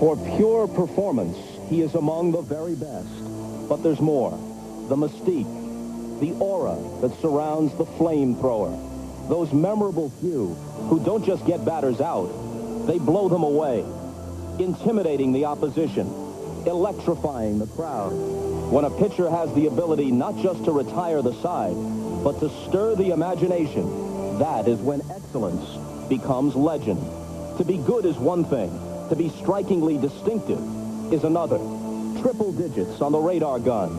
For pure performance, he is among the very best. But there's more. The mystique, the aura that surrounds the flamethrower. Those memorable few who don't just get batters out, they blow them away, intimidating the opposition, electrifying the crowd. When a pitcher has the ability not just to retire the side, but to stir the imagination, that is when excellence becomes legend. To be good is one thing. To be strikingly distinctive is another. Triple digits on the radar gun.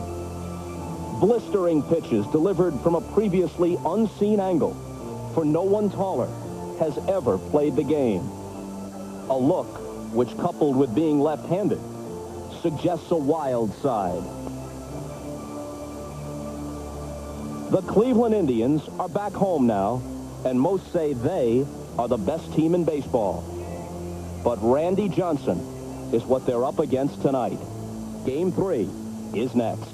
Blistering pitches delivered from a previously unseen angle. For no one taller has ever played the game. A look which, coupled with being left-handed, suggests a wild side. The Cleveland Indians are back home now, and most say they are the best team in baseball. But Randy Johnson is what they're up against tonight. Game 3 is next.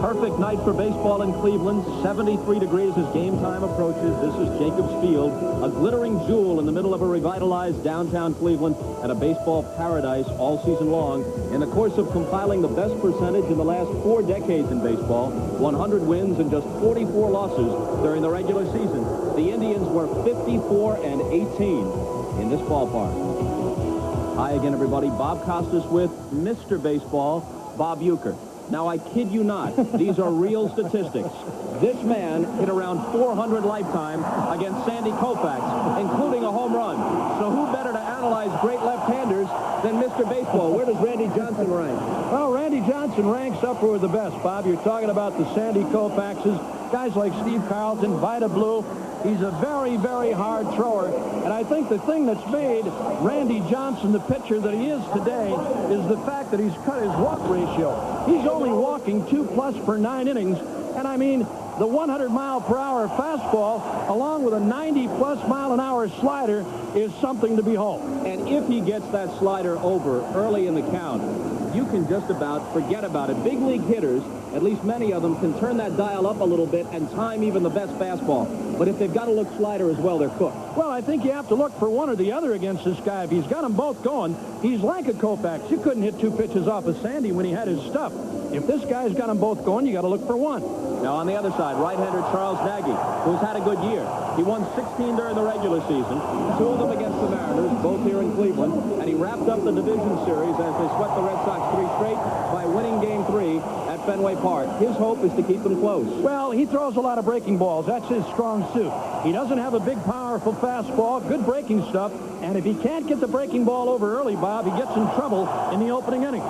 Perfect night for baseball in Cleveland. 73 degrees as game time approaches. This is Jacobs Field, a glittering jewel in the middle of a revitalized downtown Cleveland and a baseball paradise all season long. In the course of compiling the best percentage in the last 4 decades in baseball, 100 wins and just 44 losses during the regular season, the Indians were 54-18 in this ballpark. Hi again, everybody. Bob Costas with Mr. Baseball, Bob Uecker. Now, I kid you not, these are real statistics. This man hit around 400 lifetime against Sandy Koufax, including a home run. So who better to analyze great left-handers than Mr. Baseball? Where does Randy Johnson rank? Well, Randy Johnson ranks up with the best, Bob. You're talking about the Sandy Koufaxes, guys like Steve Carlton, Vida Blue. He's a very, very hard thrower. And I think the thing that's made Randy Johnson the pitcher that he is today is the fact that he's cut his walk ratio. He's only walking 2+ per 9 innings. And I mean, the 100-mile-per-hour fastball, along with a 90+ mile-an-hour slider, is something to behold. And if he gets that slider over early in the count, you can just about forget about it. Big league hitters, at least many of them, can turn that dial up a little bit and time even the best fastball. But if they've got to look slider as well, they're cooked. Well, I think you have to look for one or the other against this guy. If he's got them both going, he's like a Koufax. You couldn't hit 2 pitches off of Sandy when he had his stuff. If this guy's got them both going, you got to look for one. Now, on the other side, right-hander Charles Nagy, who's had a good year. He won 16 during the regular season, 2 of them against the Mariners, both here in Cleveland, and he wrapped up the division series as they swept the Red Sox 3 straight by winning Game 3 at Fenway Park. His hope is to keep them close. Well, he throws a lot of breaking balls. That's his strong suit. He doesn't have a big, powerful fastball, good breaking stuff, and if he can't get the breaking ball over early, Bob, he gets in trouble in the opening inning.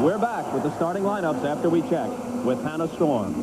We're back with the starting lineups after we check with Hannah Storm.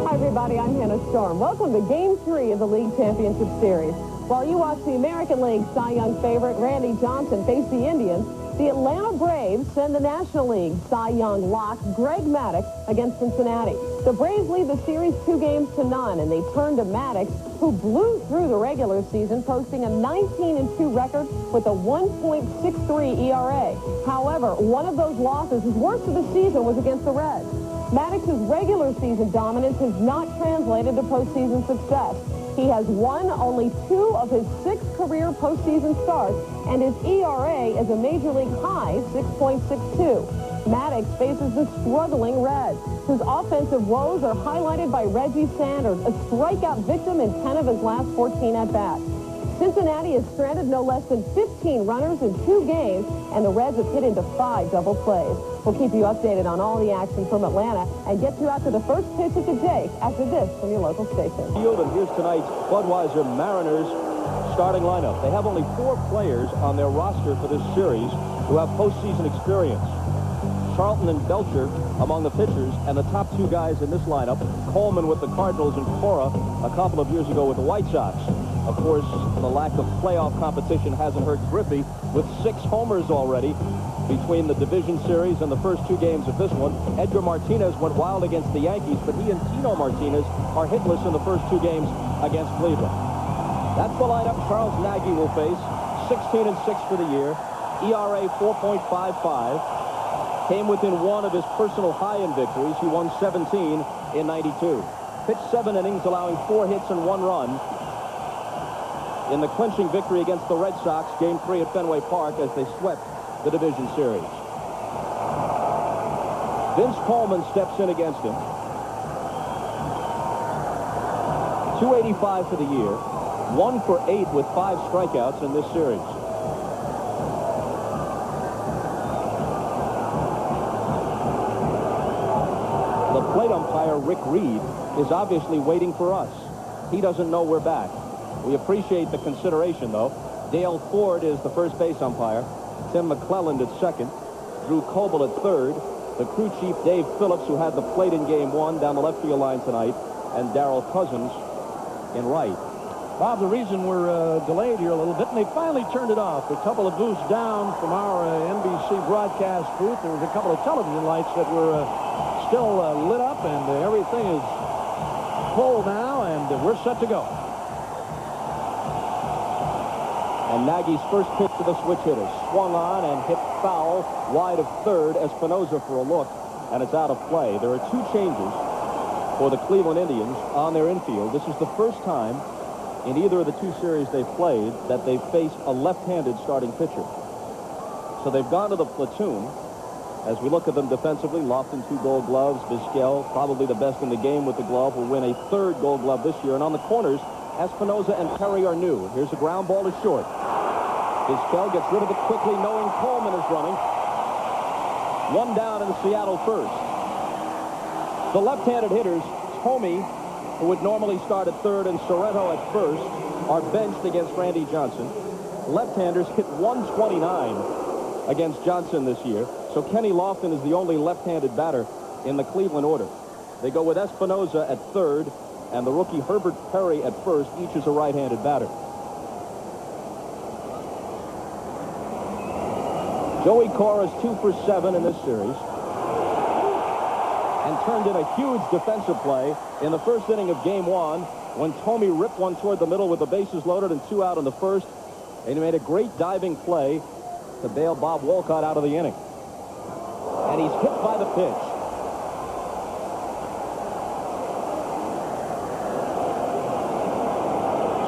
Hi, everybody. I'm Hannah Storm. Welcome to Game 3 of the League Championship Series. While you watch the American League Cy Young favorite Randy Johnson face the Indians, the Atlanta Braves send the National League Cy Young lock Greg Maddux against Cincinnati. The Braves lead the series 2-0, and they turn to Maddux, who blew through the regular season, posting a 19-2 record with a 1.63 ERA. However, one of those losses, his worst of the season, was against the Reds. Maddux's regular season dominance has not translated to postseason success. He has won only 2 of his 6 career postseason starts, and his ERA is a major league high 6.62. Maddux faces the struggling Reds, whose offensive woes are highlighted by Reggie Sanders, a strikeout victim in 10 of his last 14 at-bats. Cincinnati has stranded no less than 15 runners in 2 games, and the Reds have hit into 5 double plays. We'll keep you updated on all the action from Atlanta and get you out to the first pitch at the Jake after this from your local station. Field, and here's tonight's Budweiser Mariners starting lineup. They have only 4 players on their roster for this series who have postseason experience. Charlton and Belcher among the pitchers, and the top 2 guys in this lineup, Coleman with the Cardinals and Cora a couple of years ago with the White Sox. Of course, the lack of playoff competition hasn't hurt Griffey with 6 homers already between the division series and the first 2 games of this one. Edgar Martinez went wild against the Yankees, but he and Tino Martinez are hitless in the first 2 games against Cleveland. That's the lineup Charles Nagy will face. 16-6 for the year. ERA 4.55. Came within one of his personal high in victories. He won 17 in 92. Pitched 7 innings, allowing 4 hits and 1 run in the clinching victory against the Red Sox, Game 3 at Fenway Park, as they swept the division series. Vince Coleman steps in against him. 285 for the year. 1 for 8 with 5 strikeouts in this series. The plate umpire, Rick Reed, is obviously waiting for us. He doesn't know we're back. We appreciate the consideration, though. Dale Ford is the first base umpire. Tim McClelland at second. Drew Coble at third. The crew chief, Dave Phillips, who had the plate in Game 1 down the left field line tonight. And Darrell Cousins in right. Bob, the reason we're delayed here a little bit, and they finally turned it off. A couple of booths down from our NBC broadcast booth, there was a couple of television lights that were still lit up, and everything is full now, and we're set to go. And Nagy's first pitch to the switch hitter. Swung on and hit foul wide of third. Espinosa for a look, and it's out of play. There are 2 changes for the Cleveland Indians on their infield. This is the first time in either of the 2 series they've played that they've faced a left-handed starting pitcher. So they've gone to the platoon. As we look at them defensively, Lofton 2 Gold Gloves. Vizquel, probably the best in the game with the glove, will win a 3rd Gold Glove this year. And on the corners, Espinosa and Perry are new. Here's a ground ball to short. Vizquel gets rid of it quickly, knowing Coleman is running. 1 down in the Seattle first. The left-handed hitters, Tomey, who would normally start at third, and Sorrento at first, are benched against Randy Johnson. Left-handers hit 129 against Johnson this year. So Kenny Lofton is the only left-handed batter in the Cleveland order. They go with Espinosa at third, and the rookie Herbert Perry at first. Each is a right-handed batter. Joey Cora is 2 for 7 in this series, and turned in a huge defensive play in the first inning of Game 1 when Tomey ripped one toward the middle with the bases loaded and 2 out in the first, and he made a great diving play to bail Bob Walcott out of the inning. And he's hit by the pitch.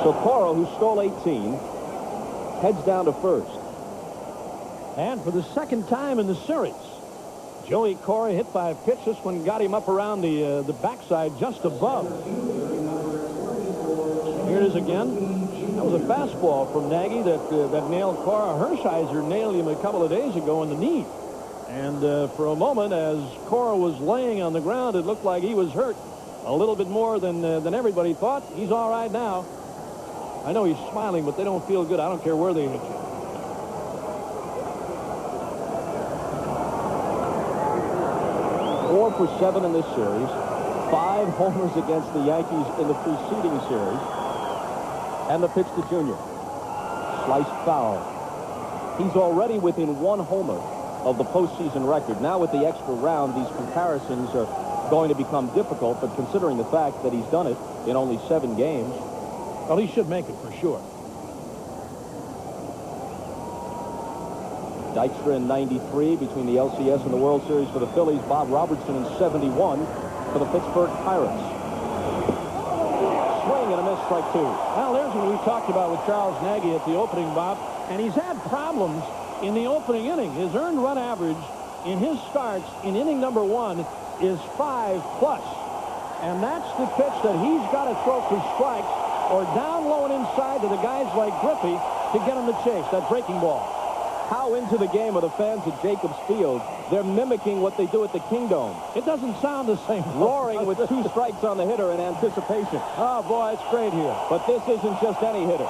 So Cora, who stole 18, heads down to first. And for the second time in the series, Joey Cora hit by a pitch. This one got him up around the backside just above. Here it is again. That was a fastball from Nagy that nailed Cora. Hershiser nailed him a couple of days ago in the knee. And for a moment, as Cora was laying on the ground, it looked like he was hurt a little bit more than everybody thought. He's all right now. I know he's smiling, but they don't feel good. I don't care where they hit you. For 7 in this series, 5 homers against the Yankees in the preceding series, and the pitch to Junior. Sliced foul. He's already within 1 homer of the postseason record. Now with the extra round, these comparisons are going to become difficult, but considering the fact that he's done it in only 7 games, well, he should make it for sure. Dykstra in 93 between the LCS and the World Series for the Phillies. Bob Robertson in 71 for the Pittsburgh Pirates. Swing and a miss, strike 2. Well, there's what we talked about with Charles Nagy at the opening, Bob. And he's had problems in the opening inning. His earned run average in his starts in inning number 1 is 5+. And that's the pitch that he's got to throw for strikes or down low and inside to the guys like Griffey to get him to chase that breaking ball. How into the game are the fans at Jacobs Field? They're mimicking what they do at the Kingdome. It doesn't sound the same. Roaring with 2 strikes on the hitter in anticipation. Oh, boy, it's great here. But this isn't just any hitter.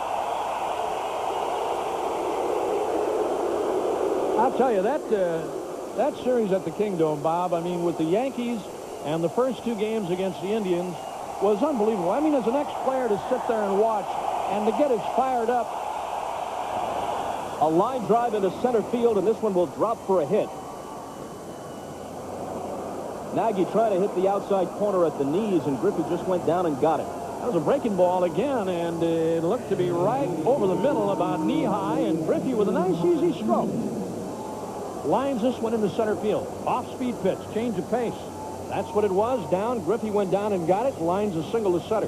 I'll tell you, that series at the Kingdome, Bob, I mean, with the Yankees and the first 2 games against the Indians was unbelievable. I mean, as an ex-player to sit there and watch and to get as fired up. A line drive into center field, and this one will drop for a hit. Nagy trying to hit the outside corner at the knees, and Griffey just went down and got it. That was a breaking ball again, and it looked to be right over the middle, about knee-high, and Griffey with a nice, easy stroke lines this one into center field. Off-speed pitch, change of pace. That's what it was. Down. Griffey went down and got it. Lines a single to center.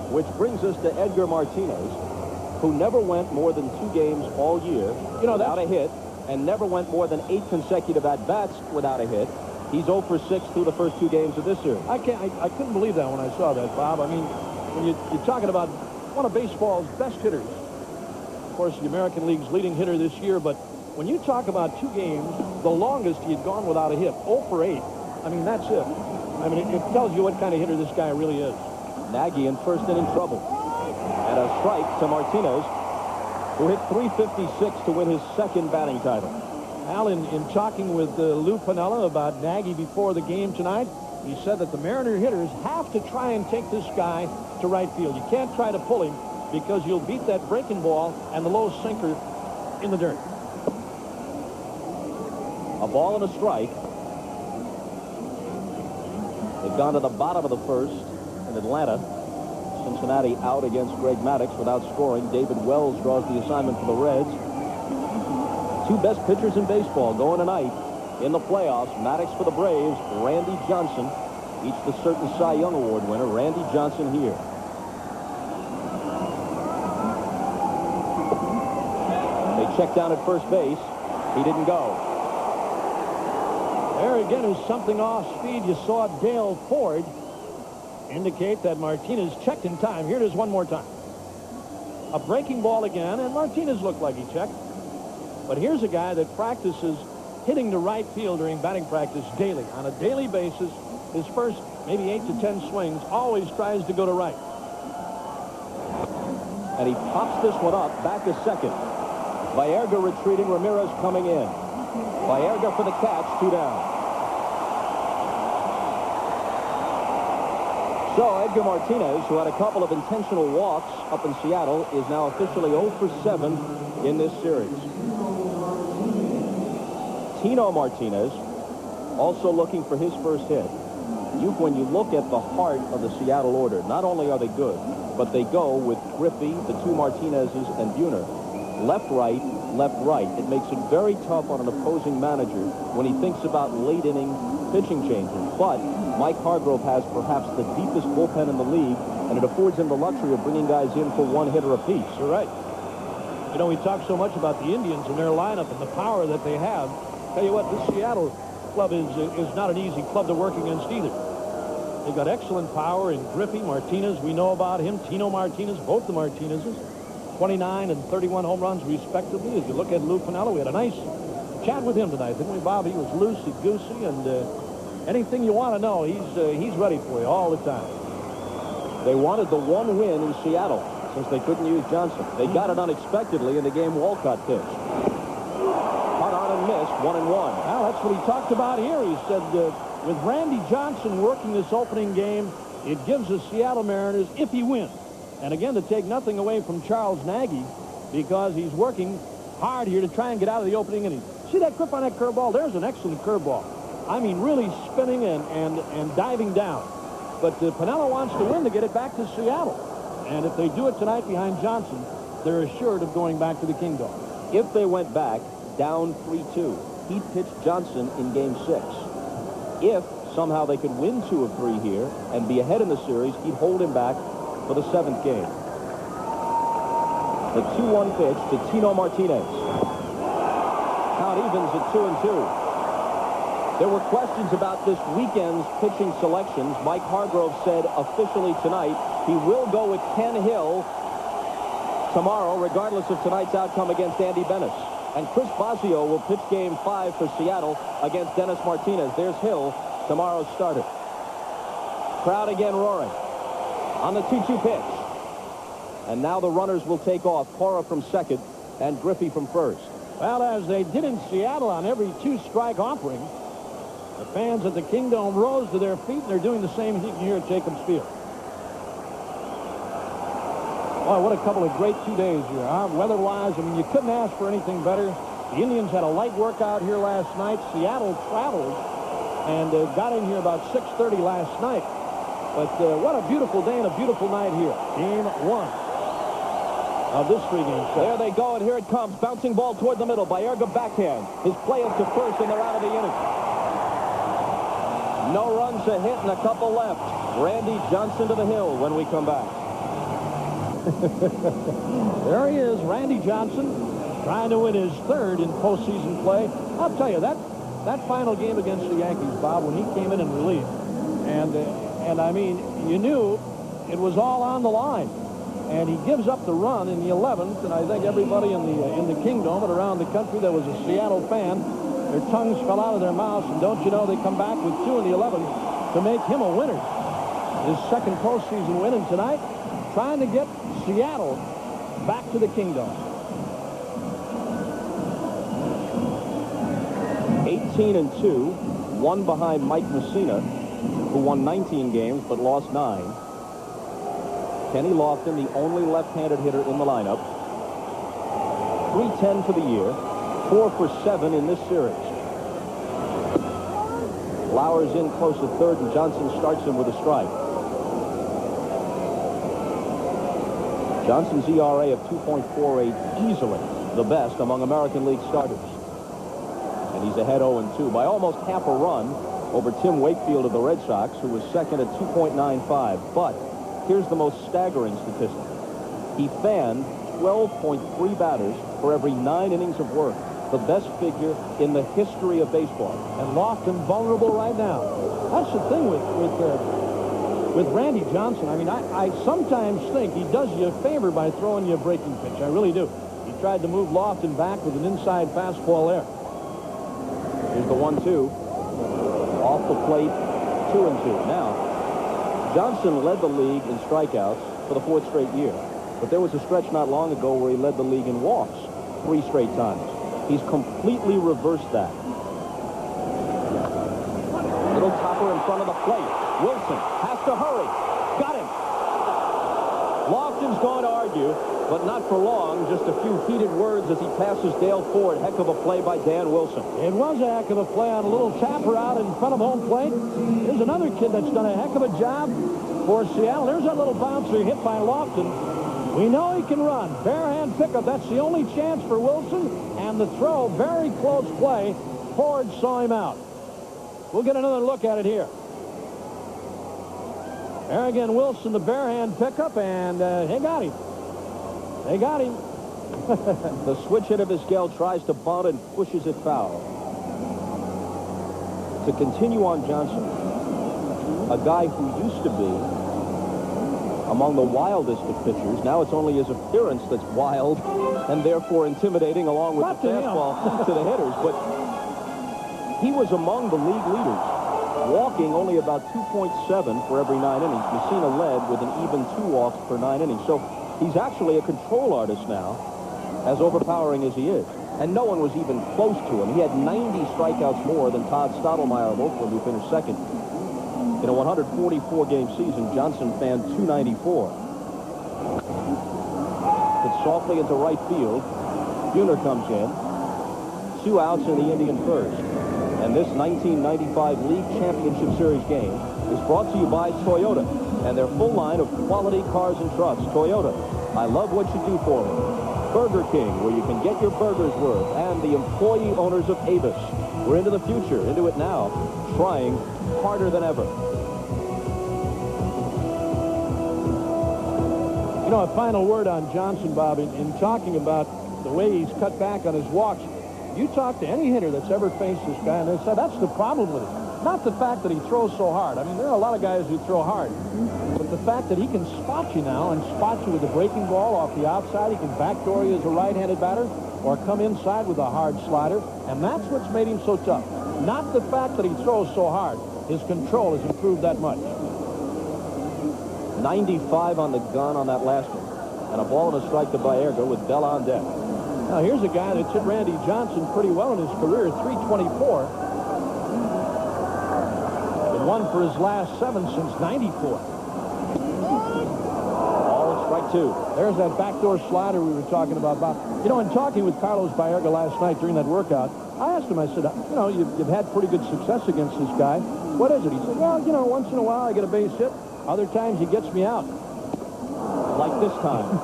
Which brings us to Edgar Martinez, who never went more than 2 games all year without a hit, and never went more than 8 consecutive at-bats without a hit. He's 0 for 6 through the first 2 games of this series. I couldn't believe that when I saw that, Bob. I mean, when you're talking about one of baseball's best hitters, of course, the American League's leading hitter this year, but when you talk about 2 games, the longest he had gone without a hit, 0 for 8. I mean, that's it. I mean, it tells you what kind of hitter this guy really is. Nagy in first inning trouble. And a strike to Martinez, who hit .356 to win his 2nd batting title. Al, in talking with Lou Piniella about Nagy before the game tonight, he said that the Mariner hitters have to try and take this guy to right field. You can't try to pull him because you'll beat that breaking ball and the low sinker in the dirt. A ball and a strike. They've gone to the bottom of the first in Atlanta. Cincinnati out against Greg Maddux without scoring. David Wells draws the assignment for the Reds. 2 best pitchers in baseball going tonight in the playoffs. Maddux for the Braves, Randy Johnson, each the certain Cy Young Award winner. Randy Johnson here. They check down at first base. He didn't go. There again is something off speed. You saw Dale Ford indicate that Martinez checked in time. Here it is one more time. A breaking ball again, and Martinez looked like he checked. But here's a guy that practices hitting to right field during batting practice daily. On a daily basis, his first maybe 8 to 10 swings always tries to go to right. And he pops this one up back to second. Baerga retreating, Ramirez coming in. Baerga for the catch, 2 down. So Edgar Martinez, who had a couple of intentional walks up in Seattle, is now officially 0 for 7 in this series. Tino Martinez also looking for his first hit. When you look at the heart of the Seattle order, not only are they good, but they go with Griffey, the 2 Martinezes, and Buhner. Left, right, left, right. It makes it very tough on an opposing manager when he thinks about late inning pitching changes. But Mike Hargrove has perhaps the deepest bullpen in the league, and it affords him the luxury of bringing guys in for 1 hitter apiece. You're right. You know, we talk so much about the Indians and their lineup and the power that they have. Tell you what, this Seattle club is not an easy club to work against either. They've got excellent power in Griffey, Martinez. We know about him. Tino Martinez, both the Martinezes. 29 and 31 home runs, respectively. As you look at Lou Piniella, we had a nice chat with him tonight, didn't we, Bob? He was loosey-goosey, and anything you want to know, he's ready for you all the time. They wanted the 1 win in Seattle since they couldn't use Johnson. They got it unexpectedly in the game Walcott pitched. Caught on and missed, 1-1. Well, that's what he talked about here. He said with Randy Johnson working this opening game, it gives the Seattle Mariners, if he wins, and again, to take nothing away from Charles Nagy, because he's working hard here to try and get out of the opening inning. See that grip on that curveball? There's an excellent curveball. I mean, really spinning and diving down. But Piniella wants to win to get it back to Seattle. And if they do it tonight behind Johnson, they're assured of going back to the Kingdom. If they went back down 3-2, he'd pitch Johnson in Game 6. If somehow they could win 2 of 3 here and be ahead in the series, he'd hold him back for the 7th game. The 2-1 pitch to Tino Martinez. Count evens at 2-2. There were questions about this weekend's pitching selections. Mike Hargrove said officially tonight he will go with Ken Hill tomorrow, regardless of tonight's outcome against Andy Bennis. And Chris Bosio will pitch Game 5 for Seattle against Dennis Martinez. There's Hill, tomorrow's starter. Crowd again roaring on the 2-2 pitch. And now the runners will take off. Cora from second and Griffey from first. Well, as they did in Seattle on every 2-strike offering, the fans at the Kingdom rose to their feet, and they're doing the same thing here at Jacobs Field. Boy, what a couple of great 2 days here, huh? Weather-wise, I mean, you couldn't ask for anything better. The Indians had a light workout here last night. Seattle traveled and got in here about 6:30 last night. But what a beautiful day and a beautiful night here. Game 1 of this 3-game set. There they go, and here it comes. Bouncing ball toward the middle. Baerga backhand. His play is to first, and they're out of the inning. No runs a hit and a couple left. Randy Johnson to the hill when we come back. There he is, Randy Johnson, trying to win his 3rd in postseason play. I'll tell you, that final game against the Yankees, Bob, when he came in relief, and I mean, you knew it was all on the line. And he gives up the run in the 11th, and I think everybody in the Kingdom and around the country that was a Seattle fan, their tongues fell out of their mouths, and don't you know they come back with 2 in the 11th to make him a winner. His 2nd postseason win, and tonight trying to get Seattle back to the Kingdom. 18-2, one behind Mike Messina, who won 19 games but lost 9. Kenny Lofton, the only left-handed hitter in the lineup. 310 for the year, 4 for 7 in this series. Flowers in close to 3rd, and Johnson starts him with a strike. Johnson's ERA of 2.48, easily the best among American League starters. And he's ahead 0-2 by almost half a run over Tim Wakefield of the Red Sox, who was second at 2.95. But here's the most staggering statistic. He fanned 12.3 batters for every 9 innings of work, the best figure in the history of baseball. And Lofton vulnerable right now. That's the thing with Randy Johnson. I mean, I sometimes think he does you a favor by throwing you a breaking pitch. I really do. He tried to move Lofton back with an inside fastball there. Here's the 1-2. Off the plate, 2-2. Now, Johnson led the league in strikeouts for the 4th straight year. But there was a stretch not long ago where he led the league in walks 3 straight times. He's completely reversed that. Little topper in front of the plate. Wilson has to hurry. Got him. Lofton's going to argue, but not for long. Just a few heated words as he passes Dale Ford. Heck of a play by Dan Wilson. It was a heck of a play on a little tapper out in front of home plate. There's another kid that's done a heck of a job for Seattle. There's that little bouncer hit by Lofton. We know he can run. Bare-hand pickup. That's the only chance for Wilson. And the throw, very close play. Ford saw him out. We'll get another look at it here. There again, Wilson, the bare-hand pickup, and they got him. They got him. The switch hit of Vizquel tries to bunt and pushes it foul. To continue on Johnson, a guy who used to be among the wildest of pitchers. Now it's only his appearance that's wild and therefore intimidating, along with the fastball to the hitters. But he was among the league leaders, walking only about 2.7 for every 9 innings. Messina led with an even 2 walks per 9 innings. So he's actually a control artist now, as overpowering as he is. And no one was even close to him. He had 90 strikeouts more than Todd Stottlemyre of Oakland, who finished second. In a 144-game season, Johnson fanned 294. It's softly into right field. Buhner comes in. 2 outs in the Indian first. And this 1995 League Championship Series game is brought to you by Toyota and their full line of quality cars and trucks. Toyota, I love what you do for me. Burger King, where you can get your burger's worth, and the employee owners of Avis. We're into the future, into it now, trying harder than ever. You know, a final word on Johnson, Bob, in talking about the way he's cut back on his walks. You talk to any hitter that's ever faced this guy, and they said that's the problem with him. Not the fact that he throws so hard. I mean, there are a lot of guys who throw hard. But the fact that he can spot you now and spot you with a breaking ball off the outside. He can backdoor you as a right-handed batter or come inside with a hard slider. And that's what's made him so tough. Not the fact that he throws so hard. His control has improved that much. 95 on the gun on that last one. And a ball and a strike to Baerga with Bell on deck. Now, here's a guy that's hit Randy Johnson pretty well in his career, 324. Been one for his last 7 since 94. Ball and strike 2. There's that backdoor slider we were talking about, Bob. You know, in talking with Carlos Baerga last night during that workout, I asked him, I said, you know, you've had pretty good success against this guy. What is it? He said, well, you know, once in a while I get a base hit. Other times he gets me out. Like this time.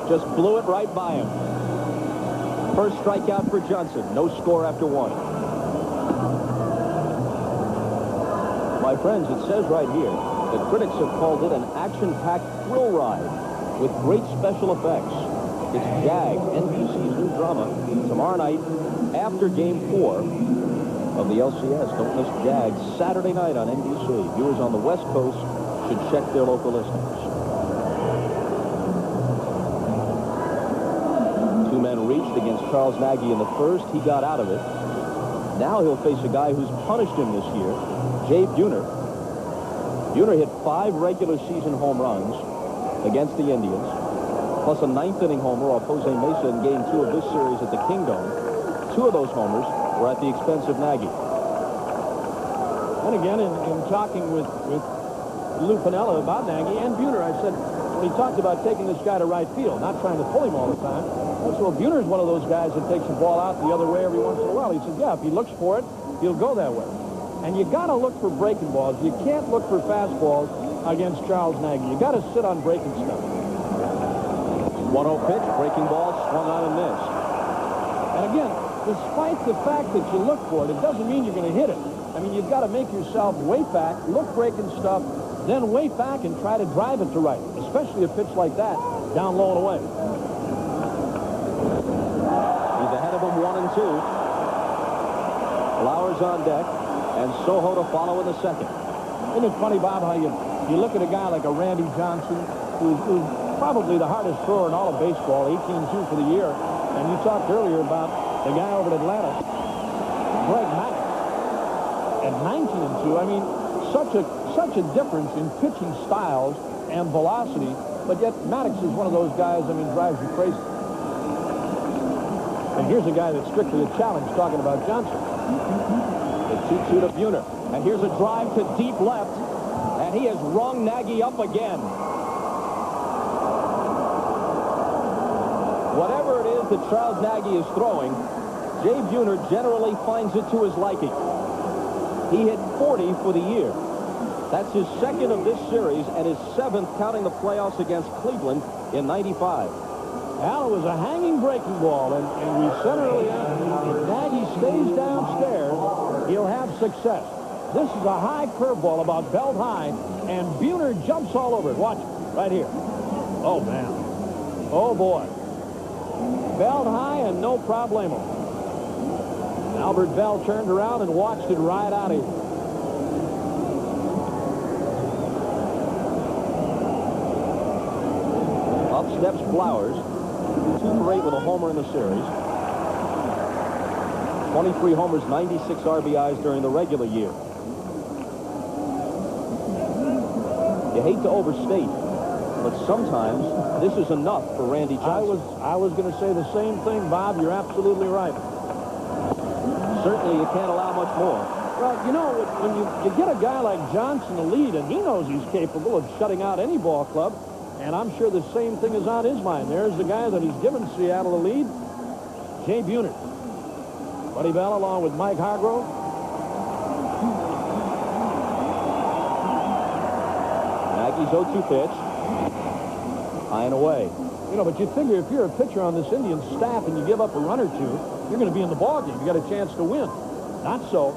Just blew it right by him. First strikeout for Johnson. No score after 1. My friends, it says right here that critics have called it an action-packed thrill ride with great special effects. It's Jag, NBC's new drama, tomorrow night after Game 4 of the LCS. Don't miss Jag, Saturday night on NBC. Viewers on the West Coast should check their local listings. 2 men reached against Charles Nagy in the first. He got out of it. Now he'll face a guy who's punished him this year, Jay Buhner. Buhner hit 5 regular season home runs against the Indians, plus a 9th-inning homer off Jose Mesa in Game 2 of this series at the Kingdome. 2 of those homers were at the expense of Nagy. And again, in talking with Lou Piniella about Nagy and Buhner, I said, when he talked about taking this guy to right field, not trying to pull him all the time, I said, well, Buhner's one of those guys that takes the ball out the other way every once in a while. He said, yeah, if he looks for it, he'll go that way. And you got to look for breaking balls. You can't look for fastballs against Charles Nagy. You got to sit on breaking stuff. 1-0 pitch, breaking ball, swung on and missed. And again, despite the fact that you look for it, it doesn't mean you're going to hit it. I mean, you've got to make yourself way back, look breaking stuff, then way back and try to drive it to right, especially a pitch like that, down low and away. He's ahead of him 1-2. Flowers on deck, and Soho to follow in the second. Isn't it funny, Bob, how you look at a guy like a Randy Johnson, who's probably the hardest thrower in all of baseball, 18-2 for the year, and you talked earlier about the guy over at Atlanta, Greg Maddux, at 19-2. I mean, such a difference in pitching styles and velocity, but yet Maddux is one of those guys, I mean, drives you crazy. And here's a guy that's strictly a challenge, talking about Johnson. The 2-2 to Buhner. And here's a drive to deep left, and he has rung Nagy up again. Whatever it is that Charles Nagy is throwing, Jay Buhner generally finds it to his liking. He hit 40 for the year. That's his 2nd of this series and his 7th counting the playoffs against Cleveland in '95. Al, it was a hanging breaking ball, and we said earlier, if Nagy stays downstairs, he'll have success. This is a high curveball about belt high, and Buhner jumps all over it. Watch it, right here. Oh, man. Oh, boy. Belt high and no problemo. Albert Bell turned around and watched it right out of here. Up steps Flowers. 2 for 8 with a homer in the series. 23 homers, 96 RBIs during the regular year. You hate to overstate, but sometimes this is enough for Randy Johnson. I was going to say the same thing, Bob. You're absolutely right. Certainly you can't allow much more. Well, you know, when you get a guy like Johnson to lead, and he knows he's capable of shutting out any ball club, and I'm sure the same thing is on his mind. There's the guy that he's given Seattle the lead, Jay Buhner. Buddy Bell along with Mike Hargrove. Nagy's 0-2 pitch. High and away. You know, but you figure if you're a pitcher on this Indians staff and you give up a run or two, you're going to be in the ballgame. You got a chance to win. Not so.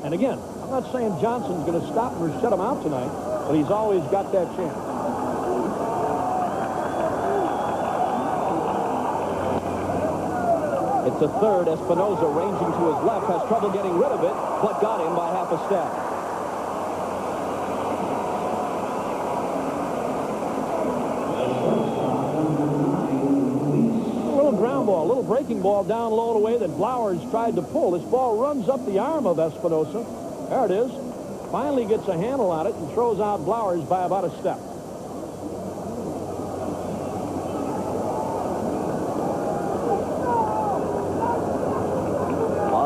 And again, I'm not saying Johnson's going to stop him or shut him out tonight, but he's always got that chance. It's a third. Espinosa ranging to his left, has trouble getting rid of it, but got him by half a step. A little ground ball, a little breaking ball down low and away that Flowers tried to pull. This ball runs up the arm of Espinosa. There it is. Finally gets a handle on it and throws out Flowers by about a step.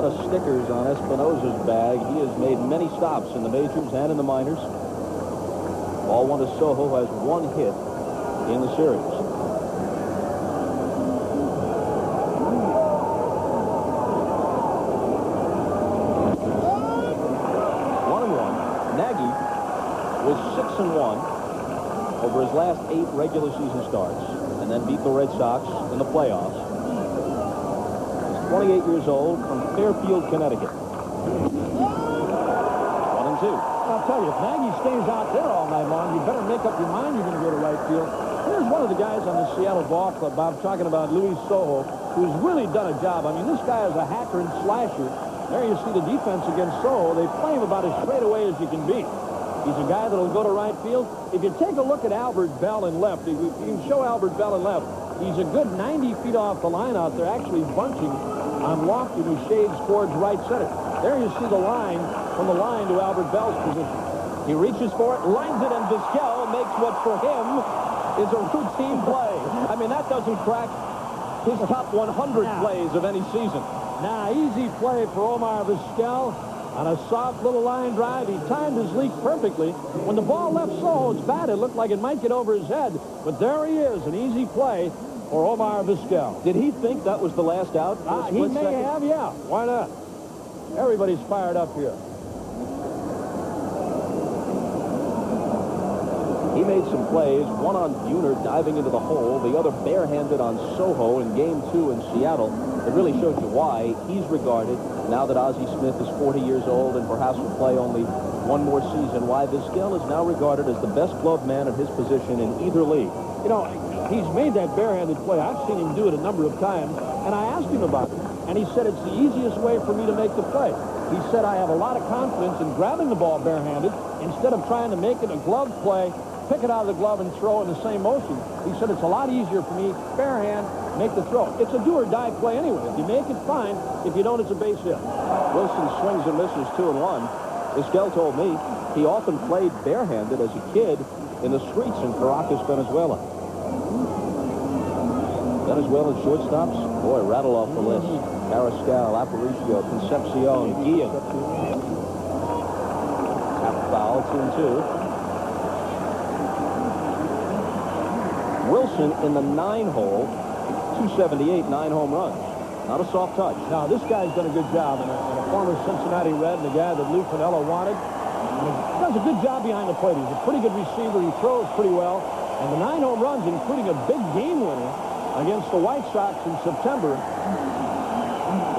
Stickers on Espinosa's bag. He has made many stops in the majors and in the minors. Ball 1 to Soho, has 1 hit in the series. 1-1. Nagy was 6-1 over his last 8 regular season starts, and then beat the Red Sox in the playoffs. He's 28 years old from Fairfield, Connecticut. 1-2. I'll tell you, if Nagy stays out there all night long, you better make up your mind you're going to go to right field. Here's one of the guys on the Seattle ball club, Bob, talking about Luis Sojo, who's really done a job. I mean, this guy is a hacker and slasher. There you see the defense against Sojo. They play him about as straight away as you can be. He's a guy that'll go to right field. If you take a look at Albert Bell in left, if you can show Albert Bell in left, he's a good 90 feet off the line out there, actually bunching on Lofty, who shades towards right center. There you see the line from the line to Albert Bell's position. He reaches for it, lines it, and Vizquel makes what for him is a routine play. I mean, that doesn't crack his top 100 plays of any season. Now, easy play for Omar Vizquel on a soft little line drive. He timed his leap perfectly. When the ball left Sojo's bat, it looked like it might get over his head. But there he is, an easy play for Omar Vizquel. Did he think that was the last out? He may have, yeah. Why not? Everybody's fired up here. He made some plays, one on Buhner diving into the hole, the other barehanded on Sojo in Game 2 in Seattle. It really shows you why he's regarded, now that Ozzie Smith is 40 years old and perhaps will play only one more season, why Vizquel is now regarded as the best gloved man at his position in either league. You know, he's made that barehanded play. I've seen him do it a number of times, and I asked him about it, and he said it's the easiest way for me to make the play. He said I have a lot of confidence in grabbing the ball barehanded instead of trying to make it a glove play, pick it out of the glove and throw in the same motion. He said it's a lot easier for me, barehand, make the throw. It's a do-or-die play anyway. If you make it, fine. If you don't, it's a base hit. Wilson swings and misses 2-1. Vizquel told me he often played barehanded as a kid in the streets in Caracas, Venezuela. Venezuelan shortstops, boy, rattle off the list. Carrascal, Aparicio, Concepcion, Guillen. Tap foul, 2-2. Wilson in the 9-hole, 278, 9 home runs. Not a soft touch. Now, this guy's done a good job, and a former Cincinnati Red, and a guy that Lou Finello wanted. He does a good job behind the plate. He's a pretty good receiver. He throws pretty well. And the 9 home runs, including a big game winner against the White Sox in September,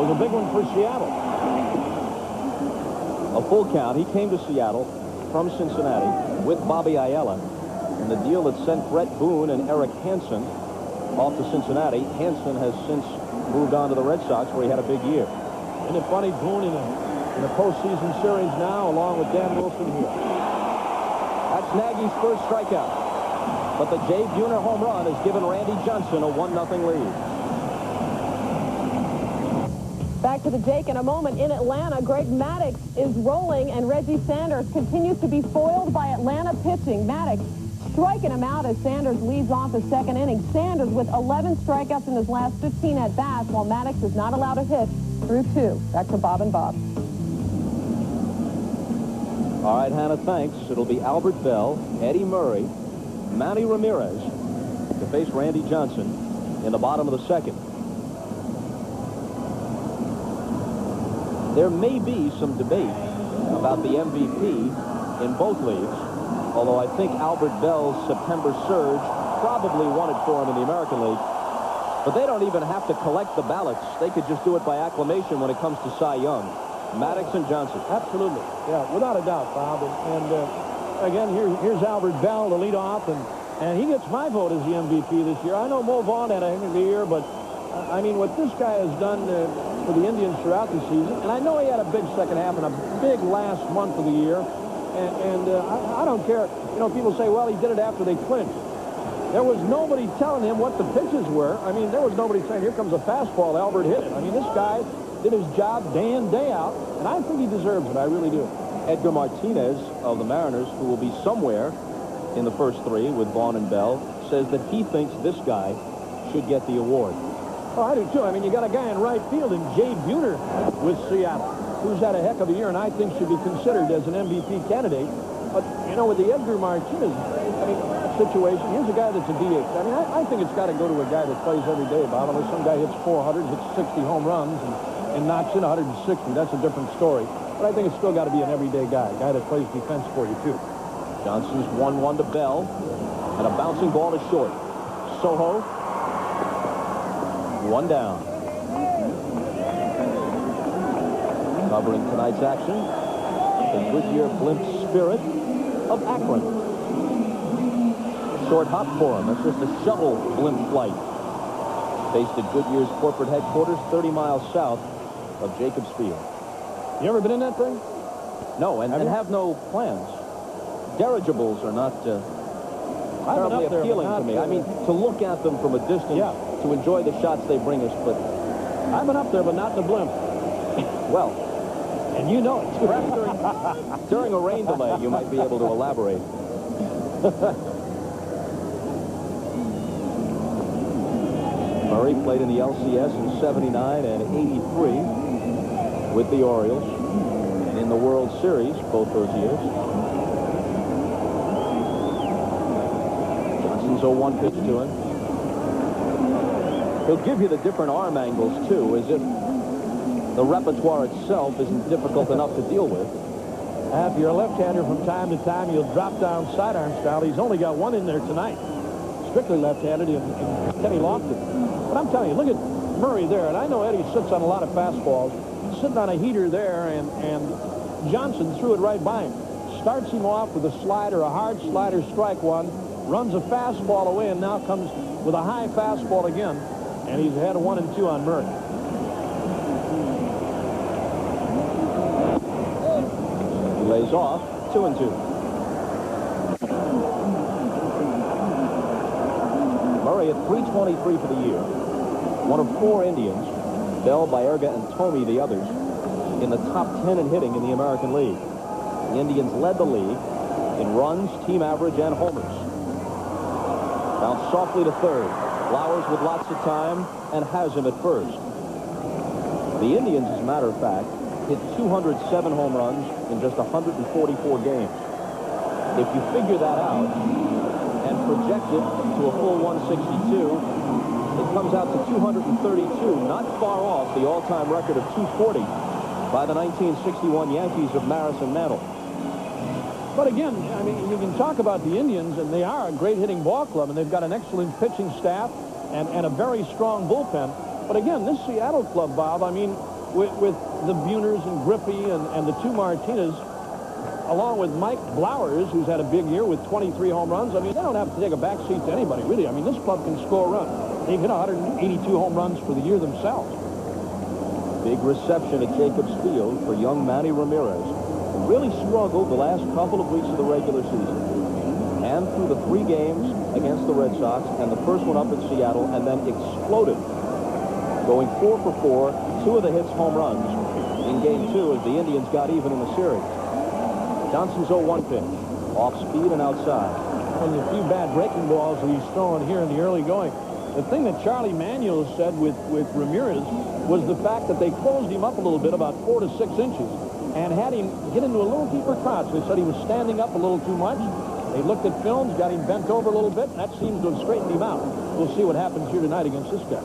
was a big one for Seattle. A full count. He came to Seattle from Cincinnati with Bobby Ayala. And the deal that sent Brett Boone and Eric Hansen off to Cincinnati. Hansen has since moved on to the Red Sox, where he had a big year. Isn't it funny, Boone in a postseason series now, along with Dan Wilson here. That's Nagy's first strikeout. But the Jay Buhner home run has given Randy Johnson a 1-0 lead. Back to the Jake in a moment. In Atlanta, Greg Maddux is rolling, and Reggie Sanders continues to be foiled by Atlanta pitching. Maddux striking him out as Sanders leads off the second inning. Sanders with 11 strikeouts in his last 15 at-bats, while Maddux is not allowed a hit through 2. Back to Bob and Bob. All right, Hannah, thanks. It'll be Albert Bell, Eddie Murray, Manny Ramirez to face Randy Johnson in the bottom of the second. There may be some debate about the MVP in both leagues, although I think Albert Bell's September surge probably won it for him in the American League. But they don't even have to collect the ballots. They could just do it by acclamation when it comes to Cy Young. Maddux and Johnson. Absolutely. Yeah, without a doubt, Bob. And again, here's Albert Bell to lead off, and he gets my vote as the MVP this year. I know Mo Vaughn had a heck of a year, but I mean, what this guy has done for the Indians throughout the season, and I know he had a big second half and a big last month of the year. And I don't care. You know, people say, well, he did it after they clinched. There was nobody telling him what the pitches were. I mean, there was nobody saying, here comes a fastball, Albert hit it. I mean, this guy did his job day in, day out, and I think he deserves it. I really do. Edgar Martinez of the Mariners, who will be somewhere in the first 3 with Vaughn and Bell, says that he thinks this guy should get the award. Oh, I do, too. I mean, you got a guy in right field in Jay Buhner with Seattle, who's had a heck of a year and I think should be considered as an MVP candidate. But, you know, with the Edgar Martinez situation, here's a guy that's a DH. I mean, I think it's got to go to a guy that plays every day, Bob. Unless some guy hits 400, hits 60 home runs, and knocks in 160. That's a different story. But I think it's still got to be an everyday guy, a guy that plays defense for you, too. Johnson's 1-1 to Bell. And a bouncing ball to short. Soho. One down. Covering tonight's action, the Goodyear Blimp Spirit of Akron. Short hop for him. That's just a shuttle blimp flight. Based at Goodyear's corporate headquarters 30 miles south of Jacobs Field. You ever been in that thing? No, and have no plans. Dirigibles are not terribly appealing to me. I mean, to look at them from a distance, to enjoy the shots they bring us, but... I've been up there, but not in the blimp. Well... And you know it. Perhaps during a rain delay, you might be able to elaborate. Murray played in the LCS in 79 and 83 with the Orioles. And in the World Series, both those years. Johnson's 0-1 pitch to him. He'll give you the different arm angles, too, as if the repertoire itself isn't difficult enough to deal with. If you're a left-hander from time to time, you'll drop down sidearm style. He's only got one in there tonight. Strictly left-handed in Kenny Lofton. But I'm telling you, look at Murray there. And I know Eddie sits on a lot of fastballs. He's sitting on a heater there, and Johnson threw it right by him. Starts him off with a slider, a hard slider, strike one. Runs a fastball away, and now comes with a high fastball again. And he's had a 1-2 on Murray. Lays off, 2-2. Murray at .323 for the year. One of 4 Indians, Bell, Baerga, and Thome, the others, in the top 10 in hitting in the American League. The Indians led the league in runs, team average, and homers. Bounced softly to third. Flowers with lots of time and has him at first. The Indians, as a matter of fact, hit 207 home runs in just 144 games. If you figure that out and project it to a full 162, it comes out to 232, not far off the all-time record of 240 by the 1961 Yankees of Maris and Mantle. But again, I mean, you can talk about the Indians, and they are a great hitting ball club, and they've got an excellent pitching staff and a very strong bullpen. But again, this Seattle club, Bob, I mean, with the Buners and Griffey and the 2 Martinez, along with Mike Blowers, who's had a big year with 23 home runs. I mean, they don't have to take a back seat to anybody, really. I mean, this club can score a run. They've hit 182 home runs for the year themselves. Big reception at Jacobs Field for young Manny Ramirez, who really struggled the last couple of weeks of the regular season. And through the 3 games against the Red Sox and the first one up in Seattle, and then exploded, going 4 for 4, 2 of the hits home runs in Game 2 as the Indians got even in the series. Johnson's 0-1 pitch, off speed and outside. And a few bad breaking balls that he's throwing here in the early going. The thing that Charlie Manuel said with Ramirez was the fact that they closed him up a little bit, about 4 to 6 inches, and had him get into a little deeper crouch. They said he was standing up a little too much. They looked at films, got him bent over a little bit, and that seems to have straightened him out. We'll see what happens here tonight against this guy.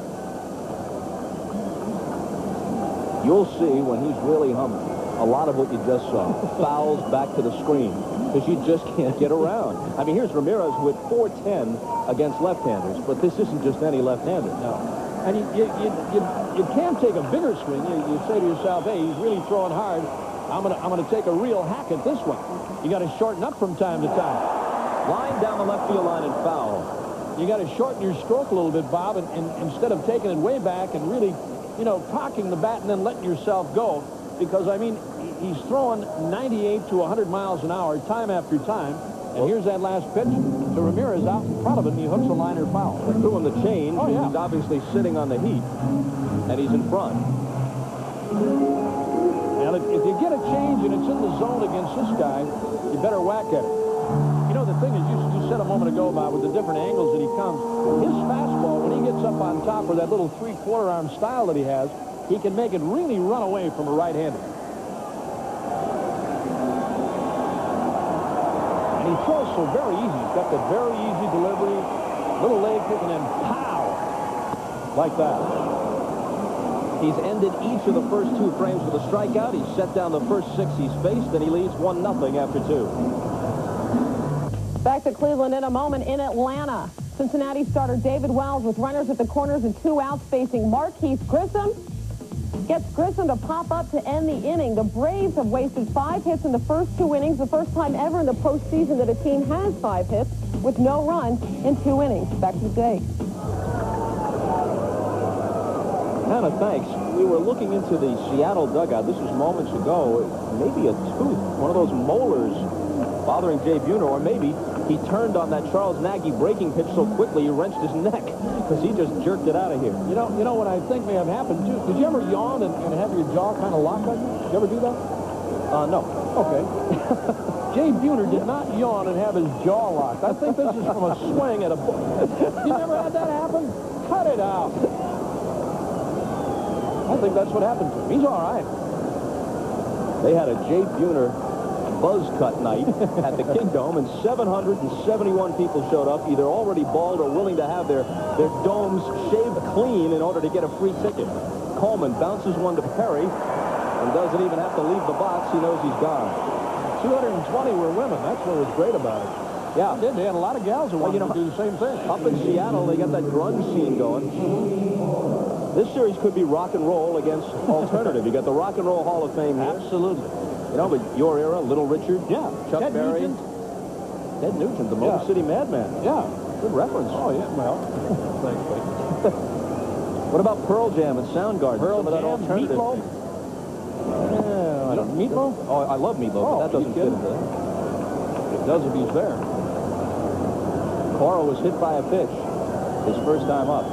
You'll see when he's really humming a lot of what you just saw. Fouls back to the screen because you just can't get around. I mean, here's Ramirez with .410 against left-handers, but this isn't just any left-hander. No. And you can't take a bigger swing. You say to yourself, hey, he's really throwing hard. I'm gonna take a real hack at this one. You got to shorten up from time to time. Line down the left field line and foul. You got to shorten your stroke a little bit, Bob, and instead of taking it way back and really, you know, cocking the bat and then letting yourself go. Because, I mean, he's throwing 98 to 100 miles an hour time after time. And here's that last pitch to Ramirez out in front of it, and he hooks a liner foul. They threw him the change. Oh, yeah. He's obviously sitting on the heat, and he's in front. Now, if you get a change and it's in the zone against this guy, you better whack at it. You know, the thing is, you said a moment ago about with the different angles that he comes, his fastball, when he gets up on top with that little 3/4 arm style that he has, he can make it really run away from a right-hander. And he throws so very easy. He's got that very easy delivery, little leg kick, and then pow, like that. He's ended each of the first 2 frames with a strikeout. He's set down the first 6 he's faced, and he leads 1-0 after 2. Back to Cleveland in a moment. In Atlanta, Cincinnati starter David Wells with runners at the corners and 2 outs facing Marquise Grissom. Gets Grissom to pop up to end the inning. The Braves have wasted 5 hits in the first 2 innings, the first time ever in the postseason that a team has 5 hits with no run in 2 innings. Back to Jake. Hannah, thanks. We were looking into the Seattle dugout. This was moments ago. Maybe a tooth, one of those molars bothering Jay Buhner, or maybe he turned on that Charles Nagy breaking pitch so quickly he wrenched his neck because he just jerked it out of here. You know what I think may have happened, too? Did you ever yawn and have your jaw kind of locked on you? Did you ever do that? No. Okay. Jay Buhner did not yawn and have his jaw locked. I think this is from a swing at a ball. You never had that happen? Cut it out. I think that's what happened to him. He's all right. They had a Jay Buhner buzz cut night at the Kingdome, and 771 people showed up, either already bald or willing to have their domes shaved clean in order to get a free ticket. Coleman bounces one to Perry and doesn't even have to leave the box. He knows he's gone. 220 were women. That's what was great about it. Yeah. They had a lot of gals who wanted to do the same thing. Up in Seattle, they got that grunge scene going. This series could be rock and roll against alternative. You got the Rock and Roll Hall of Fame here. Absolutely. You know, but your era, Little Richard. Yeah. Chuck Ted Berry. Nugent. Ted Nugent, the Motor City Madman. Yeah. Good reference. Oh, yeah. Well, thanks, buddy. What about Pearl Jam and Soundgarden? Pearl Some of that Jam, alternative Meatloaf? thing. Yeah, I don't Meatloaf? Oh, I love Meatloaf, but that doesn't fit into that. It does if he's there. Cora was hit by a pitch his first time up.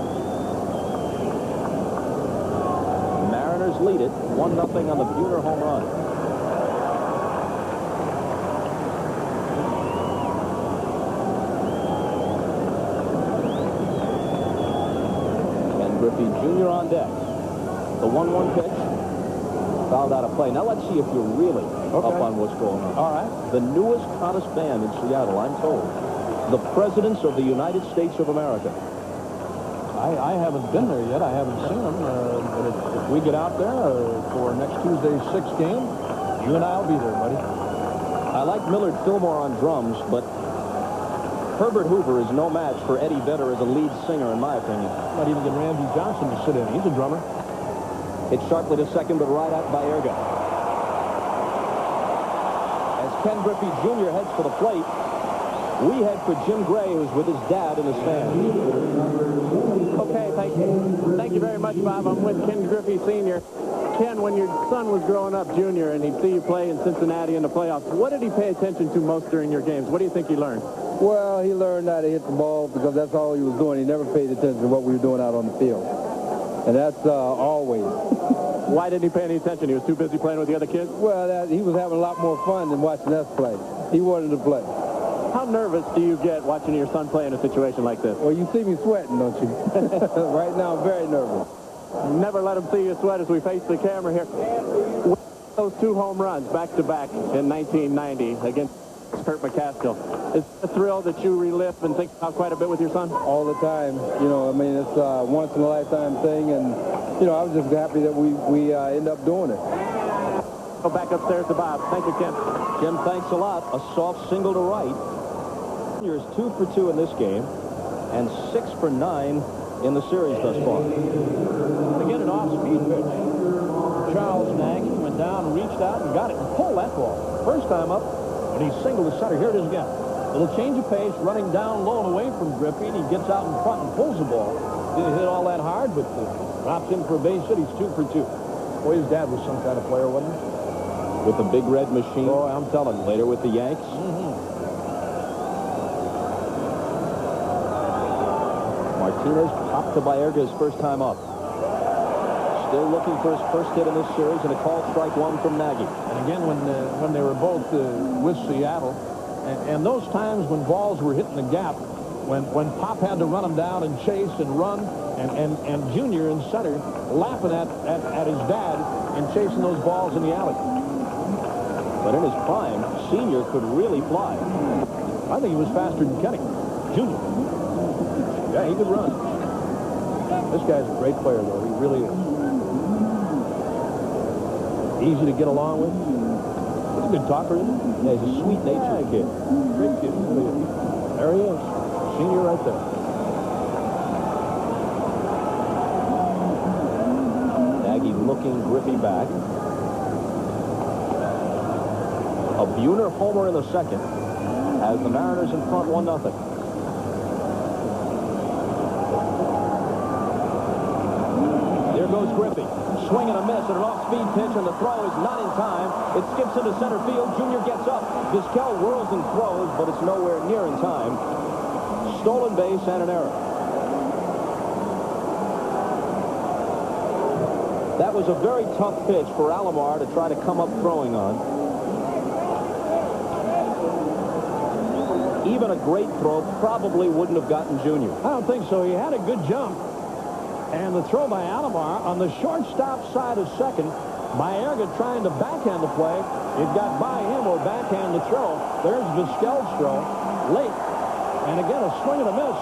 Mariners lead it 1-0 on the Buhner home run. Ken Griffey Jr. on deck. The 1-1 pitch. Fouled out of play. Now let's see if you're really up on what's going on. All right. The newest, hottest band in Seattle, I'm told. The Presidents of the United States of America. I haven't been there yet. I haven't seen them. But if we get out there for next Tuesday's 6th game, you and I will be there, buddy. I like Millard Fillmore on drums, but Herbert Hoover is no match for Eddie Vedder as a lead singer, in my opinion. Might even get Randy Johnson to sit in. He's a drummer. Hit sharply to second, but right at Baerga. As Ken Griffey Jr. heads for the plate, we head for Jim Gray, who's with his dad in the stands. Okay, thank you. Thank you very much, Bob. I'm with Ken Griffey Sr. Ken, when your son was growing up, junior, and he'd see you play in Cincinnati in the playoffs, what did he pay attention to most during your games? What do you think he learned? Well, he learned how to hit the ball because that's all he was doing. He never paid attention to what we were doing out on the field. And that's always. Why didn't he pay any attention? He was too busy playing with the other kids? Well, he was having a lot more fun than watching us play. He wanted to play. How nervous do you get watching your son play in a situation like this? Well, you see me sweating, don't you? Right now, I'm very nervous. Never let him see you sweat as we face the camera here. Those 2 home runs back-to-back in 1990 against Kurt McCaskill. Is it a thrill that you relive and think about quite a bit with your son? All the time. You know, I mean, it's a once-in-a-lifetime thing, and, you know, I was just happy that we end up doing it. Go back upstairs to Bob. Thank you, Ken. Jim, thanks a lot. A soft single to right. Junior is 2 for 2 in this game and 6 for 9 in the series thus far. Again, an off-speed pitch. Charles Nagy went down, reached out, and got it and pulled that ball. First time up, and he singled to center. Here it is again. Little change of pace, running down low and away from Griffey, and he gets out in front and pulls the ball. Didn't hit all that hard, but drops in for a base hit. He's 2 for 2. Boy, his dad was some kind of player, wasn't he? With the big red machine. Oh, I'm telling you. Later with the Yanks. Martinez popped to Baerga his first time up. Still looking for his first hit in this series, and a called strike 1 from Nagy. And again, when they were both with Seattle, and those times when balls were hitting the gap, when Pop had to run them down and chase and run, and Junior in center laughing at his dad and chasing those balls in the alley. But in his prime, Senior could really fly. I think he was faster than Kenny. Junior. Yeah, he could run. This guy's a great player, though. He really is. Easy to get along with. a good talker, isn't he? Yeah, he's a sweet-natured kid. Great kid. There he is. Senior right there. Nagy looking Griffey back. A Buhner homer in the second as the Mariners in front 1-0. There goes Griffey. Swing and a miss and an off-speed pitch, and the throw is not in time. It skips into center field. Junior gets up. Vizquel whirls and throws, but it's nowhere near in time. Stolen base and an error. That was a very tough pitch for Alomar to try to come up throwing on. Even a great throw probably wouldn't have gotten Junior. I don't think so. He had a good jump. And the throw by Alomar on the shortstop side of second. Mayorga trying to backhand the play. It got by him or backhand the throw. There's Vizquel's throw late. And again, a swing and a miss.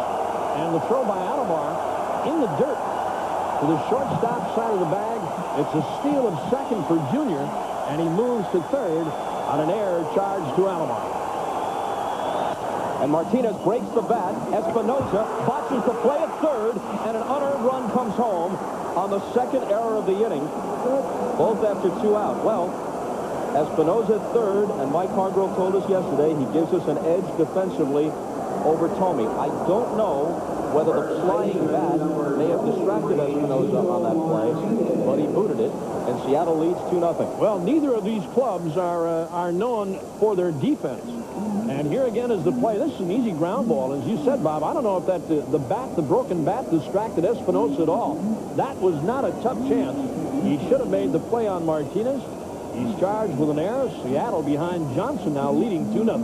And the throw by Alomar in the dirt to the shortstop side of the bag. It's a steal of second for Junior. And he moves to third on an error charge to Alomar. And Martinez breaks the bat. Espinosa botches the play at third, and an unearned run comes home on the second error of the inning, both after 2 out. Well, Espinosa at third, and Mike Hargrove told us yesterday he gives us an edge defensively over Thome. I don't know whether the flying bat may have distracted Espinosa on that play, but he booted it, and Seattle leads 2-0. Well, neither of these clubs are known for their defense. And here again is the play. This is an easy ground ball. As you said, Bob, I don't know if that the broken bat distracted Espinosa at all. That was not a tough chance. He should have made the play on Martinez. He's charged with an error. Seattle behind Johnson now leading 2-0.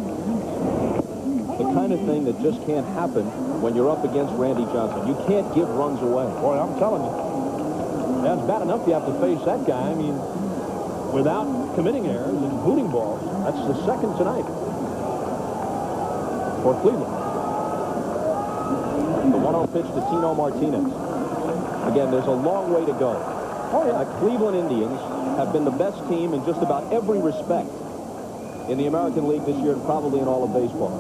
The kind of thing that just can't happen when you're up against Randy Johnson. You can't give runs away. Boy, I'm telling you. That's bad enough you have to face that guy. I mean, without committing errors and booting balls. That's the second tonight for Cleveland. The 1-0 pitch to Tino Martinez. Again, there's a long way to go. Oh, yeah. And the Cleveland Indians have been the best team in just about every respect in the American League this year and probably in all of baseball.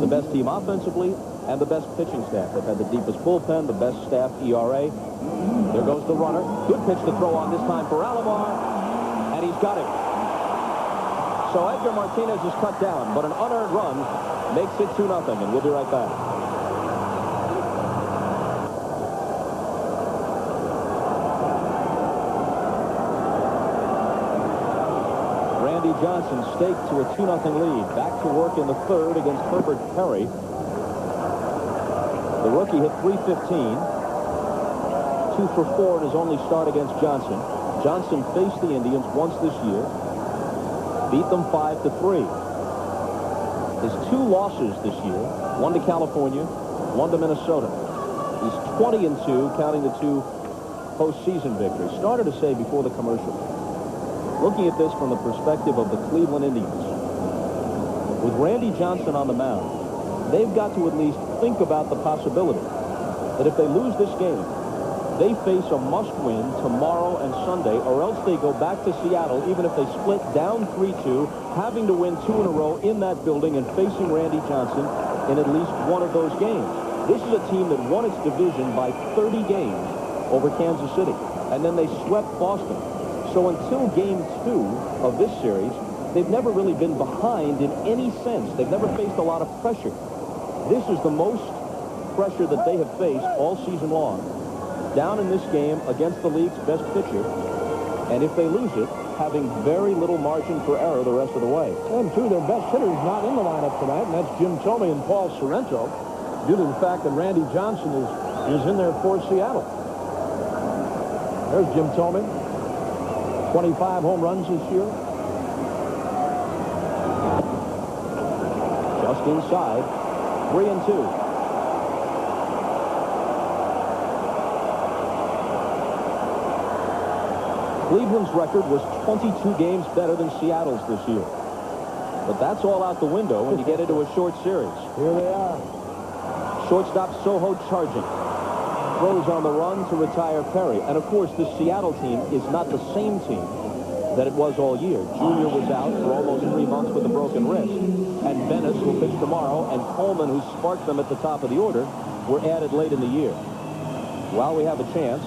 The best team offensively and the best pitching staff. They've had the deepest bullpen, the best staff ERA. There goes the runner. Good pitch to throw on this time for Alomar, and he's got it. So Edgar Martinez is cut down, but an unearned run makes it 2-0, and we'll be right back. Randy Johnson staked to a 2-0 lead. Back to work in the third against Herbert Perry. The rookie hit .315. 2 for 4 in his only start against Johnson. Johnson faced the Indians once this year. Beat them 5-3. His 2 losses this year, 1 to California, 1 to Minnesota. He's 20-2, counting the 2 postseason victories. Started to say before the commercial, looking at this from the perspective of the Cleveland Indians, with Randy Johnson on the mound, they've got to at least think about the possibility that if they lose this game, they face a must-win tomorrow and Sunday, or else they go back to Seattle, even if they split down 3-2, having to win 2 in a row in that building and facing Randy Johnson in at least one of those games. This is a team that won its division by 30 games over Kansas City, and then they swept Boston. So until Game 2 of this series, they've never really been behind in any sense. They've never faced a lot of pressure. This is the most pressure that they have faced all season long. Down in this game against the league's best pitcher, and if they lose it, having very little margin for error the rest of the way. And 2 of their best hitters not in the lineup tonight, and that's Jim Thome and Paul Sorrento, due to the fact that Randy Johnson is in there for Seattle. There's Jim Thome, 25 home runs this year. Just inside, 3-2. Cleveland's record was 22 games better than Seattle's this year. But that's all out the window when you get into a short series. Here they are. Shortstop Soho charging. Throws on the run to retire Perry. And, of course, the Seattle team is not the same team than it was all year. Junior was out for almost 3 months with a broken wrist. And Bennis will pitch tomorrow, and Coleman, who sparked them at the top of the order, were added late in the year. While we have a chance,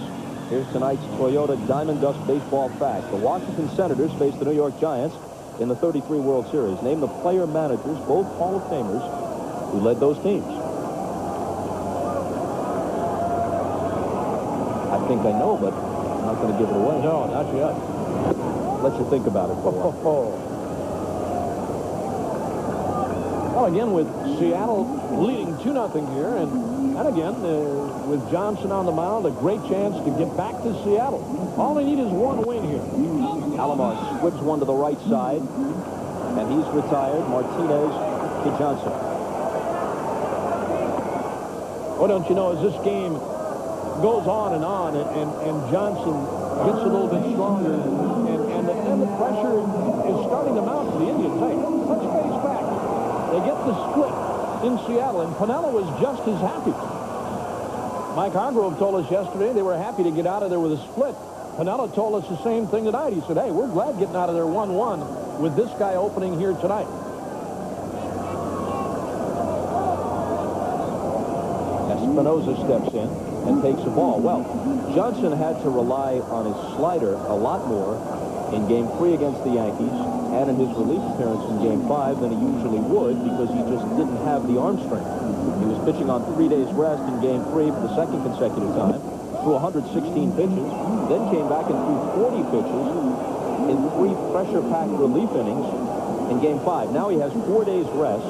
here's tonight's Toyota Diamond Dust baseball fact. The Washington Senators face the New York Giants in the 33 World Series. Name the player managers, both Hall of Famers, who led those teams. I think I know, but I'm not going to give it away. No, not yet. Let you think about it for a while. Well, again, with Seattle leading 2-0 here, and again, with Johnson on the mound, a great chance to get back to Seattle. All they need is one win here. Alomar squibs one to the right side, and he's retired. Martinez to Johnson. Well, don't you know, as this game goes on, and Johnson gets a little bit stronger, and the pressure is starting to mount for the Indians. Hey, let's face back. They get the split in Seattle, and Pinella was just as happy. Mike Hargrove told us yesterday they were happy to get out of there with a split. Pinella told us the same thing tonight. He said, hey, we're glad getting out of there 1-1 with this guy opening here tonight. Espinosa steps in and takes the ball. Well, Johnson had to rely on his slider a lot more in Game 3 against the Yankees and in his relief appearance in Game 5 than he usually would, because he just didn't have the arm strength. He was pitching on 3 days rest in Game 3 for the second consecutive time, threw 116 pitches, then came back and threw 40 pitches in 3 pressure-packed relief innings in Game 5. Now he has 4 days rest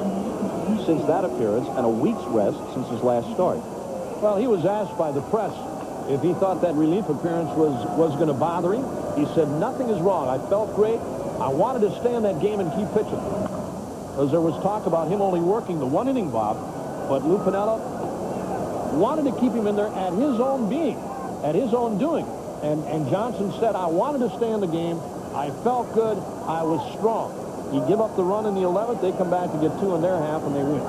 since that appearance and a week's rest since his last start. Well, he was asked by the press if he thought that relief appearance was going to bother him. He said, nothing is wrong. I felt great. I wanted to stay in that game and keep pitching. Because there was talk about him only working the 1 inning, Bob. But Lou Piniella wanted to keep him in there at his own being, at his own doing. And Johnson said, I wanted to stay in the game. I felt good. I was strong. You give up the run in the 11th, they come back to get 2 in their half, and they win.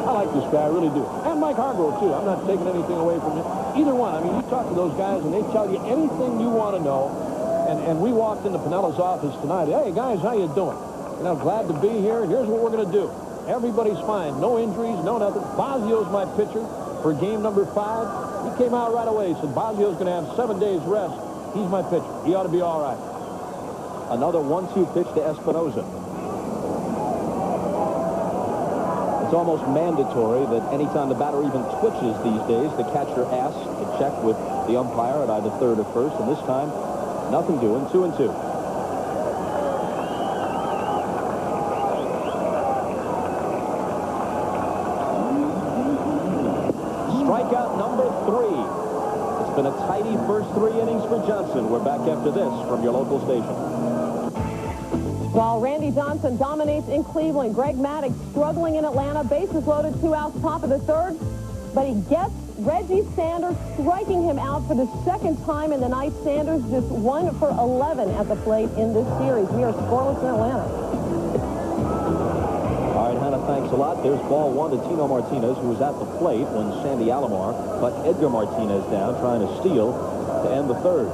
I like this guy, I really do. And Mike Hargrove, too. I'm not taking anything away from him. Either one. I mean, you talk to those guys, and they tell you anything you want to know. And we walked into Pinella's office tonight. Hey, guys, how you doing? You know, glad to be here. Here's what we're going to do. Everybody's fine. No injuries, no nothing. Basio's my pitcher for game number 5. He came out right away. He said, Basio's going to have 7 days rest. He's my pitcher. He ought to be all right. Another 1-2 pitch to Espinosa. It's almost mandatory that anytime the batter even twitches these days, the catcher asks to check with the umpire at either third or first, and this time, nothing doing. 2-2. Strikeout number 3. It's been a tidy first 3 innings for Johnson. We're back after this from your local station. While Randy Johnson dominates in Cleveland, Greg Maddux struggling in Atlanta. Bases loaded, 2 outs, top of the 3rd. But he gets Reggie Sanders, striking him out for the 2nd time in the night. Sanders just 1 for 11 at the plate in this series. We are scoreless in Atlanta. All right, Hannah, thanks a lot. There's ball 1 to Tino Martinez, who was at the plate when Sandy Alomar cut Edgar Martinez down, trying to steal to end the 3rd.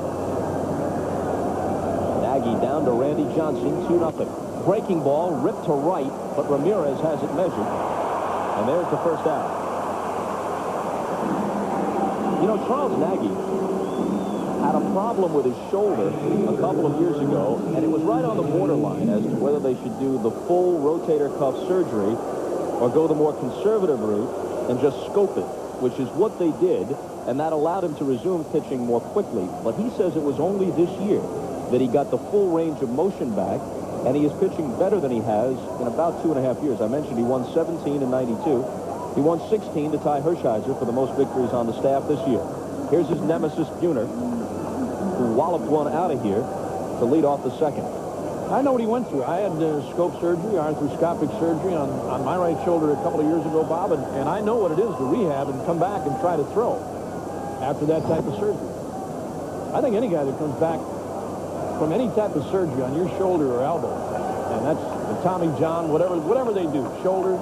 Nagy down to Randy Johnson, 2-0. Breaking ball, ripped to right, but Ramirez has it measured. And there's the first out. You know, Charles Nagy had a problem with his shoulder a couple of years ago, and it was right on the borderline as to whether they should do the full rotator cuff surgery or go the more conservative route and just scope it, which is what they did, and that allowed him to resume pitching more quickly. But he says it was only this year that he got the full range of motion back, and he is pitching better than he has in about 2.5 years. I mentioned he won 17 in '92. He won 16 to tie Hershiser for the most victories on the staff this year. Here's his nemesis, Buhner, who walloped one out of here to lead off the 2nd. I know what he went through. I had scope surgery, arthroscopic surgery on my right shoulder a couple of years ago, Bob, and I know what it is to rehab and come back and try to throw after that type of surgery. I think any guy that comes back from any type of surgery on your shoulder or elbow, and that's the Tommy John, whatever they do, shoulder,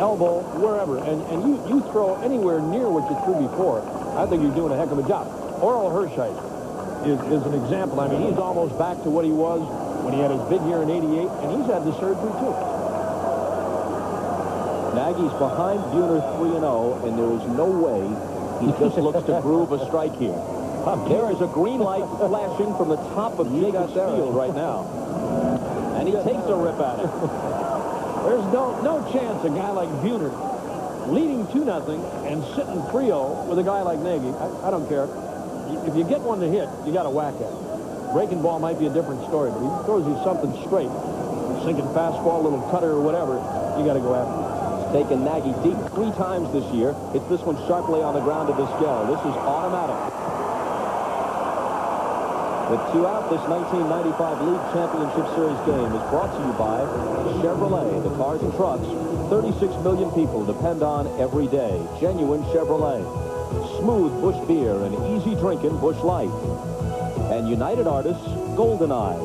elbow, wherever, and you throw anywhere near what you threw before, I think you're doing a heck of a job. Oral Hershiser, is an example. I mean, he's almost back to what he was when he had his big year in '88, and he's had the surgery, too. Nagy's behind Buhner 3-0, and there is no way he just looks to groove a strike here. There is a green light flashing from the top of Jacobs Field right now. And he takes a rip at it. There's no chance a guy like Buhner leading 2-0 and sitting 3-0 with a guy like Nagy. I don't care. If you get one to hit, you got to whack at it. Breaking ball might be a different story, but he throws you something straight. Sinking fastball, little cutter or whatever, you got to go after it. Taken Nagy deep 3 times this year. Hits this one sharply on the ground to Vizquel. This is automatic. The 2 out, this 1995 League Championship Series game is brought to you by Chevrolet, the cars and trucks 36 million people depend on every day. Genuine Chevrolet. Smooth Busch Beer and easy drinking Busch Light. And United Artists GoldenEye.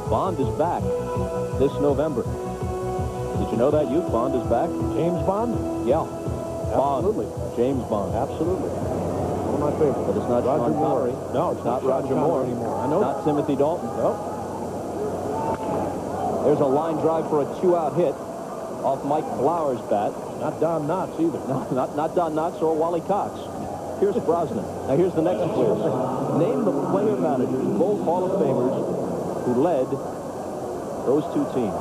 Bond is back this November. Did you know that, Youth? Bond is back. James Bond? Yeah. Absolutely. Bond. James Bond. Absolutely. One of my favorites. But it's not Roger Sean Moore. Connery. No, it's not Roger Moore anymore. I know. Not Timothy Dalton. Nope. There's a line drive for a 2-out hit off Mike Flower's bat. Not Don Knotts either. No, not Don Knotts or Wally Cox. Here's Brosnan. Now here's the next quiz. Name the player managers, both Hall of Famers, who led those 2 teams.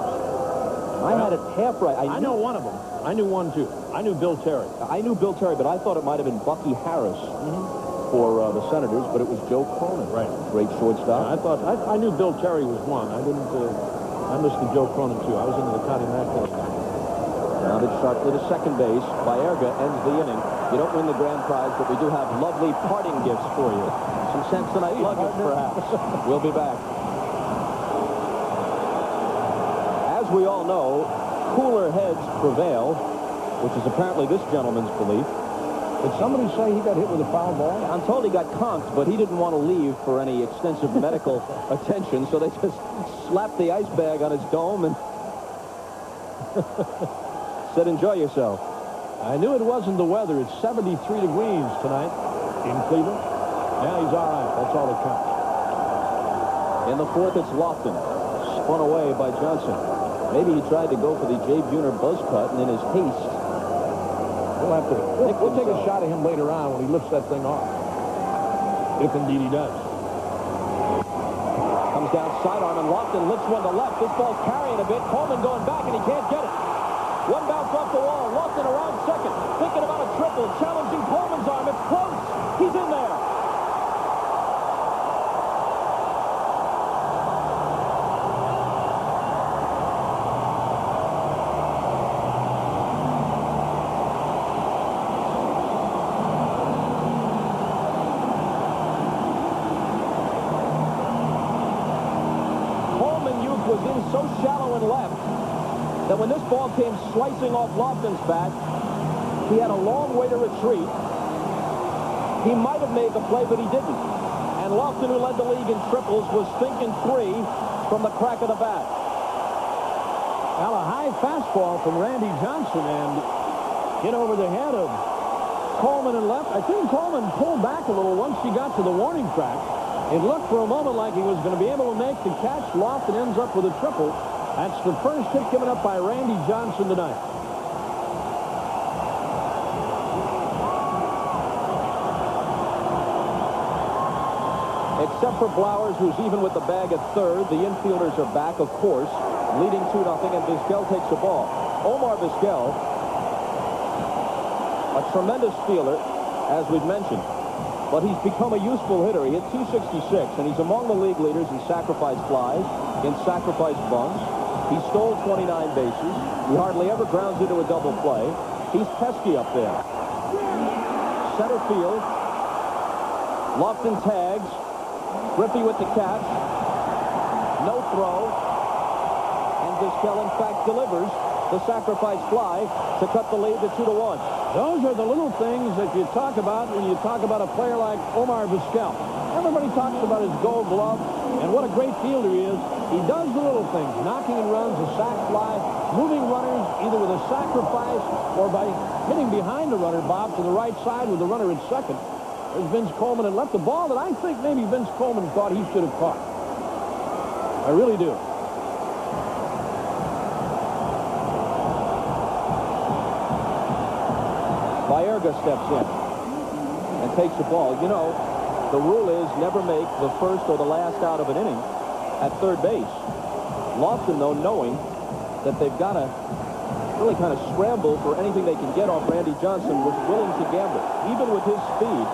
I had it half right. I know one of them. I knew one, too. I knew Bill Terry. I knew Bill Terry, but I thought it might have been Bucky Harris for the Senators, but it was Joe Cronin. Right. Great shortstop. I knew Bill Terry was one. I didn't. I listened to Joe Cronin, too. I was into the Connie Mack. Grounded sharply to second base. Baerga ends the inning. You don't win the grand prize, but we do have lovely parting gifts for you. Some Samsonite luggage, perhaps. We'll be back. As we all know, cooler heads prevail, which is apparently this gentleman's belief. Did somebody say he got hit with a foul ball? I'm told he got conked, but he didn't want to leave for any extensive medical attention, so they just slapped the ice bag on his dome and said, enjoy yourself. I knew it wasn't the weather. It's 73 degrees tonight in Cleveland. Yeah, he's all right. That's all that counts. In the 4th, it's Lofton. Spun away by Johnson. Maybe he tried to go for the Jay Buhner buzz cut, and in his haste, We'll take a shot at him later on when he lifts that thing off. If indeed he does. Comes down sidearm, and Lofton lifts one to left. This ball's carrying a bit. Coleman going back, and he can't get it. One bounce off the wall. Lofton around second. Thinking about a triple. Challenging Coleman's arm. It's close. He's in there. Was in so shallow and left that when this ball came slicing off Lofton's bat, he had a long way to retreat. He might have made the play, but he didn't. And Lofton, who led the league in triples, was thinking 3 from the crack of the bat. Well, a high fastball from Randy Johnson and hit over the head of Coleman and left. I think Coleman pulled back a little once he got to the warning track. It looked for a moment like he was going to be able to make the catch. Lofton ends up with a triple. That's the first hit given up by Randy Johnson tonight. Except for Blowers, who's even with the bag at third. The infielders are back, of course, leading 2-0, and Vizquel takes the ball. Omar Vizquel, a tremendous fielder, as we've mentioned. But he's become a useful hitter. He hit 266, and he's among the league leaders in sacrifice flies, in sacrifice bunts. He stole 29 bases. He hardly ever grounds into a double play. He's pesky up there. Center field. Lofton tags. Griffey with the catch. No throw. And Vizquel, in fact, delivers the sacrifice fly to cut the lead to 2-1. Those are the little things that you talk about when you talk about a player like Omar Vizquel. Everybody talks about his gold glove and what a great fielder he is. He does the little things, knocking and runs, a sac fly, moving runners either with a sacrifice or by hitting behind the runner, Bob, to the right side with the runner at second. There's Vince Coleman and left the ball that I think maybe Vince Coleman thought he should have caught. I really do. Baerga steps in and takes the ball. You know, the rule is never make the first or the last out of an inning at third base. Lofton, though, knowing that they've got to really kind of scramble for anything they can get off Randy Johnson, was willing to gamble. Even with his speed,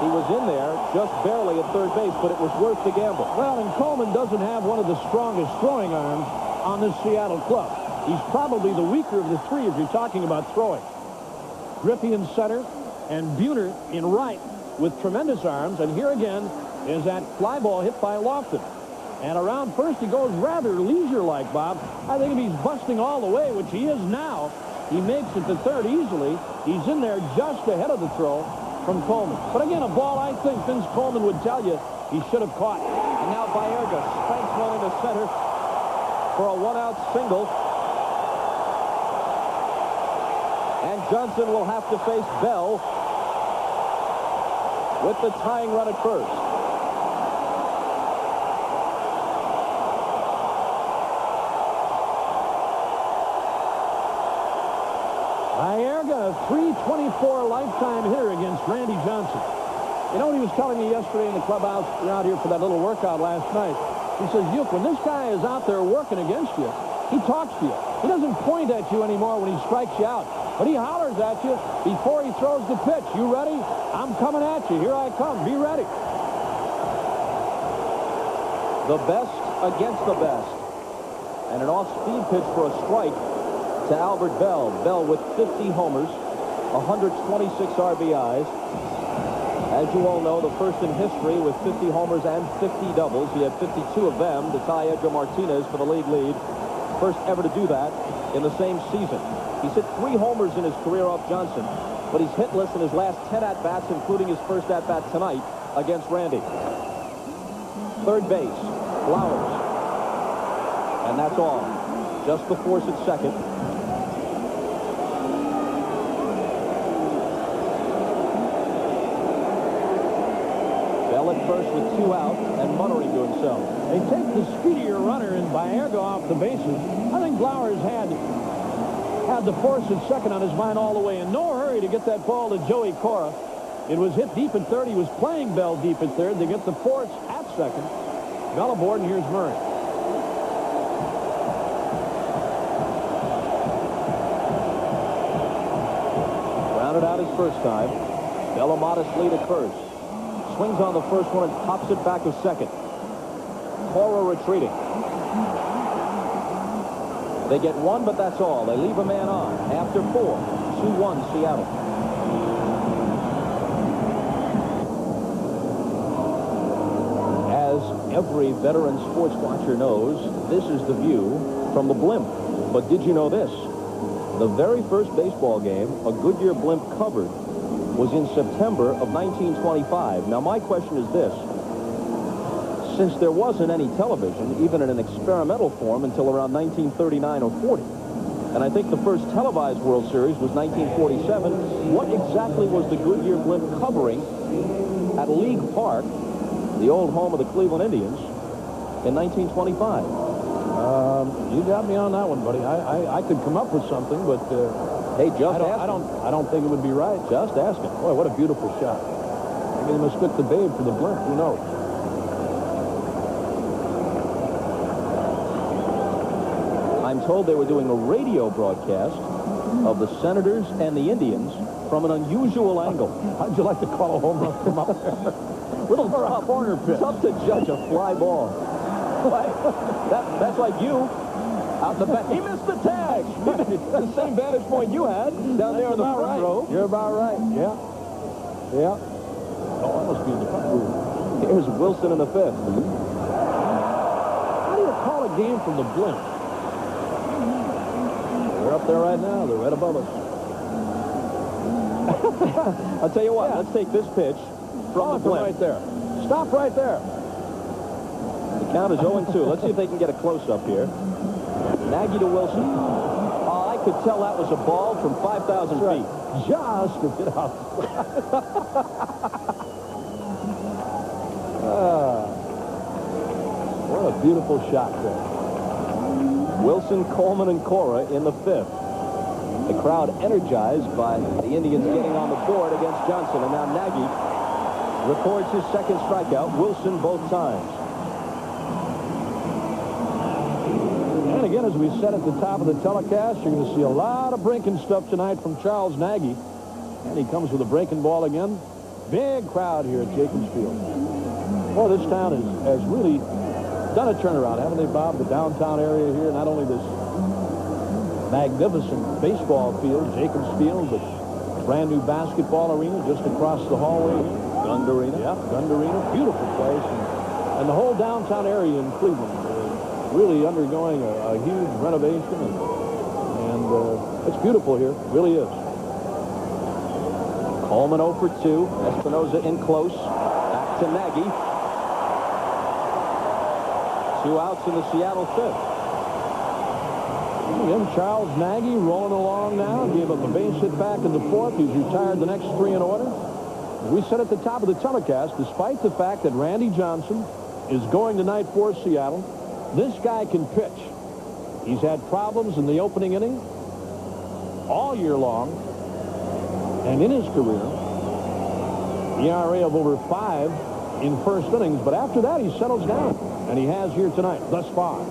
he was in there just barely at third base, but it was worth the gamble. Well, and Coleman doesn't have one of the strongest throwing arms on this Seattle club. He's probably the weaker of the three if you're talking about throwing. Griffey in center and Buhner in right with tremendous arms. And here again is that fly ball hit by Lofton. And around first, he goes rather leisure-like, Bob. I think if he's busting all the way, which he is now, he makes it to third easily. He's in there just ahead of the throw from Coleman. But again, a ball I think Vince Coleman would tell you he should have caught. And now Baerga spanks one into center for a one-out single. And Johnson will have to face Bell with the tying run at first. Baerga, a .324 lifetime hitter against Randy Johnson. You know what he was telling me yesterday in the clubhouse around here for that little workout last night? He says, Uke, when this guy is out there working against you, he talks to you. He doesn't point at you anymore when he strikes you out. But he hollers at you before he throws the pitch. You ready? I'm coming at you. Here I come. Be ready. The best against the best. And an off-speed pitch for a strike to Albert Bell. Bell with 50 homers, 126 RBIs. As you all know, the first in history with 50 homers and 50 doubles. He had 52 of them to tie Edgar Martinez for the league lead. First ever to do that in the same season. He's hit 3 homers in his career off Johnson, but he's hitless in his last 10 at-bats, including his first at-bat tonight against Randy. Third base, Flowers. And that's all. Just the force at second. Bell at first with 2 out and muttering to himself. They take the speedier runner in Baerga off the bases. I think Flowers had the force at second on his mind all the way. In no hurry to get that ball to Joey Cora. It was hit deep at third. He was playing Bell deep at third. They get the force at second. Bell aboard, and here's Murray. Grounded out his first time. Bell a modest lead at first. Swings on the first one and pops it back to second. Cora retreating. They get 1, but that's all. They leave a man on after 4. 2-1 Seattle. As every veteran sports watcher knows, this is the view from the blimp. But did you know this? The very first baseball game a Goodyear blimp covered was in September of 1925. Now, my question is this. Since there wasn't any television, even in an experimental form, until around 1939 or 40, and I think the first televised World Series was 1947, what exactly was the Goodyear blimp covering at League Park, the old home of the Cleveland Indians, in 1925? You got me on that one, buddy. I could come up with something, but hey, just I don't think it would be right. Just asking. Boy, what a beautiful shot. Maybe they mistook the babe for the blimp. Who knows? I'm told they were doing a radio broadcast of the Senators and the Indians from an unusual angle. How'd you like to call a home run from up there? Little tough corner pitch. Tough to judge a fly ball. That's like you out the back. He missed the tag. The same vantage point you had down there in the front row. You're about right. Yeah. Yeah. Oh, I must be in the front row. Here's Wilson in the 5th. How do you call a game from the blimp? They're up there right now. They're right above us. I'll tell you what. Let's take this pitch from the blimp. Right there. Stop right there. The count is 0-2. Let's see if they can get a close-up here. Nagy to Wilson. Oh, I could tell that was a ball from 5,000 feet. just to get out. What a beautiful shot there. Wilson, Coleman, and Cora in the 5th. The crowd energized by the Indians getting on the board against Johnson. And now Nagy records his second strikeout. Wilson both times. And again, as we said at the top of the telecast, you're going to see a lot of breaking stuff tonight from Charles Nagy. And he comes with a breaking ball again. Big crowd here at Jacobs Field. Well, this town has really done a turnaround, haven't they, Bob? The downtown area here, not only this magnificent baseball field, Jacobs Field, but brand new basketball arena just across the hallway here. Gund Arena. Yeah, Gund Arena, beautiful place. And the whole downtown area in Cleveland really undergoing a huge renovation. And it's beautiful here, it really is. Coleman 0 for 2. Espinosa in close. Back to Nagy. 2 outs in the Seattle 5th. Again, Charles Nagy rolling along now. Gave up a base hit back in the 4th. He's retired the next 3 in order. We said at the top of the telecast, despite the fact that Randy Johnson is going tonight for Seattle, this guy can pitch. He's had problems in the opening inning all year long. And in his career, ERA of over 5 in first innings. But after that, he settles down. And he has here tonight, thus far.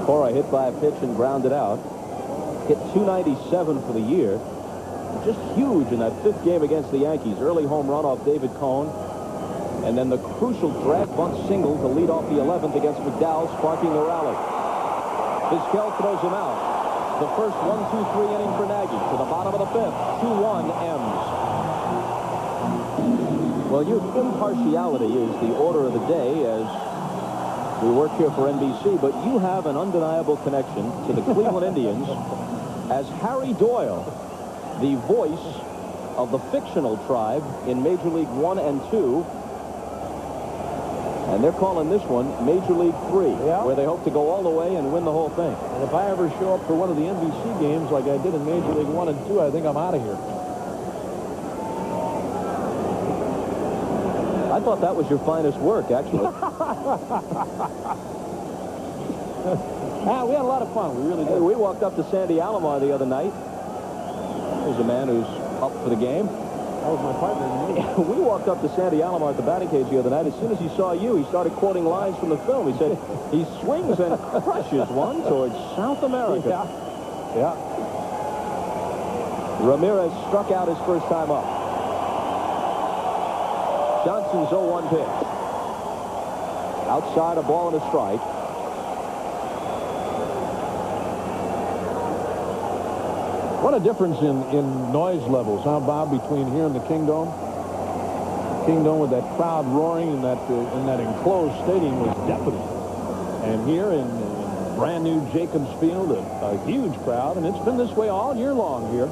Cora hit by a pitch and grounded out. Hit .297 for the year. Just huge in that 5th game against the Yankees. Early home run off David Cohn. And then the crucial drag bunt single to lead off the 11th against McDowell, sparking the rally. Vizquel throws him out. The first 1-2-3 inning for Nagy. To the bottom of the 5th. 2-1 M's. Well, your impartiality is the order of the day as we work here for NBC, but you have an undeniable connection to the Cleveland Indians as Harry Doyle, the voice of the fictional tribe in Major League 1 and 2. And they're calling this one Major League 3, where they hope to go all the way and win the whole thing. And if I ever show up for one of the NBC games like I did in Major League 1 and 2, I think I'm out of here. I thought that was your finest work, actually. We had a lot of fun. We really did. Hey, we walked up to Sandy Alomar the other night. There's a man who's up for the game. That was my partner. We walked up to Sandy Alomar at the batting cage the other night. As soon as he saw you, he started quoting lines from the film. He said, he swings and crushes one towards South America. Yeah. Ramirez struck out his first time up. Johnson's 0-1 pitch. Outside, a ball and a strike. What a difference in noise levels, huh, Bob, between here and the Kingdome? Kingdome with that crowd roaring in that enclosed stadium was deafening. And here in brand new Jacobs Field, a huge crowd, and it's been this way all year long here.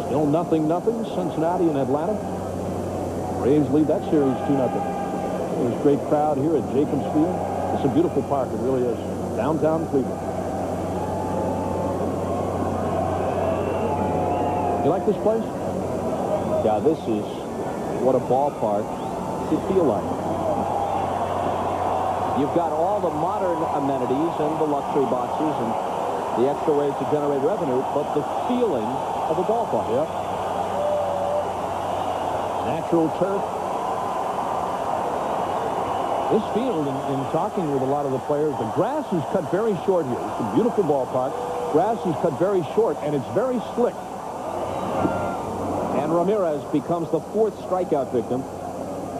Still 0-0, Cincinnati and Atlanta. Braves lead that series 2-0. There's a great crowd here at Jacobs Field. It's a beautiful park, it really is. Downtown Cleveland. You like this place? Yeah, this is what a ballpark should feel like. You've got all the modern amenities and the luxury boxes and the extra ways to generate revenue, but the feeling of a ballpark. Yep. Natural turf. This field, in talking with a lot of the players, the grass is cut very short here. It's a beautiful ballpark. Grass is cut very short, and it's very slick. And Ramirez becomes the 4th strikeout victim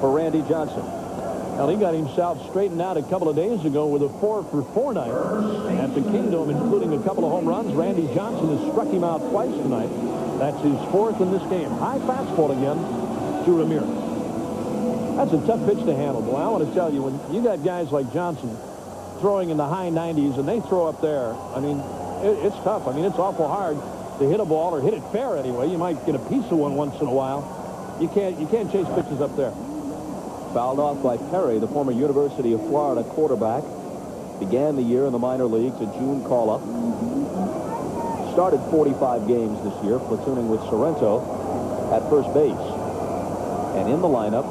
for Randy Johnson. Well, he got himself straightened out a couple of days ago with a 4-for-4 night at the Kingdome, including a couple of home runs. Randy Johnson has struck him out twice tonight. That's his 4th in this game. High fastball again to Ramirez. That's a tough pitch to handle, boy. I want to tell you, when you got guys like Johnson throwing in the high 90s and they throw up there, I mean, it's tough. I mean, it's awful hard to hit a ball, or hit it fair anyway. You might get a piece of one once in a while. You can't chase pitches up there. Fouled off by Perry, the former University of Florida quarterback. Began the year in the minor leagues, a June call-up. started 45 games this year, platooning with Sorrento at first base. And in the lineup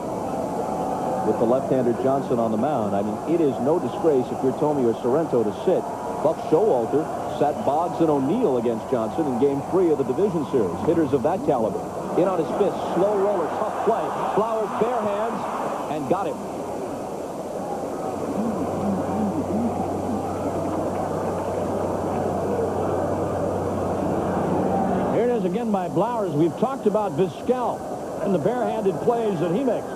with the left-hander Johnson on the mound. I mean, it is no disgrace if you're Tommy or Sorrento to sit. Buck Showalter sat Boggs and O'Neill against Johnson in Game 3 of the division series. Hitters of that caliber. In on his fist, slow roller, tough play. Flowers bare hands and got him. Here it is again by Blowers. We've talked about Vizquel and the barehanded plays that he makes.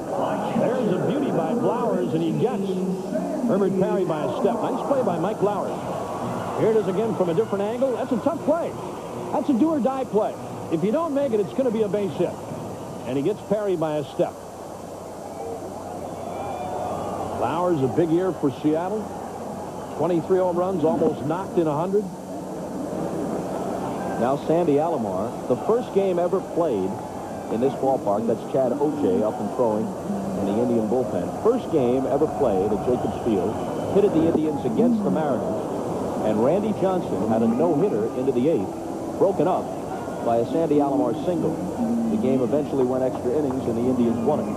There's a beauty by Blowers, and he gets Herbert Parry by a step. Nice play by Mike Blowers. Here it is again from a different angle. That's a tough play. That's a do-or-die play. If you don't make it, it's going to be a base hit. And he gets Parry by a step. Blowers, a big year for Seattle. 23 home runs, almost knocked in 100. Now Sandy Alomar, the first game ever played in this ballpark. That's Chad Oche up and throwing in the Indian bullpen. First game ever played at Jacobs Field. Pitted the Indians against the Mariners. And Randy Johnson had a no-hitter into the 8th, broken up by a Sandy Alomar single. The game eventually went extra innings, and the Indians won it.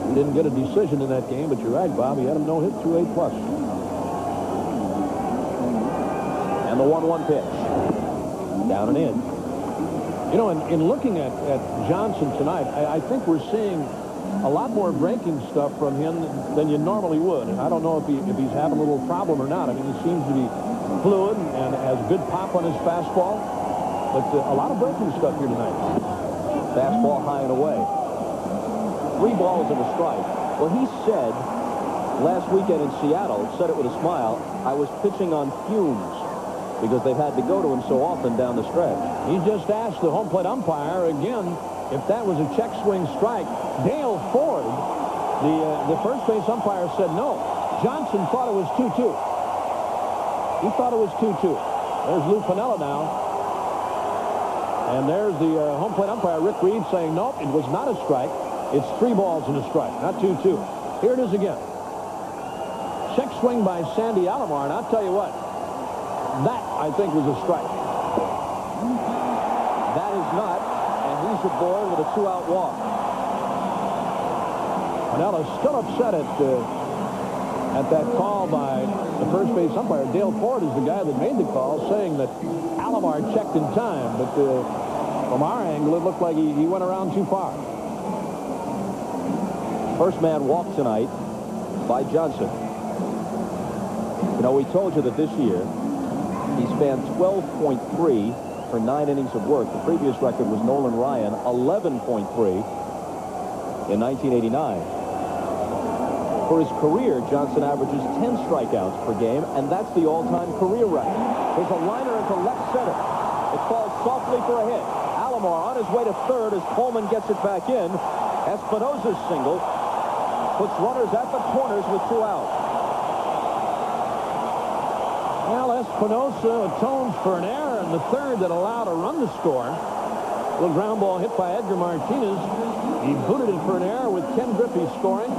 He didn't get a decision in that game, but you're right, Bob. He had him no-hit through 8+. And the 1-1 pitch. Down and in. You know, in looking at Johnson tonight, I think we're seeing a lot more breaking stuff from him than you normally would. I don't know if he's having a little problem or not. I mean, he seems to be fluid and has good pop on his fastball. But a lot of breaking stuff here tonight. Fastball high and away. 3 balls and a strike. Well, he said last weekend in Seattle, said it with a smile, I was pitching on fumes because they've had to go to him so often down the stretch. He just asked the home plate umpire again if that was a check swing strike. Dale Ford, the first base umpire, said no. Johnson thought it was 2-2. He thought it was 2-2. There's Lou Piniella now. And there's the home plate umpire, Rick Reed, saying, nope, it was not a strike. It's 3 balls and a strike, not 2-2. Here it is again. Check swing by Sandy Alomar, and I'll tell you what, that, I think, was a strike. That is not, and he's aboard with a 2-out walk. Piniella's still upset at that call by the first base umpire. Dale Ford is the guy that made the call, saying that Alomar checked in time, but from our angle, it looked like he went around too far. First man walked tonight by Johnson. You know, we told you that this year he spanned 12.3 for 9 innings of work. The previous record was Nolan Ryan, 11.3 in 1989. For his career, Johnson averages 10 strikeouts per game, and that's the all-time career record. There's a liner into left center. It falls softly for a hit. Alomar on his way to third as Coleman gets it back in. Espinosa's single puts runners at the corners with 2 outs. Well, Espinosa atones for an error in the third that allowed a run to score. A little ground ball hit by Edgar Martinez. He booted it for an error with Ken Griffey scoring.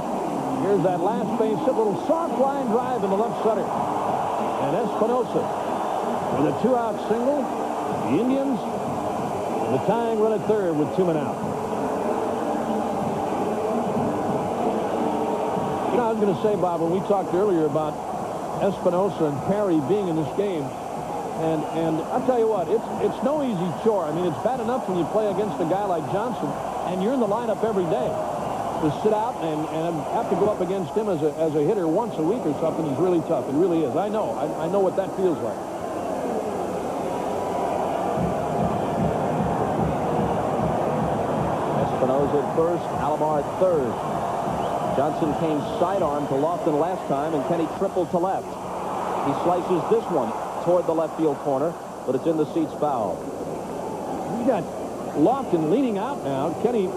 Here's that last base hit, little soft line drive in the left center. And Espinosa with a 2-out single. The Indians with a tying run at third with 2 men out. You know, I was going to say, Bob, when we talked earlier about Espinosa and Parry being in this game, and I'll tell you what, it's no easy chore. I mean, it's bad enough when you play against a guy like Johnson, and you're in the lineup every day. To sit out and have to go up against him as a hitter once a week or something is really tough. It really is. I know what that feels like. Espinosa at first, Alomar at third. Johnson came sidearm to Lofton last time, and Kenny tripled to left. He slices this one toward the left field corner, but it's in the seats foul. You got Lofton leaning out now. Kenny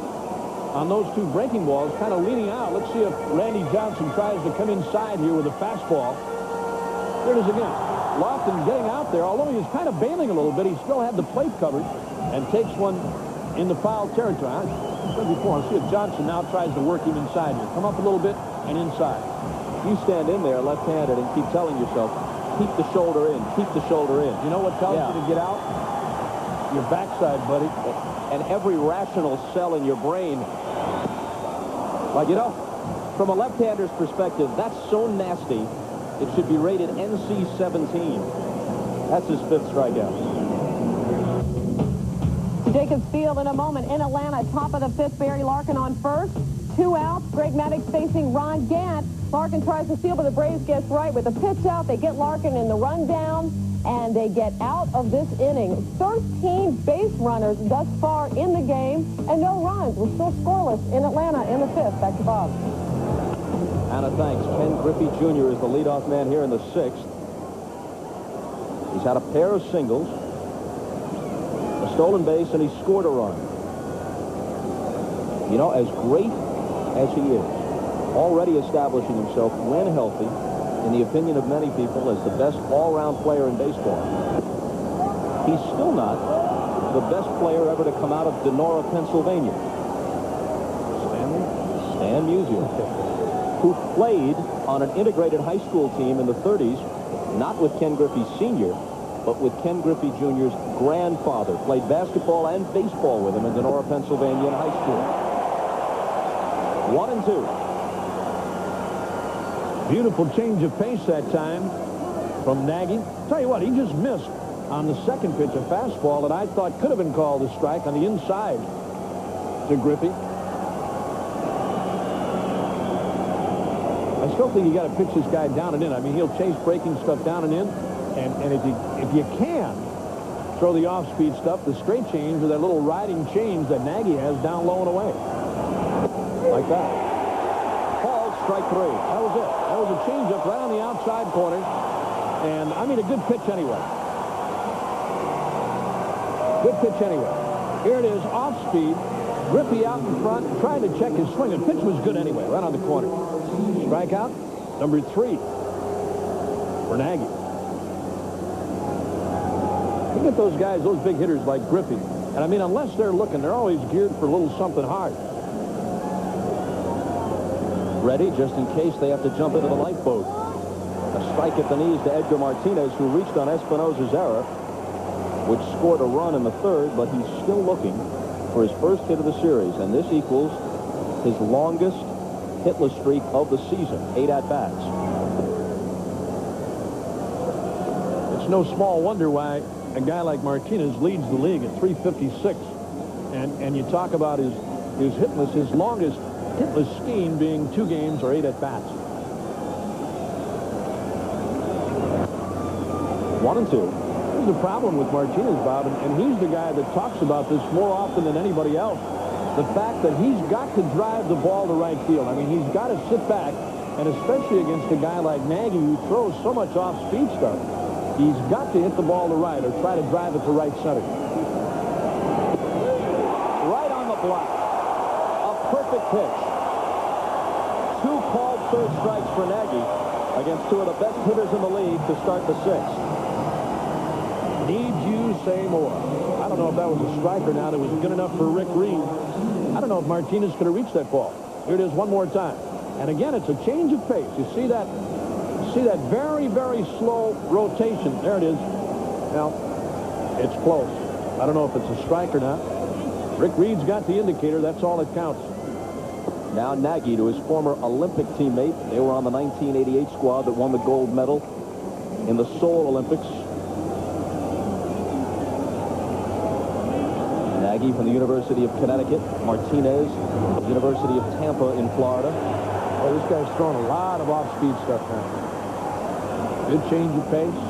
on those 2 breaking balls, kind of leaning out. Let's see if Randy Johnson tries to come inside here with a fastball. There it is again. Lofton getting out there, although he was kind of bailing a little bit, he still had the plate covered and takes one in the foul territory. I said before, I see if Johnson now tries to work him inside here. Come up a little bit and inside. You stand in there left-handed and keep telling yourself, keep the shoulder in, keep the shoulder in. You know what tells you to get out? your backside, buddy. And every rational cell in your brain. Like, you know, from a left-hander's perspective, that's so nasty, it should be rated NC-17. That's his 5th strikeout. To Jacobs Field in a moment in Atlanta. Top of the 5th, Barry Larkin on first. 2 outs. Greg Maddux facing Ron Gant. Larkin tries to steal, but the Braves gets right with a pitch out. They get Larkin in the rundown, and they get out of this inning. 13 base runners thus far in the game, and no runs. We're still scoreless in Atlanta in the 5th. Back to Bob. Anna, thanks. Ken Griffey Jr. is the leadoff man here in the 6th. He's had a pair of singles, a stolen base, and he scored a run. You know, as great as he is, already establishing himself, when healthy, in the opinion of many people, as the best all-round player in baseball, he's still not the best player ever to come out of Denora, Pennsylvania. Stan Musial, who played on an integrated high school team in the 30s, not with Ken Griffey Sr., but with Ken Griffey Jr.'s grandfather. Played basketball and baseball with him in Denora, Pennsylvania in high school. 1-2. Beautiful change of pace that time from Nagy. Tell you what, he just missed on the second pitch a fastball that I thought could have been called a strike on the inside to Griffey. I still think you got to pitch this guy down and in. I mean, he'll chase breaking stuff down and in, and if you can throw the off-speed stuff, the straight change or that little riding change that Nagy has down low and away, like that. Ball, strike 3. That was it. That was a changeup right on the outside corner, and I mean a good pitch anyway. Good pitch anyway. Here it is, off speed. Griffey out in front, trying to check his swing. The pitch was good anyway, right on the corner. Strikeout, number 3 for Nagy. Look at those guys, those big hitters like Griffey. And I mean, unless they're looking, they're always geared for a little something hard. Ready just in case they have to jump into the lifeboat. A strike at the knees to Edgar Martinez, who reached on Espinosa's error, which scored a run in the 3rd, but he's still looking for his first hit of the series, and this equals his longest hitless streak of the season, 8 at-bats. It's no small wonder why a guy like Martinez leads the league at 356. And you talk about his hitless, his longest hitless scheme being 2 games or 8 at-bats. 1-2. Here's the problem with Martinez, Bob, and he's the guy that talks about this more often than anybody else. The fact that he's got to drive the ball to right field. I mean, he's got to sit back, and especially against a guy like Nagy who throws so much off-speed stuff, he's got to hit the ball to right or try to drive it to right center. Right on the block. A perfect pitch. 2 called third strikes for Nagy against 2 of the best hitters in the league to start the 6th. Need you say more? I don't know if that was a strike or not. It was good enough for Rick Reed. I don't know if Martinez could have reached that ball. Here it is one more time. And again, it's a change of pace. You see that very, very slow rotation. There it is. Now, it's close. I don't know if it's a strike or not. Rick Reed's got the indicator. That's all that counts. Now Nagy to his former Olympic teammate. They were on the 1988 squad that won the gold medal in the Seoul Olympics. Nagy from the University of Connecticut. Martinez from the University of Tampa in Florida. Well, this guy's throwing a lot of off-speed stuff now. Good change of pace.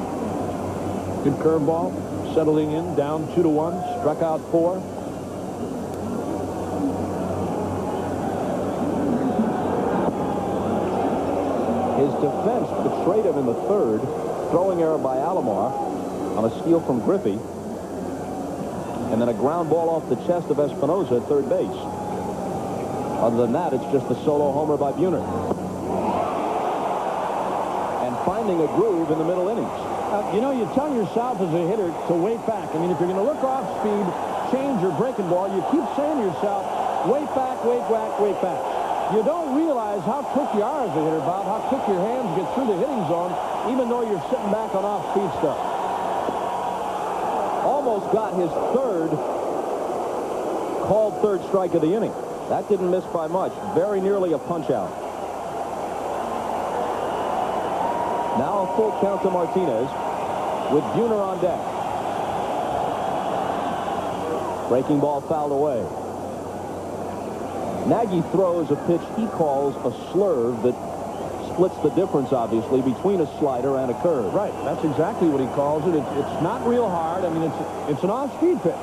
Good curveball. Settling in, down 2-1. Struck out 4. His defense betrayed him in the 3rd. Throwing error by Alomar on a steal from Griffey. And then a ground ball off the chest of Espinosa at third base. Other than that, it's just a solo homer by Buhner. And finding a groove in the middle innings. You know, you tell yourself as a hitter to wait back. I mean, if you're going to look off speed, change your breaking ball, you keep saying to yourself, wait back, wait back, wait back. You don't realize how quick you are as a hitter, Bob, how quick your hands get through the hitting zone, even though you're sitting back on off-speed stuff. almost got his called third strike of the inning. That didn't miss by much. Very nearly a punch-out. Now a full count to Martinez with Buhner on deck. Breaking ball fouled away. Nagy throws a pitch he calls a slurve that splits the difference, obviously, between a slider and a curve. Right. That's exactly what he calls it. It's not real hard. I mean, it's an off-speed pitch.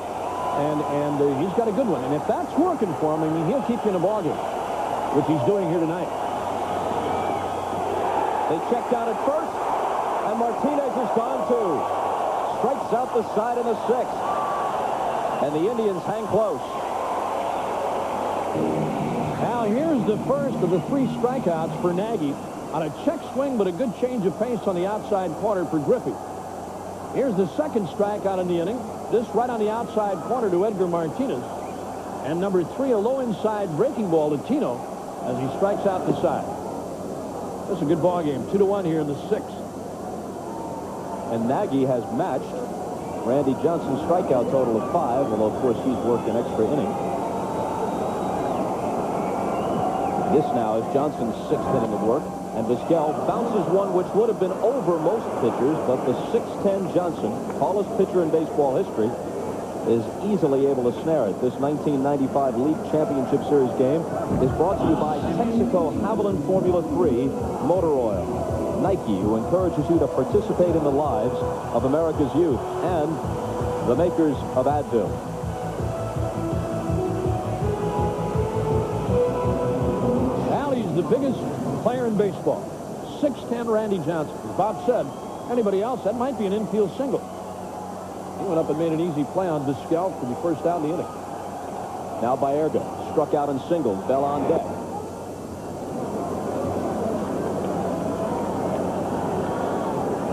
And he's got a good one. And if that's working for him, I mean, he'll keep you in a ballgame, which he's doing here tonight. They check down at first, and Martinez is gone too. Strikes out the side in the sixth. And the Indians hang close. Now here's the first of the 3 strikeouts for Nagy on a check swing, but a good change of pace on the outside corner for Griffey. Here's the second strikeout in the inning. This right on the outside corner to Edgar Martinez. And number 3, a low inside breaking ball to Tino as he strikes out the side. That's a good ball game. 2-1 here in the 6th. And Nagy has matched Randy Johnson's strikeout total of 5, although, of course, he's worked an extra inning. This now is Johnson's 6th inning of work. And Vizquel bounces one which would have been over most pitchers, but the 6'10 Johnson, tallest pitcher in baseball history, is easily able to snare it. This 1995 League Championship Series game is brought to you by Texaco Havoline Formula 3 Motor Oil. Nike, who encourages you to participate in the lives of America's youth, and the makers of Advil. Allie's the biggest player in baseball. 6'10 Randy Johnson. As Bob said, anybody else, that might be an infield single. He went up and made an easy play on Vizquel for the first out in the inning. Now Baerga struck out and singled. Bell on deck.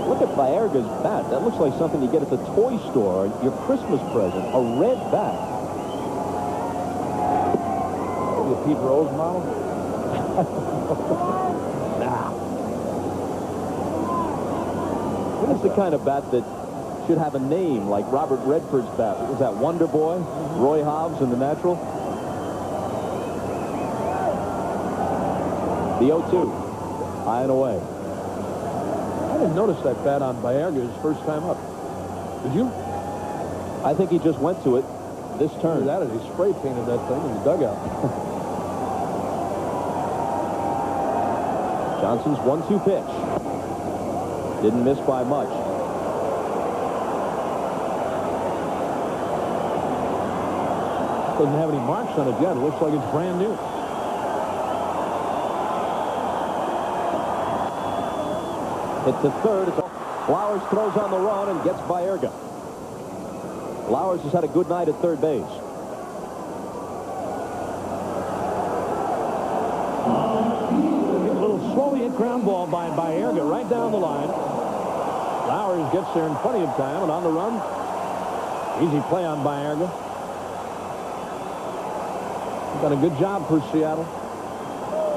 Look at Baerga's bat. That looks like something you get at the toy store, your Christmas present. A red bat. Maybe a Pete Rose model? Nah. This is the kind of bat that should have a name like Robert Redford's bat. Was that Wonder Boy? Roy Hobbs in The Natural? The 0-2. High and away. I didn't notice that bat on Baerga his first time up. Did you? I think he just went to it this turn. That is, he spray painted that thing in the dugout. Johnson's 1-2 pitch. Didn't miss by much. Doesn't have any marks on it yet. It looks like it's brand new. Hit to third. Flowers throws on the run and gets Baerga. Flowers has had a good night at third base. A little slowly hit ground ball by Baerga right down the line. Flowers gets there in plenty of time, and on the run, easy play on Baerga. Done a good job for Seattle.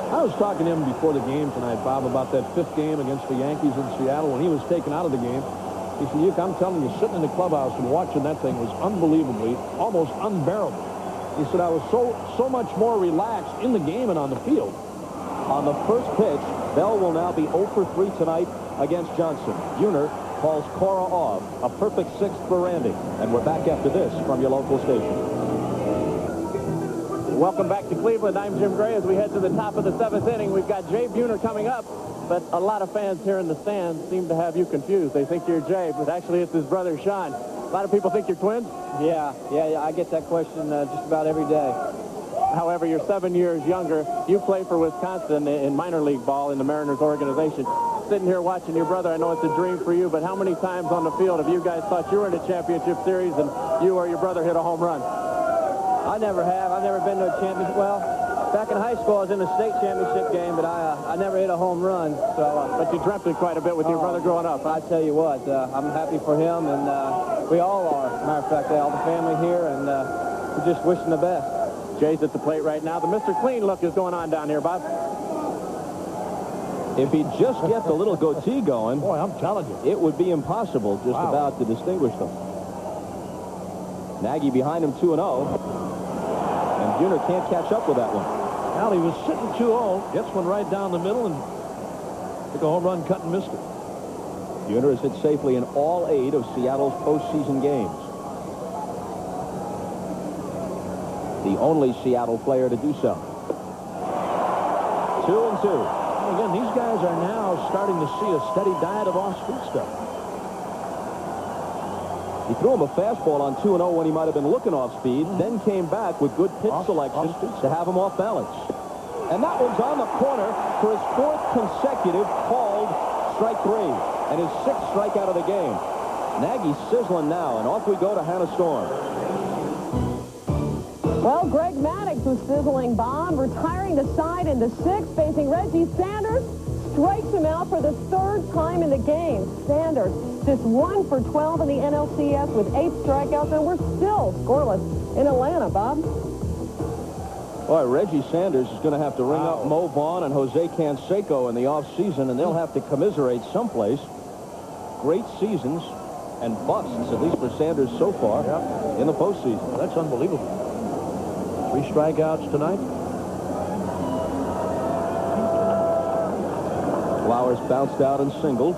I was talking to him before the game tonight, Bob, about that 5th game against the Yankees in Seattle when he was taken out of the game. He said, "Yuck, I'm telling you, sitting in the clubhouse and watching that thing was unbelievably, almost unbearable." He said, "I was so much more relaxed in the game and on the field." On the first pitch, Bell will now be 0 for 3 tonight against Johnson. Buhner calls Cora off. A perfect 6th for Randy. And we're back after this from your local station. Welcome back to Cleveland. I'm Jim Gray. As we head to the top of the 7th inning, we've got Jay Buhner coming up. But a lot of fans here in the stands seem to have you confused. They think you're Jay, but actually it's his brother, Sean. A lot of people think you're twins. Yeah, I get that question just about every day. However, you're 7 years younger. You play for Wisconsin in minor league ball in the Mariners organization. Sitting here watching your brother, I know it's a dream for you, but how many times on the field have you guys thought you were in a championship series and you or your brother hit a home run? I never have. I've never been to a championship. Well, back in high school, I was in a state championship game, but I never hit a home run. So, but you dreamt it quite a bit with your brother growing up. I tell you what, I'm happy for him, and we all are. Matter of fact, all the family here, and we're just wishing the best. Jay's at the plate right now. The Mr. Clean look is going on down here, Bob. If he just gets a little goatee going, Boy, I'm telling you, it would be impossible just about to distinguish them. Nagy behind him 2-0. And Buhner can't catch up with that one. Well, he was sitting 2-0, gets one right down the middle, and took a home run, cut and missed it. Buhner has hit safely in all 8 of Seattle's postseason games. The only Seattle player to do so. 2-2. Again, these guys are now starting to see a steady diet of off-speed stuff. He threw him a fastball on 2-0 when he might have been looking off speed, then came back with good pitch selection to have him off balance. And that one's on the corner for his 4th consecutive called strike 3 and his 6th strikeout of the game. Nagy's sizzling now, and off we go to Hannah Storm. Well, Greg Maddux was sizzling, Bob, retiring the side into 6th, facing Reggie Sanders. Strikes him out for the 3rd time in the game. Sanders just 1 for 12 in the NLCS with 8 strikeouts, and we're still scoreless in Atlanta, Bob. Boy, Reggie Sanders is going to have to ring up Mo Vaughn and Jose Canseco in the offseason, and they'll have to commiserate someplace. Great seasons and busts, at least for Sanders so far, in the postseason. That's unbelievable. 3 strikeouts tonight. Flowers bounced out and singled.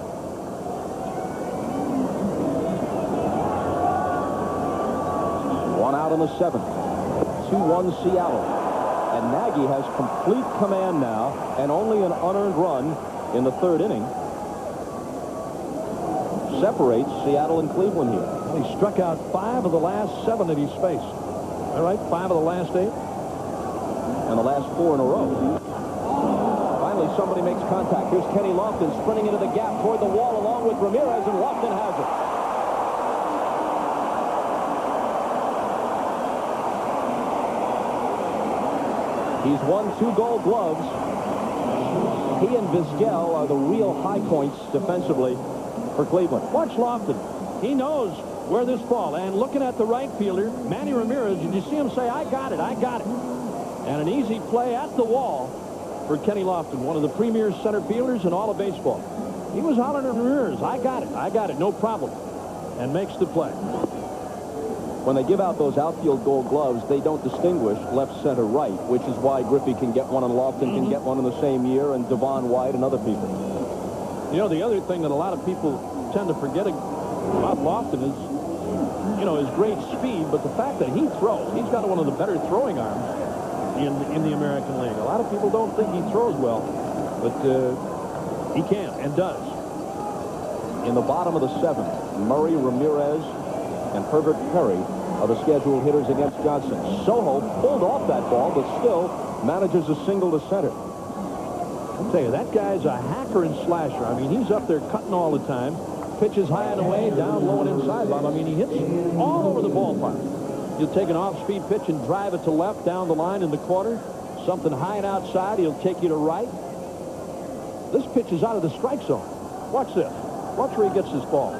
One out in the 7th. 2-1 Seattle. And Nagy has complete command now and only an unearned run in the 3rd inning. Separates Seattle and Cleveland here. Well, he struck out 5 of the last 7 that he's faced. All right, 5 of the last 8. And the last 4 in a row. Finally, somebody makes contact. Here's Kenny Lofton sprinting into the gap toward the wall along with Ramirez, and Lofton has it. He's won 2 Gold Gloves. He and Vizquel are the real high points defensively for Cleveland. Watch Lofton. He knows where this ball, and looking at the right fielder, Manny Ramirez, did you see him say, I got it, I got it? And an easy play at the wall for Kenny Lofton, one of the premier center fielders in all of baseball. He was hollering at Ramirez, I got it, no problem, and makes the play. When they give out those outfield Gold Gloves, they don't distinguish left, center, right, which is why Griffey can get one and Lofton can get one in the same year, and Devon White and other people. You know, the other thing that a lot of people tend to forget about Lofton is, you know, his great speed, but the fact that he throws, he's got one of the better throwing arms in the American League. A lot of people don't think he throws well, but he can and does. In the bottom of the 7th, Murray, Ramirez, and Herbert Perry are the scheduled hitters against Johnson. Soho pulled off that ball, but still manages a single to center. I'll tell you, that guy's a hacker and slasher. I mean, he's up there cutting all the time. Pitches high and away, down low and inside, Bob. I mean, he hits all over the ballpark. He'll take an off-speed pitch and drive it to left down the line in the corner. Something high and outside, he'll take you to right. This pitch is out of the strike zone. Watch this. Watch where he gets this ball.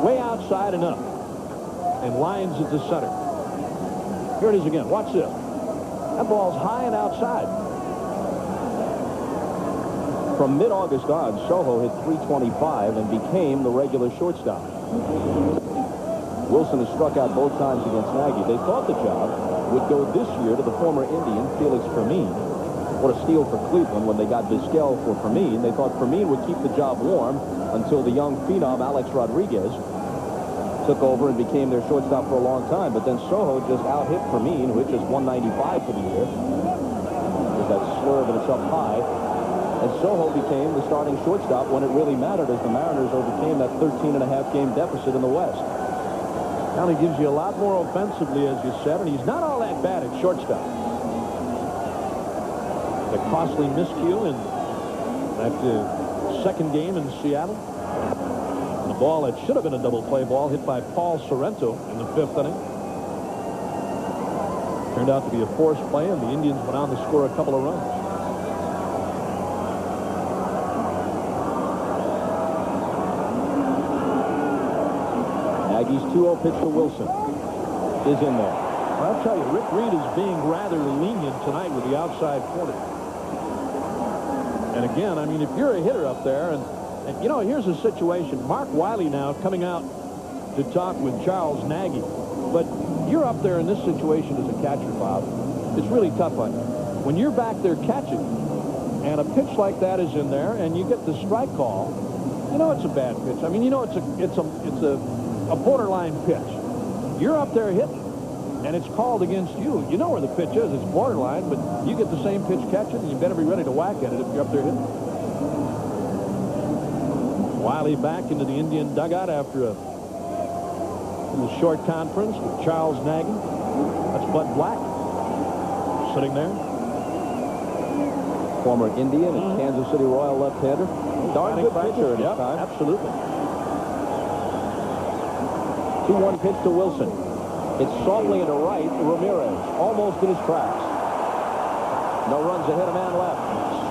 Way outside and up. And lines it to center. Here it is again. Watch this. That ball's high and outside. From mid-August on, Soho hit .325 and became the regular shortstop. Wilson has struck out both times against Nagy. They thought the job would go this year to the former Indian, Felix Fermin. What a steal for Cleveland when they got Vizquel for Fermin. They thought Fermin would keep the job warm until the young phenom Alex Rodriguez took over and became their shortstop for a long time. But then Soho just out-hit Fermin, who hit just .195 for the year. There's that swerve and it's up high. And Soho became the starting shortstop when it really mattered as the Mariners overcame that 13.5-game deficit in the West. Now he gives you a lot more offensively, as you said, and he's not all that bad at shortstop. The costly miscue in that second game in Seattle. And the ball that should have been a double play ball hit by Paul Sorrento in the 5th inning. Turned out to be a forced play, and the Indians went on to score a couple of runs. Nagy's 2-0 pitch to Wilson is in there. I'll tell you, Rick Reed is being rather lenient tonight with the outside corner. And again, I mean, if you're a hitter up there, and you know, here's a situation. Mark Wiley now coming out to talk with Charles Nagy. But you're up there in this situation as a catcher, Bob. It's really tough on you. When you're back there catching, and a pitch like that is in there, and you get the strike call, you know it's a bad pitch. I mean, you know it's a borderline pitch. You're up there hitting, and it's called against you. You know where the pitch is. It's borderline, but you get the same pitch catching, and you better be ready to whack at it if you're up there hitting. Wiley back into the Indian dugout after a short conference with Charles Nagy. That's Bud Black sitting there. Former Indian and Kansas City Royal left-hander. Darn good pitcher in his time. Absolutely. 2-1 pitch to Wilson. It's softly into right. Ramirez almost in his tracks. No runs ahead, a man left.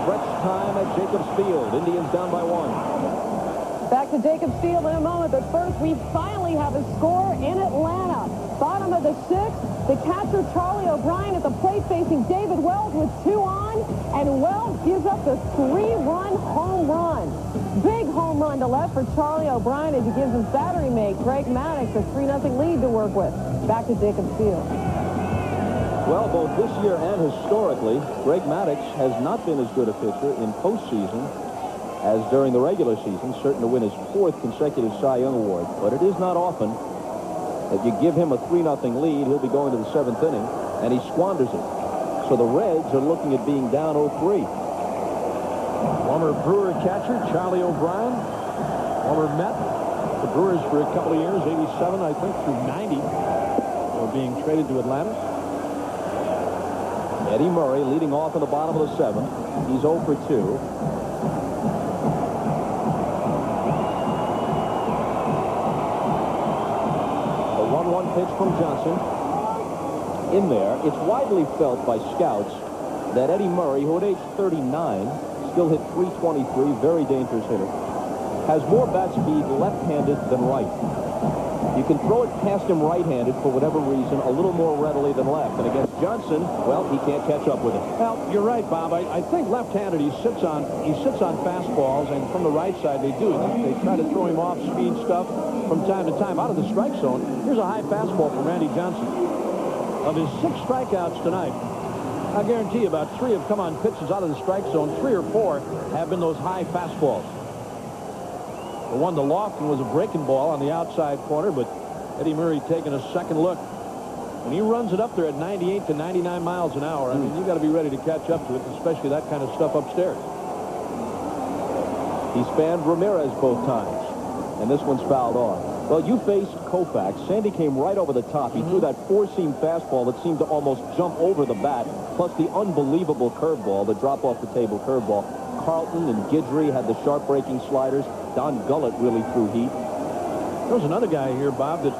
Stretch time at Jacobs Field. Indians down by 1. Back to Jacobs Field in a moment, but first we finally have a score in Atlanta. Bottom of the 6th, the catcher Charlie O'Brien at the plate facing David Wells with 2 on, and Wells gives up the 3-run home run. Big home run to left for Charlie O'Brien as he gives his battery mate Greg Maddux a 3-0 lead to work with. Back to Jacobs Field. Well, both this year and historically, Greg Maddux has not been as good a pitcher in postseason as during the regular season, certain to win his 4th consecutive Cy Young Award. But it is not often that you give him a 3-0 lead. He'll be going to the 7th inning, and he squanders it. So the Reds are looking at being down 0-3. Former Brewer catcher Charlie O'Brien, former Met, the Brewers for a couple of years, 87, I think, through 90, or being traded to Atlanta. Eddie Murray leading off in the bottom of the 7th. He's 0 for 2. A 1-1 pitch from Johnson. In there, it's widely felt by scouts that Eddie Murray, who at age 39, still hit .323, very dangerous hitter, has more bat speed left-handed than right. You can throw it past him right-handed for whatever reason a little more readily than left. And against Johnson, well, he can't catch up with it. Well, you're right, Bob. I think left-handed he sits on fastballs, and from the right side they do. They try to throw him off speed stuff from time to time out of the strike zone. Here's a high fastball from Randy Johnson. Of his 6 strikeouts tonight, I guarantee you about 3 have come on pitches out of the strike zone. 3 or 4 have been those high fastballs. The one to Lofton was a breaking ball on the outside corner, but Eddie Murray taking a second look. When he runs it up there at 98 to 99 miles an hour, I mean, you got to be ready to catch up to it, especially that kind of stuff upstairs. He's fanned Ramirez both times, and this one's fouled off. Well, you faced Koufax. Sandy came right over the top. He threw that 4-seam fastball that seemed to almost jump over the bat, plus the unbelievable curveball, the drop-off-the-table curveball. Carlton and Guidry had the sharp-breaking sliders. Don Gullett really threw heat. There's another guy here, Bob, that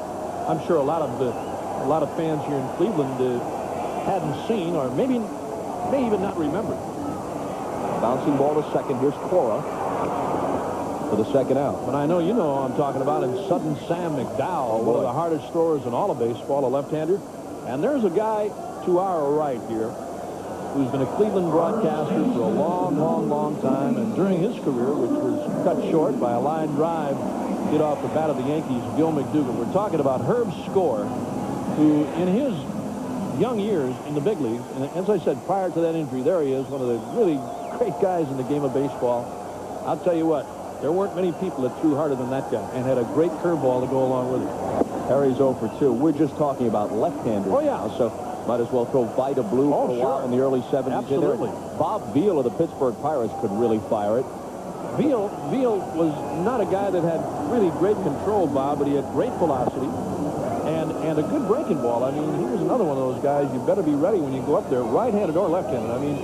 I'm sure a lot of fans here in Cleveland hadn't seen, or may even not remember. Bouncing ball to second. Here's Cora for the second out. But I know you know who I'm talking about, and Sudden Sam McDowell, one of the hardest throwers in all of baseball, a left-hander. And there's a guy to our right here who's been a Cleveland broadcaster for a long, long, long time, and during his career, which was cut short by a line drive hit off the bat of the Yankees, Gil McDougall. We're talking about Herb Score, who in his young years in the big leagues, and as I said, prior to that injury, there he is, one of the really great guys in the game of baseball. I'll tell you what, there weren't many people that threw harder than that guy and had a great curveball to go along with it. Harry's 0 for 2. We're just talking about left-handers. Oh, yeah. Now, so might as well throw Vida Blue for a while in the early 70s. Absolutely. Bob Veal of the Pittsburgh Pirates could really fire it. Veal was not a guy that had really great control, Bob, but he had great velocity and a good breaking ball. I mean, he was another one of those guys. You better be ready when you go up there, right-handed or left-handed. I mean,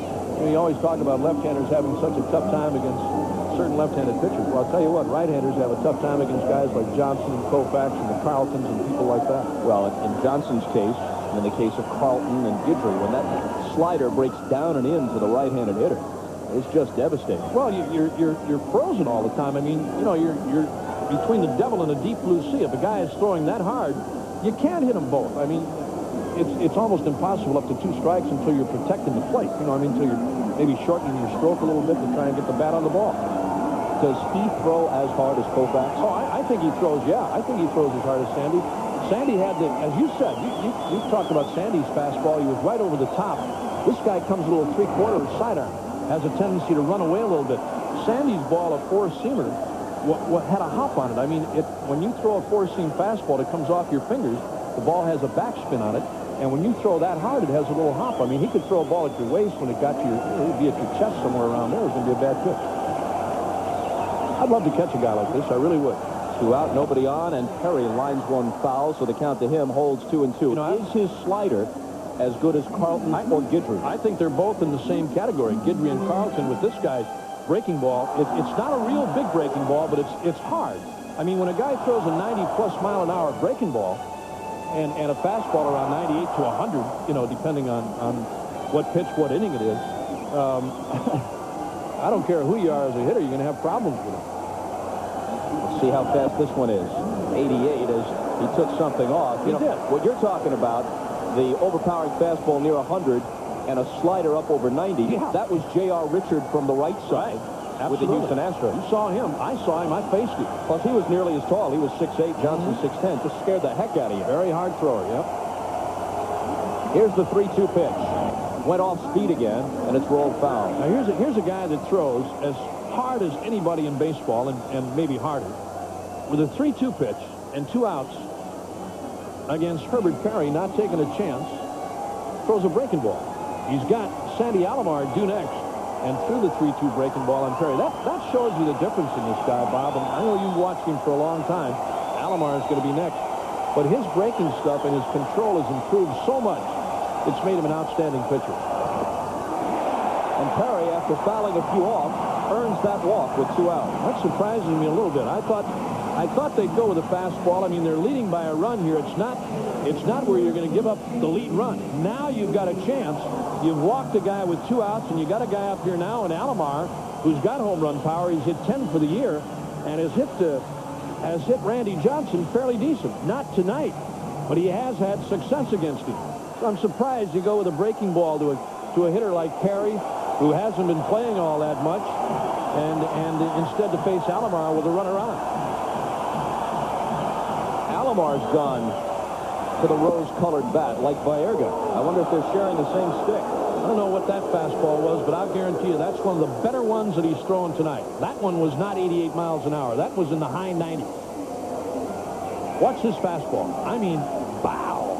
you always talk about left-handers having such a tough time against certain left-handed pitchers. Well, I'll tell you what, right-handers have a tough time against guys like Johnson and Koufax and the Carltons and people like that. Well, in Johnson's case, and in the case of Carlton and Guidry, when that slider breaks down and in to the right-handed hitter, it's just devastating. Well, you're frozen all the time. I mean, you know, you're between the devil and the deep blue sea. If a guy is throwing that hard, you can't hit them both. I mean, it's almost impossible up to 2 strikes until you're protecting the plate. You know, I mean, until you're maybe shortening your stroke a little bit to try and get the bat on the ball. Does he throw as hard as Koufax? Oh, I think he throws, yeah. I think he throws as hard as Sandy. Sandy had the, as you said, you talked about Sandy's fastball. He was right over the top. This guy comes a little three-quarter sidearm, has a tendency to run away a little bit. Sandy's ball, a four-seamer, what had a hop on it. I mean, when you throw a four-seam fastball, it comes off your fingers. The ball has a backspin on it, and when you throw that hard, it has a little hop. I mean, he could throw a ball at your waist when it got to your, it would be at your chest somewhere around there. It was going to be a bad pitch. I'd love to catch a guy like this. I really would. 2 out, nobody on, and Perry lines one foul, so the count to him holds 2 and 2. You know, is his slider as good as Carlton or Guidry? I think they're both in the same category, Guidry and Carlton. With this guy's breaking ball, it's not a real big breaking ball, but it's hard. I mean, when a guy throws a 90-plus mile-an-hour breaking ball and a fastball around 98 to 100, you know, depending on what pitch, what inning it is, I don't care who you are as a hitter, you're going to have problems with it. Let's see how fast this one is. 88 as he took something off. You know, what you're talking about, the overpowering fastball near 100 and a slider up over 90. Yeah. That was J.R. Richard from the right side with the Houston Astros. You saw him. I saw him. I faced him. Plus, he was nearly as tall. He was 6'8", Johnson 6'10". Just scared the heck out of you. Very hard thrower, yep. Here's the 3-2 pitch. Went off speed again, and it's rolled foul. Now, here's a guy that throws as hard as anybody in baseball, and maybe harder. With a 3-2 pitch and 2 outs against Herbert Perry, not taking a chance, throws a breaking ball. He's got Sandy Alomar due next, and threw the 3-2 breaking ball on Perry. That shows you the difference in this guy, Bob, and I know you've watched him for a long time. Alomar is going to be next. But his breaking stuff and his control has improved so much, it's made him an outstanding pitcher. And Perry, after fouling a few off, earns that walk with 2 outs. That surprises me a little bit. I thought they'd go with a fastball. I mean, they're leading by a run here. It's not where you're going to give up the lead run. Now you've got a chance. You've walked a guy with 2 outs, and you got a guy up here now in Alomar who's got home run power. He's hit 10 for the year and has hit Randy Johnson fairly decent. Not tonight, but he has had success against him. So I'm surprised you go with a breaking ball to a hitter like Perry, who hasn't been playing all that much, and instead to face Alomar with a runner on. Alomar's gone to the rose-colored bat like Baerga. I wonder if they're sharing the same stick. I don't know what that fastball was, but I'll guarantee you that's one of the better ones that he's thrown tonight. That one was not 88 miles an hour. That was in the high 90s. Watch this fastball. I mean, bow.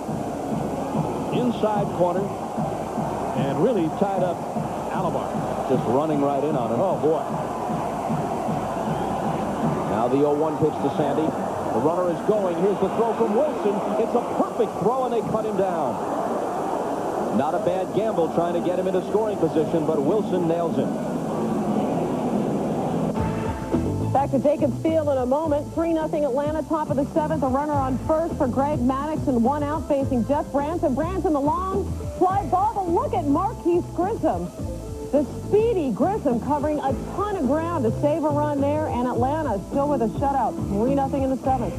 Inside corner, and really tied up Alomar. Just running right in on him. Oh, boy. Now the 0-1 pitch to Sandy. The runner is going. Here's the throw from Wilson. It's a perfect throw, and they cut him down. Not a bad gamble trying to get him into scoring position, but Wilson nails him. Back to Jacobs Field in a moment. 3-0 Atlanta, top of the 7th. A runner on first for Greg Maddox, and 1 out facing Jeff Branson. Branson, the long fly ball, but look at Marquise Grissom. The speedy Grissom covering a ton of ground to save a run there, and Atlanta still with a shutout. 3-0 in the 7th.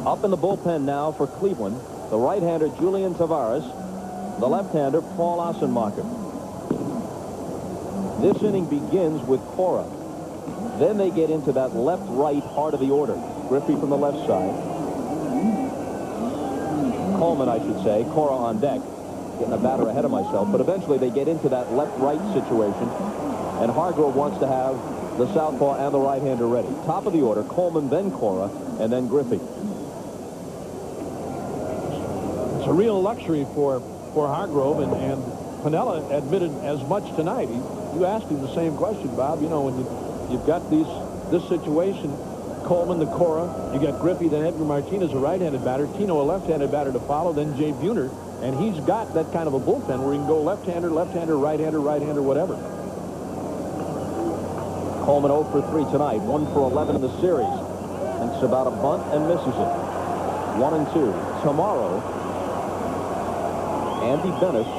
Up in the bullpen now for Cleveland, the right-hander Julian Tavares, the left-hander Paul Ossenmacher. This inning begins with Cora. Then they get into that left-right heart of the order. Griffey from the left side. Coleman, I should say. Cora on deck. Getting a batter ahead of myself. But eventually they get into that left-right situation. And Hargrove wants to have the southpaw and the right-hander ready. Top of the order, Coleman, then Cora, and then Griffey. It's a real luxury for Hargrove, and Piniella admitted as much tonight. You asked him the same question, Bob. You know, when you've got this situation, Coleman, the Cora, you got Griffey, then Edgar Martinez, a right-handed batter, Tino, a left-handed batter to follow, then Jay Buhner, and he's got that kind of a bullpen where he can go left-hander, left-hander, right-hander, right-hander, whatever. Coleman 0 for 3 tonight, 1 for 11 in the series. Thinks about a bunt and misses it. 1-2. Tomorrow, Andy Bennis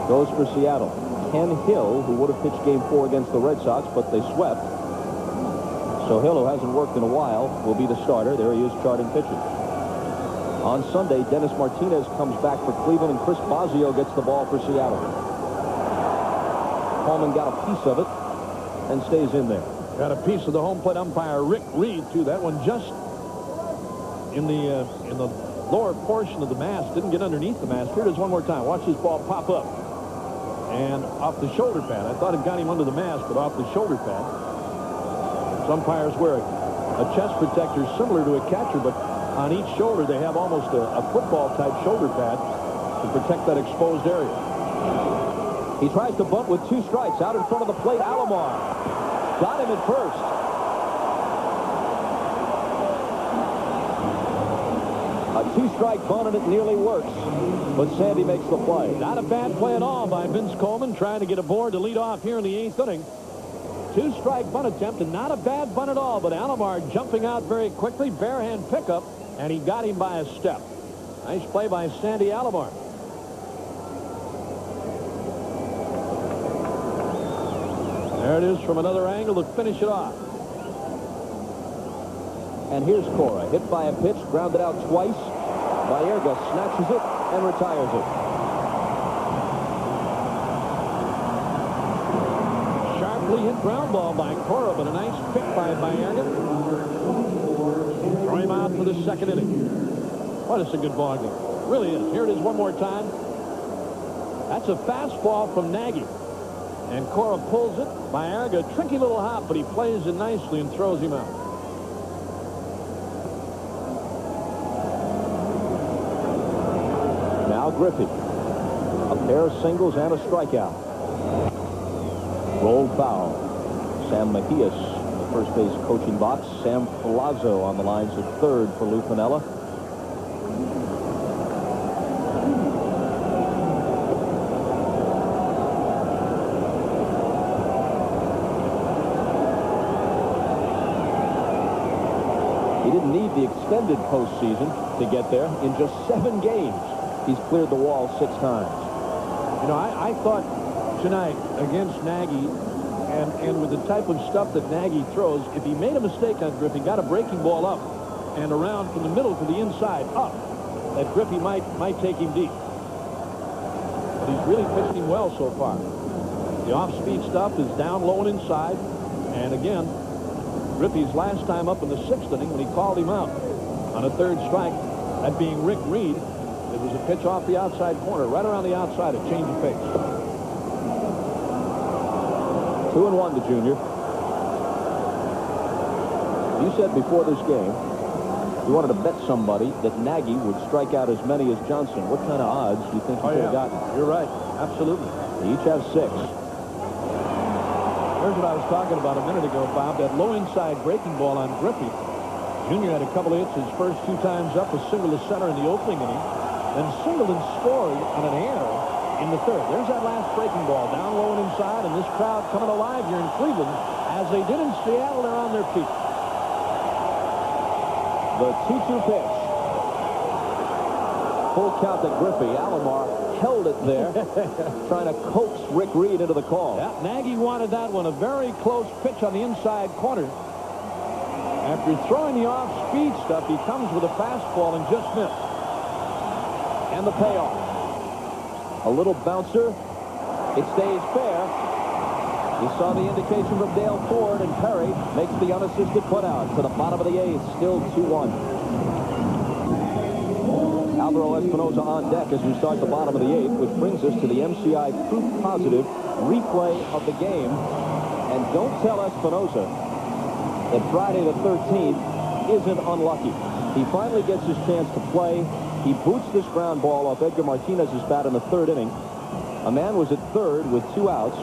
goes for Seattle. Ken Hill, who would have pitched Game 4 against the Red Sox, but they swept. So Hill, who hasn't worked in a while, will be the starter. There he is charting pitching. On Sunday, Dennis Martinez comes back for Cleveland, and Chris Bosio gets the ball for Seattle. Coleman got a piece of it and stays in there. Got a piece of the home plate umpire, Rick Reed, too. That one just in the lower portion of the mast. Didn't get underneath the mast. Here it is one more time. Watch this ball pop up. And off the shoulder pad. I thought it got him under the mast, but off the shoulder pad. Some umpires wear a chest protector similar to a catcher, but on each shoulder they have almost a football-type shoulder pad to protect that exposed area. He tries to bunt with 2 strikes out in front of the plate. Alomar got him at first. A 2-strike bunt, and it nearly works. But Sandy makes the play. Not a bad play at all by Vince Coleman, trying to get aboard to lead off here in the 8th inning. 2-strike bunt attempt, and not a bad bunt at all, but Alomar jumping out very quickly, bare-hand pickup, and he got him by a step. Nice play by Sandy Alomar. There it is from another angle to finish it off. And here's Cora, hit by a pitch, grounded out twice. Baerga snatches it and retires it. Sharply hit ground ball by Cora, but a nice pick by Baerga. Throw him out for the 2nd inning. What is a good ball game. It really is. Here it is one more time. That's a fastball from Nagy. And Cora pulls it. Baerga, tricky little hop, but he plays it nicely and throws him out. Now Griffey. A pair of singles and a strikeout. Rolled foul. Sam Mejias in the first base coaching box. Sam Palazzo on the lines at 3rd for Lou Piniella. He didn't need the extended postseason to get there. In just 7 games, he's cleared the wall 6 times. You know, I thought tonight against Nagy, and with the type of stuff that Nagy throws, if he made a mistake on Griffey, got a breaking ball up and around from the middle to the inside up, that Griffey might take him deep. But he's really pitched him well so far. The off-speed stuff is down low and inside. And again, Griffey's last time up in the 6th inning when he called him out on a 3rd strike, that being Rick Reed, it was a pitch off the outside corner, right around the outside, a change of pace. 2-1 to Junior. You said before this game you wanted to bet somebody that Nagy would strike out as many as Johnson. What kind of odds do you think you could have gotten? You're right. Absolutely. They each have 6. Here's what I was talking about a minute ago, Bob. That low inside breaking ball on Griffey. Junior had a couple of hits his first 2 times up, a single to center in the opening inning. Then singled and scored on an air in the 3rd. There's that last breaking ball down low and inside, and this crowd coming alive here in Cleveland. As they did in Seattle, they're on their feet. The 2-2 pitch. Full count to Griffey. Alomar held it there, trying to coax Rick Reed into the call. Yeah, Nagy wanted that one. A very close pitch on the inside corner. After throwing the off-speed stuff, he comes with a fastball and just missed. And the payoff. A little bouncer. It stays fair. You saw the indication from Dale Ford, and Perry makes the unassisted putout to the bottom of the 8th. Still 2-1. Alvaro Espinosa on deck as we start the bottom of the 8th, which brings us to the MCI proof positive replay of the game. And don't tell Espinosa that Friday the 13th isn't unlucky. He finally gets his chance to play. He boots this ground ball off Edgar Martinez's bat in the 3rd inning. A man was at 3rd with 2 outs.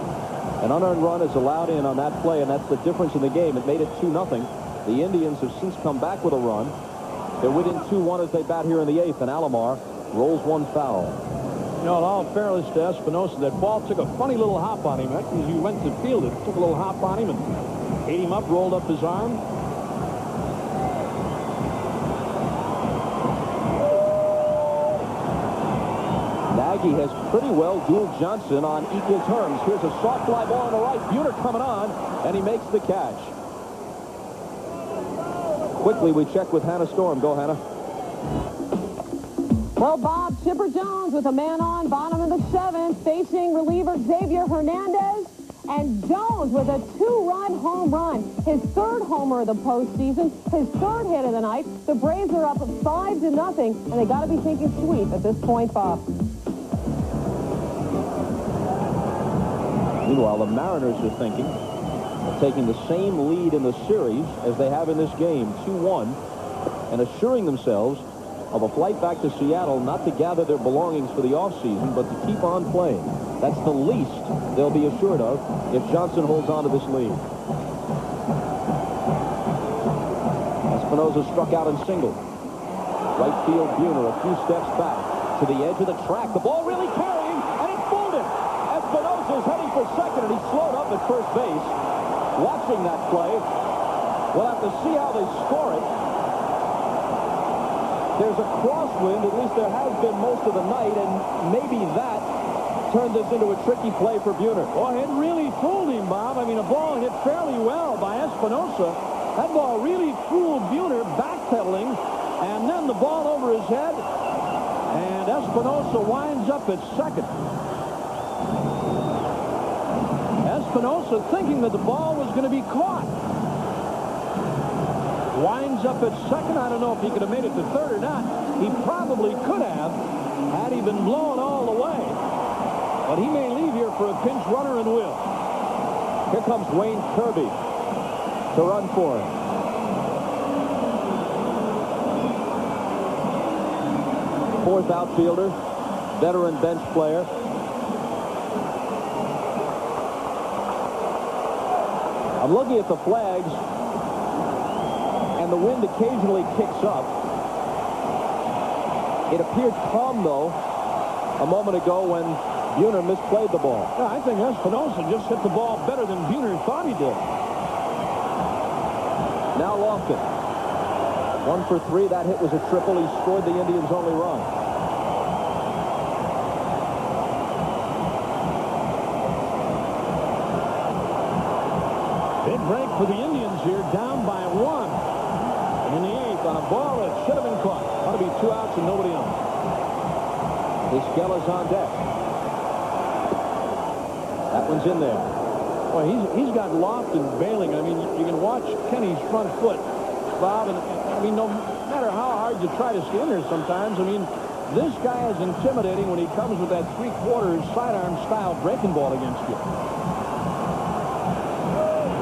An unearned run is allowed in on that play, and that's the difference in the game. It made it 2-0. The Indians have since come back with a run. They're within 2-1 as they bat here in the 8th, and Alomar rolls 1 foul. You know, in all fairness to Espinosa, that ball took a funny little hop on him. As he went to field, it took a little hop on him and ate him up, rolled up his arm. Nagy has pretty well dueled Johnson on equal terms. Here's a soft fly ball on the right. Buhner coming on, and he makes the catch. Quickly, we check with Hannah Storm. Go, Hannah. Well, Bob, Chipper Jones with a man on, bottom of the 7th, facing reliever Xavier Hernandez. And Jones with a 2-run home run. His 3rd homer of the postseason, his 3rd hit of the night. The Braves are up 5-0, and they got to be thinking sweep at this point, Bob. Meanwhile, the Mariners are thinking of taking the same lead in the series as they have in this game, 2-1, and assuring themselves of a flight back to Seattle, not to gather their belongings for the offseason, but to keep on playing. That's the least they'll be assured of if Johnson holds on to this lead. Espinosa struck out and singled. Right field Buhner a few steps back to the edge of the track. The ball really carrying, and it fooled him. Espinosa's heading for second, and he slowed up at first base. Watching that play, we'll have to see how they score it. There's a crosswind, at least there has been most of the night, and maybe that turned this into a tricky play for Buhner. Well, it really fooled him, Bob. I mean, a ball hit fairly well by Espinosa. That ball really fooled Buhner, backpedaling, and then the ball over his head, and Espinosa winds up at second. Espinosa thinking that the ball was going to be caught. Winds up at second. I don't know if he could have made it to third or not. He probably could have had he been blown all the way. But he may leave here for a pinch runner and will. Here comes Wayne Kirby to run for him. Fourth outfielder, veteran bench player. I'm looking at the flags, and the wind occasionally kicks up. It appeared calm, though, a moment ago when Buhner misplayed the ball. Yeah, I think Espinosa just hit the ball better than Buhner thought he did. Now Lofton. 1 for 3. That hit was a triple. He scored the Indians' only run. Big break for the Indians here, down by 1 in the 8th on a ball that should have been caught. Ought to be 2 outs and nobody on. Vizquela's on deck. That one's in there. Well, he's got Lofton bailing. I mean, you can watch Kenny's front foot, Bob, and I mean, no matter how hard you try to stay in there sometimes, I mean, this guy is intimidating when he comes with that 3/4 sidearm style breaking ball against you.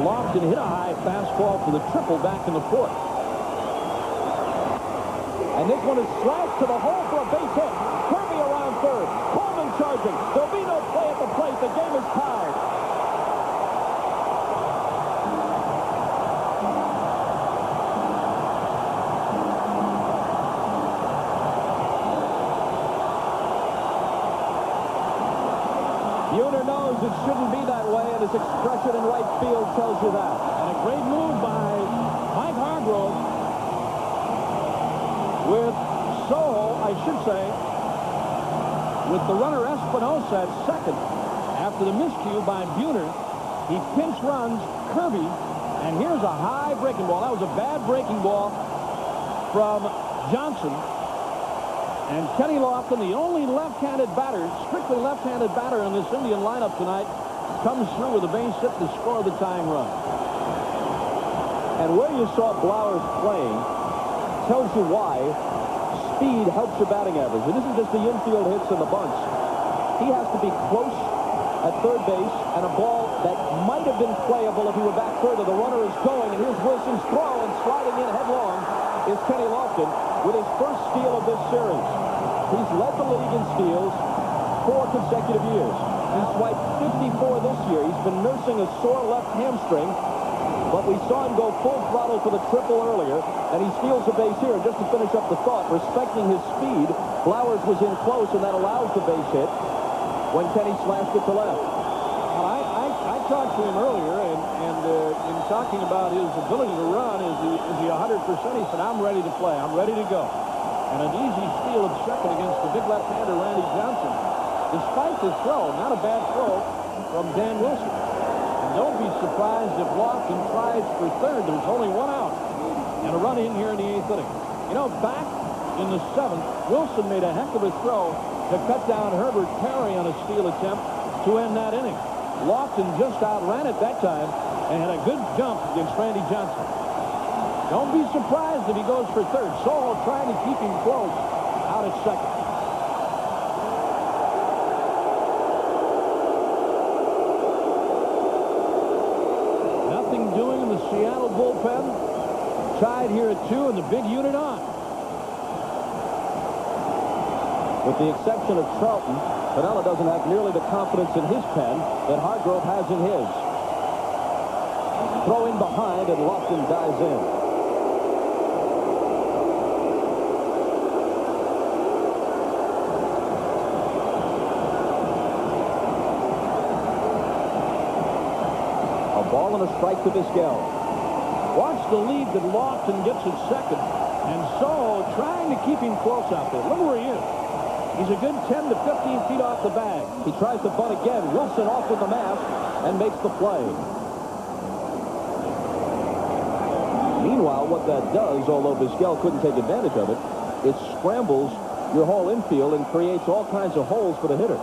Lofton hit a high fastball for the triple back in the 4th. And this one is slashed to the hole for a base hit. Kirby around third. Coleman charging. There'll be no play at the plate. The game is tied. Buhner knows it shouldn't be that way, and his expression in right field tells you that. And a great move by Mike Hargrove with Soho, I should say, with the runner Espinosa at second. After the miscue by Buhner, he pinch runs Kirby, and here's a high breaking ball. That was a bad breaking ball from Johnson. And Kenny Lofton, the only left-handed batter, strictly left-handed batter in this Indian lineup tonight, comes through with a base hit to score the tying run. And where you saw Blowers playing tells you why speed helps your batting average. It isn't just the infield hits and the bunts. He has to be close at third base, and a ball that might have been playable if he were back further. The runner is going, and here's Wilson's throw, and sliding in headlong is Kenny Lofton with his first steal of this series. He's led the league in steals 4 consecutive years. He swiped 54 this year. He's been nursing a sore left hamstring, but we saw him go full throttle for the triple earlier, and he steals a base here. Just to finish up the thought, respecting his speed, Blowers was in close, and that allows the base hit when Kenny slashed it to left. Well, I talked to him earlier, and in talking about his ability to run, is he 100%? He said, I'm ready to play. I'm ready to go. And an easy steal of second against the big left-hander, Randy Johnson. Despite the throw, not a bad throw from Dan Wilson. And don't be surprised if Lofton tries for third. There's only 1 out. And a run in here in the 8th inning. You know, back in the 7th, Wilson made a heck of a throw to cut down Herbert Perry on a steal attempt to end that inning. Lofton just outran it that time and had a good jump against Randy Johnson. Don't be surprised if he goes for third. Soho trying to keep him close out at second. Nothing doing in the Seattle bullpen. Tied here at 2 and the big unit on. With the exception of Charlton, Piniella doesn't have nearly the confidence in his pen that Hargrove has in his. Throw in behind, and Lofton dives in. A ball and a strike to Vizquel. Watch the lead that Lofton gets at second. And Soho trying to keep him close out there. Look where he is. He's a good 10 to 15 feet off the bag. He tries to bunt again. Wilson off with the mask and makes the play. Meanwhile, what that does, although Vizquel couldn't take advantage of it, it scrambles your whole infield and creates all kinds of holes for the hitter.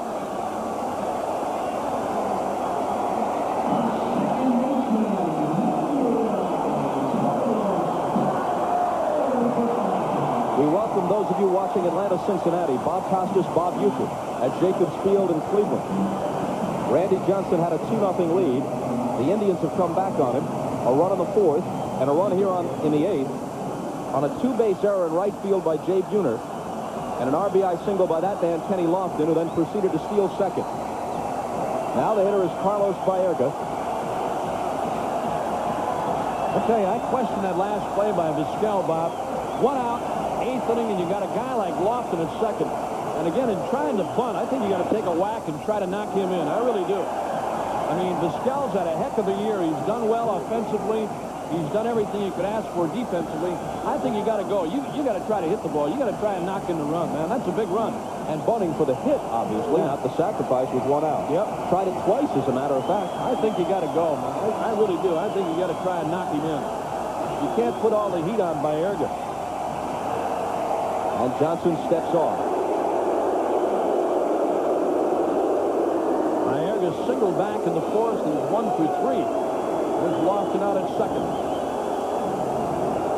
We welcome those of you watching Atlanta, Cincinnati. Bob Costas, Bob Uecker at Jacobs Field in Cleveland. Randy Johnson had a 2-0 lead. The Indians have come back on him. A run in the 4th and a run here in the 8th on a 2-base error in right field by Jay Buhner and an RBI single by that man, Kenny Lofton, who then proceeded to steal second. Now the hitter is Carlos Baerga. I'll tell you, I questioned that last play by Vizquel, Bob. 1 out. 8th inning, and you got a guy like Lofton at second. And again, in trying to bunt, I think you got to take a whack and try to knock him in. I really do. I mean, Vizquel's had a heck of a year. He's done well offensively. He's done everything you could ask for defensively. I think you got to go. You got to try to hit the ball. You got to try and knock in the run, man. That's a big run. And bunting for the hit, obviously, not the sacrifice with 1 out. Yep. Tried it twice, as a matter of fact. I think you got to go, man. I really do. I think you got to try and knock him in. You can't put all the heat on Baerga. And Johnson steps off. Baerga singled back in the 4th and 1 for 3. There's Lofton out at second.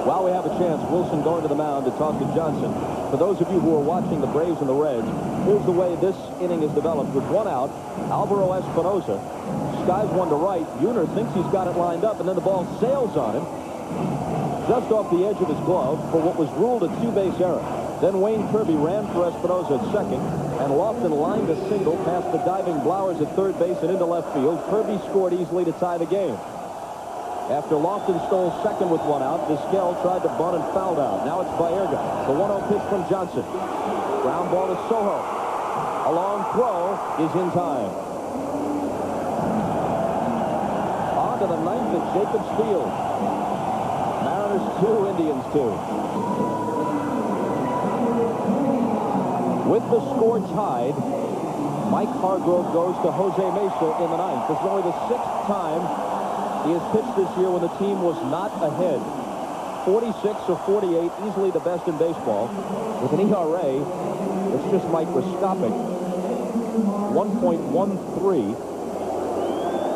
While we have a chance, Wilson going to the mound to talk to Johnson. For those of you who are watching the Braves and the Reds, here's the way this inning is developed. With 1 out, Alvaro Espinosa skies one to right. Buhner thinks he's got it lined up, and then the ball sails on him just off the edge of his glove for what was ruled a 2-base error. Then Wayne Kirby ran for Espinosa at second, and Lofton lined a single past the diving Blowers at third base and into left field. Kirby scored easily to tie the game. After Lofton stole second with 1 out, Vizquel tried to bunt and fouled out. Now it's Baerga. The 1-0 pitch from Johnson. Ground ball to Soho. A long throw is in time. On to the 9th at Jacobs Field. Mariners 2, Indians 2. With the score tied, Mike Hargrove goes to Jose Mesa in the 9th. This is only the 6th time he has pitched this year when the team was not ahead. 46 or 48, easily the best in baseball, with an ERA that's just microscopic, 1.13.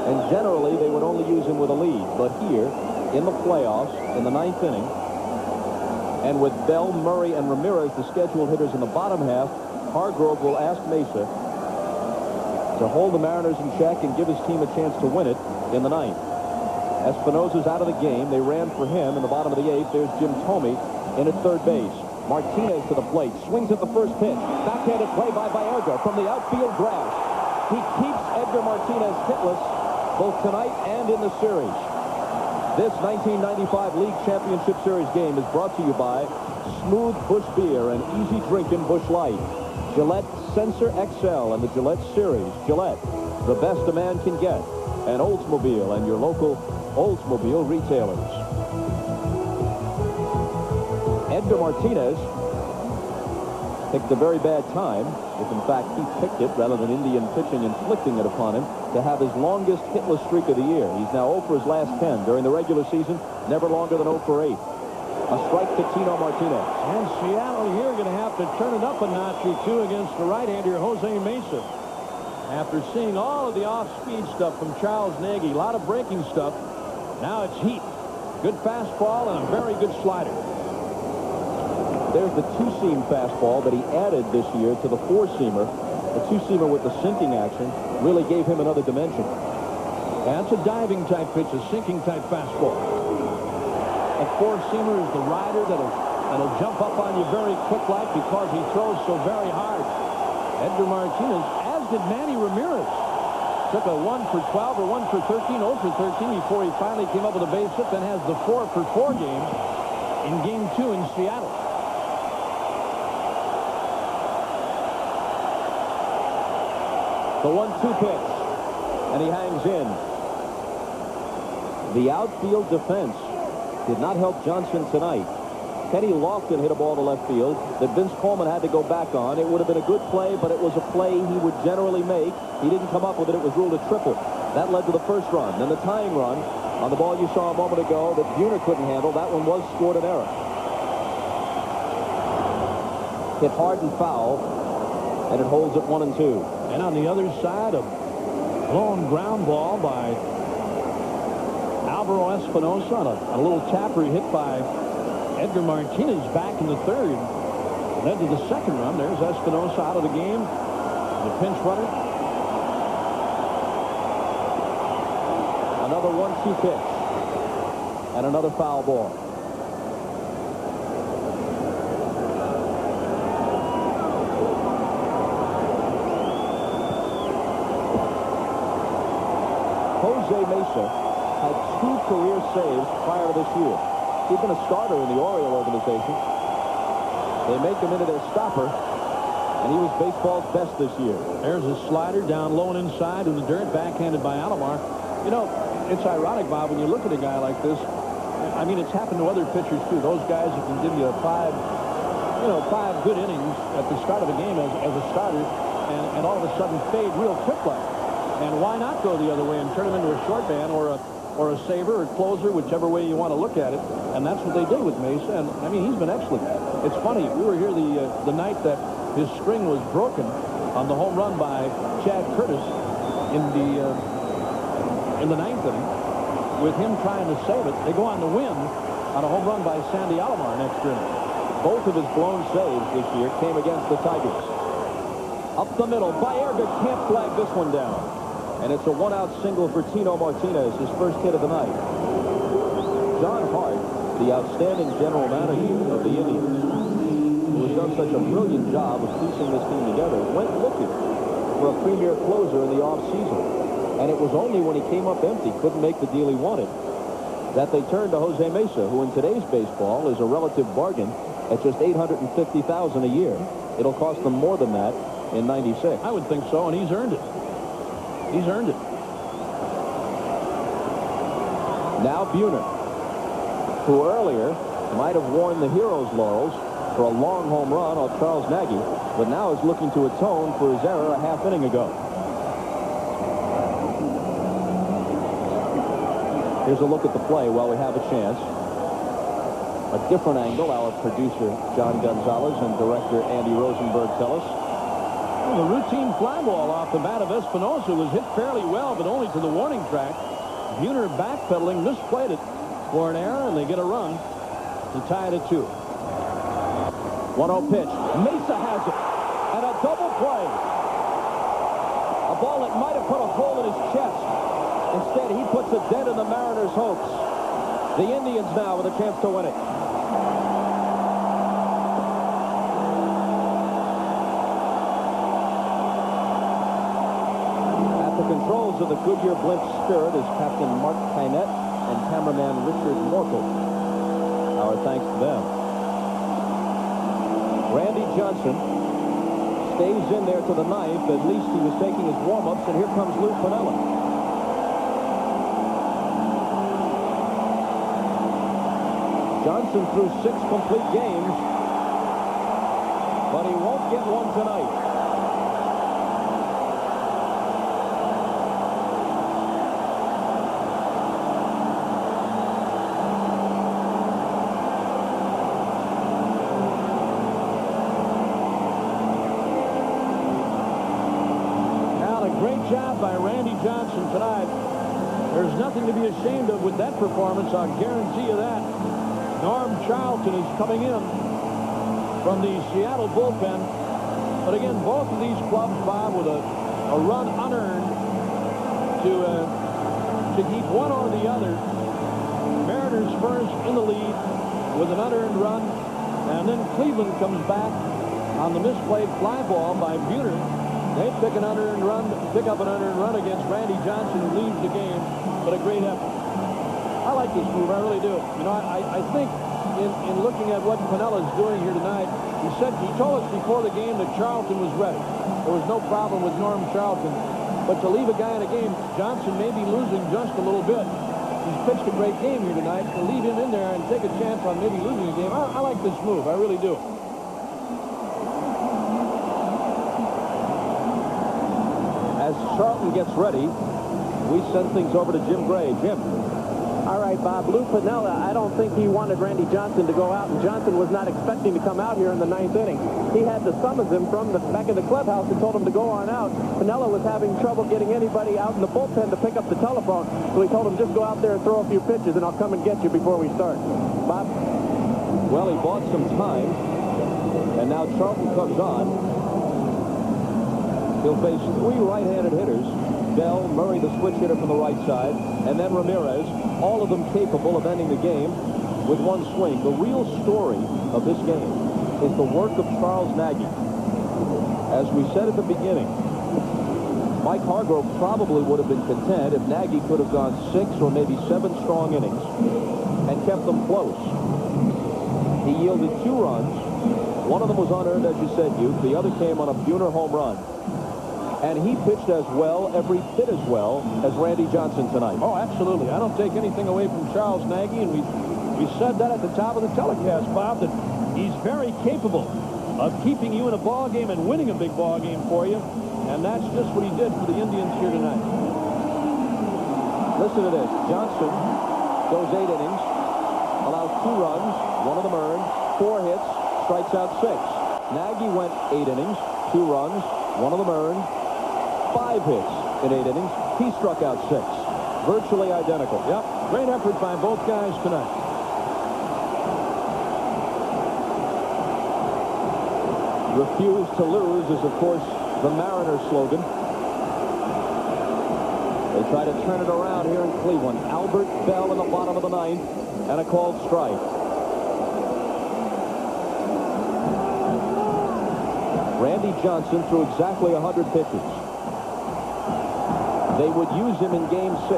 And generally, they would only use him with a lead. But here, in the playoffs, in the 9th inning, and with Bell, Murray, and Ramirez, the scheduled hitters in the bottom half, Hargrove will ask Mesa to hold the Mariners in check and give his team a chance to win it in the 9th. Espinosa's out of the game. They ran for him in the bottom of the 8th. There's Jim Thome in at third base. Martinez to the plate. Swings at the first pitch. Backhanded play by Baerga from the outfield grass. He keeps Edgar Martinez hitless both tonight and in the series. This 1995 League Championship Series game is brought to you by Smooth Busch Beer and Easy Drinkin' Busch Light, Gillette Sensor XL and the Gillette Series. Gillette, the best a man can get, and Oldsmobile and your local Oldsmobile retailers. Edgar Martinez picked a very bad time, if in fact he picked it rather than Indian pitching inflicting it upon him, to have his longest hitless streak of the year. He's now 0 for his last 10 during the regular season, never longer than 0 for 8. A strike to Tino Martinez. And Seattle here going to have to turn it up a notch or two against the right-hander Jose Mesa. After seeing all of the off-speed stuff from Charles Nagy, a lot of breaking stuff, now it's heat. Good fastball and a very good slider. There's the two-seam fastball that he added this year to the four-seamer. The two-seamer with the sinking action really gave him another dimension. That's a diving-type pitch, a sinking-type fastball. A four-seamer is the rider that'll jump up on you very quick-like because he throws so very hard. Edgar Martinez, as did Manny Ramirez, took a 1 for 12 or 1 for 13, 0 for 13 before he finally came up with a base hit, then has the 4 for 4 game in Game 2 in Seattle. The 1-2 pitch, and he hangs in. The outfield defense did not help Johnson tonight. Kenny Lofton hit a ball to left field that Vince Coleman had to go back on. It would have been a good play, but it was a play he would generally make. He didn't come up with it. It was ruled a triple. That led to the first run. Then the tying run on the ball you saw a moment ago that Buhner couldn't handle. That one was scored an error. Hit hard and foul, and it holds at 1-2. And on the other side, a blown ground ball by Alvaro Espinosa on a little tapper hit by Edgar Martinez back in the third. Led to the second run. There's Espinosa out of the game. The pinch runner. Another 1-2 pitch. And another foul ball. Jose Mesa had 2 career saves prior to this year. He'd been a starter in the Oriole organization. They make him into their stopper, and he was baseball's best this year. There's a slider down low and inside in the dirt, backhanded by Alomar. You know, it's ironic, Bob, when you look at a guy like this. I mean, it's happened to other pitchers, too. Those guys that can give you 5 good innings at the start of a game as a starter, and all of a sudden fade real quick like. And why not go the other way and turn him into a short man or a saver or closer, whichever way you want to look at it. And that's what they did with Mesa. And, I mean, he's been excellent. It's funny. We were here the night that his string was broken on the home run by Chad Curtis in the ninth inning. With him trying to save it, they go on to win on a home run by Sandy Alomar next inning. Both of his blown saves this year came against the Tigers. Up the middle, Baerga can't flag this one down. And it's a one-out single for Tino Martinez, his first hit of the night. John Hart, the outstanding general manager of the Indians, who has done such a brilliant job of piecing this team together, went looking for a premier closer in the offseason. And it was only when he came up empty, couldn't make the deal he wanted, that they turned to Jose Mesa, who in today's baseball is a relative bargain at just $850,000 a year. It'll cost them more than that in '96. I would think so, and he's earned it. He's earned it. Now Buhner, who earlier might have worn the hero's laurels for a long home run on Charles Nagy, but now is looking to atone for his error a half inning ago. Here's a look at the play while we have a chance. A different angle, our producer John Gonzalez and director Andy Rosenberg tell us. Well, the routine fly ball off the bat of Espinosa was hit fairly well, but only to the warning track. Buhner backpedaling, misplayed it for an error, and they get a run to tie it at 2. 1-0 pitch. Mesa has it. And a double play. A ball that might have put a hole in his chest. Instead, he puts a dent in the Mariners' hopes. The Indians now with a chance to win it. Controls of the Goodyear Blimp Spirit is Captain Mark Kynette and cameraman Richard Morkel. Our thanks to them. Randy Johnson stays in there to the ninth. At least he was taking his warm-ups, and here comes Lou Piniella. Johnson threw 6 complete games, but he won't get one tonight. great job by Randy Johnson tonight. There's nothing to be ashamed of with that performance, I'll guarantee you that. Norm Charlton is coming in from the Seattle bullpen. But again, both of these clubs, Bob, with a run unearned to keep one or the other. Mariners first in the lead with an unearned run, and then Cleveland comes back on the misplayed fly ball by Buhner. They pick up an unearned run against Randy Johnson, who leaves the game, but a great effort. I like this move, I really do. You know, I think in looking at what Pinella's doing here tonight, he told us before the game that Charlton was ready. There was no problem with Norm Charlton, but to leave a guy in a game, Johnson may be losing just a little bit. He's pitched a great game here tonight. To leave him in there and take a chance on maybe losing a game, I like this move, I really do. As Charlton gets ready, we send things over to Jim Gray. Jim. All right, Bob. Lou Piniella, I don't think he wanted Randy Johnson to go out, and Johnson was not expecting to come out here in the 9th inning. He had to summons him from the back of the clubhouse and told him to go on out. Piniella was having trouble getting anybody out in the bullpen to pick up the telephone, so he told him, just go out there and throw a few pitches, and I'll come and get you before we start. Bob? Well, he bought some time, and now Charlton comes on. He'll face 3 right-handed hitters. Bell, Murray, the switch hitter from the right side, and then Ramirez, all of them capable of ending the game with one swing. The real story of this game is the work of Charles Nagy. As we said at the beginning, Mike Hargrove probably would have been content if Nagy could have gone 6 or maybe 7 strong innings and kept them close. He yielded 2 runs. One of them was unearned, as you said, Duke. The other came on a Buhner home run. And he pitched as well, every bit as well, as Randy Johnson tonight. Oh, absolutely. I don't take anything away from Charles Nagy, and we said that at the top of the telecast, Bob, that he's very capable of keeping you in a ball game and winning a big ball game for you, and that's just what he did for the Indians here tonight. Listen to this. Johnson goes 8 innings, allows 2 runs, 1 of them earned, 4 hits, strikes out 6. Nagy went 8 innings, 2 runs, 1 of them earned, 5 hits in 8 innings. He struck out 6. Virtually identical. Yep. Great effort by both guys tonight. Refuse to lose is, of course, the Mariners slogan. They try to turn it around here in Cleveland. Albert Bell in the bottom of the 9th and a called strike. Randy Johnson threw exactly 100 pitches. They would use him in Game 6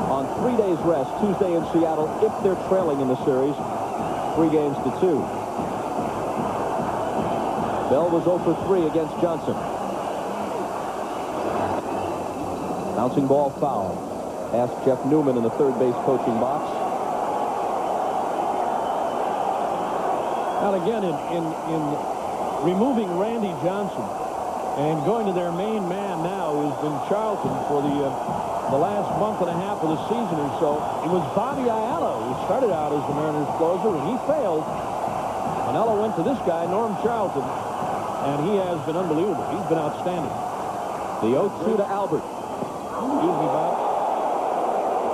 on 3 days rest, Tuesday in Seattle, if they're trailing in the series, 3 games to 2. Bell was 0 for 3 against Johnson. Bouncing ball foul. Ask Jeff Newman in the third base coaching box. Now again, in removing Randy Johnson and going to their main man now, who's been Charlton for the last month and a half of the season or so. It was Bobby Ayala who started out as the Mariners closer, and he failed. Piniella went to this guy, Norm Charlton, and he has been unbelievable. He's been outstanding. The 0-2 to Albert. Excuse me, Bob.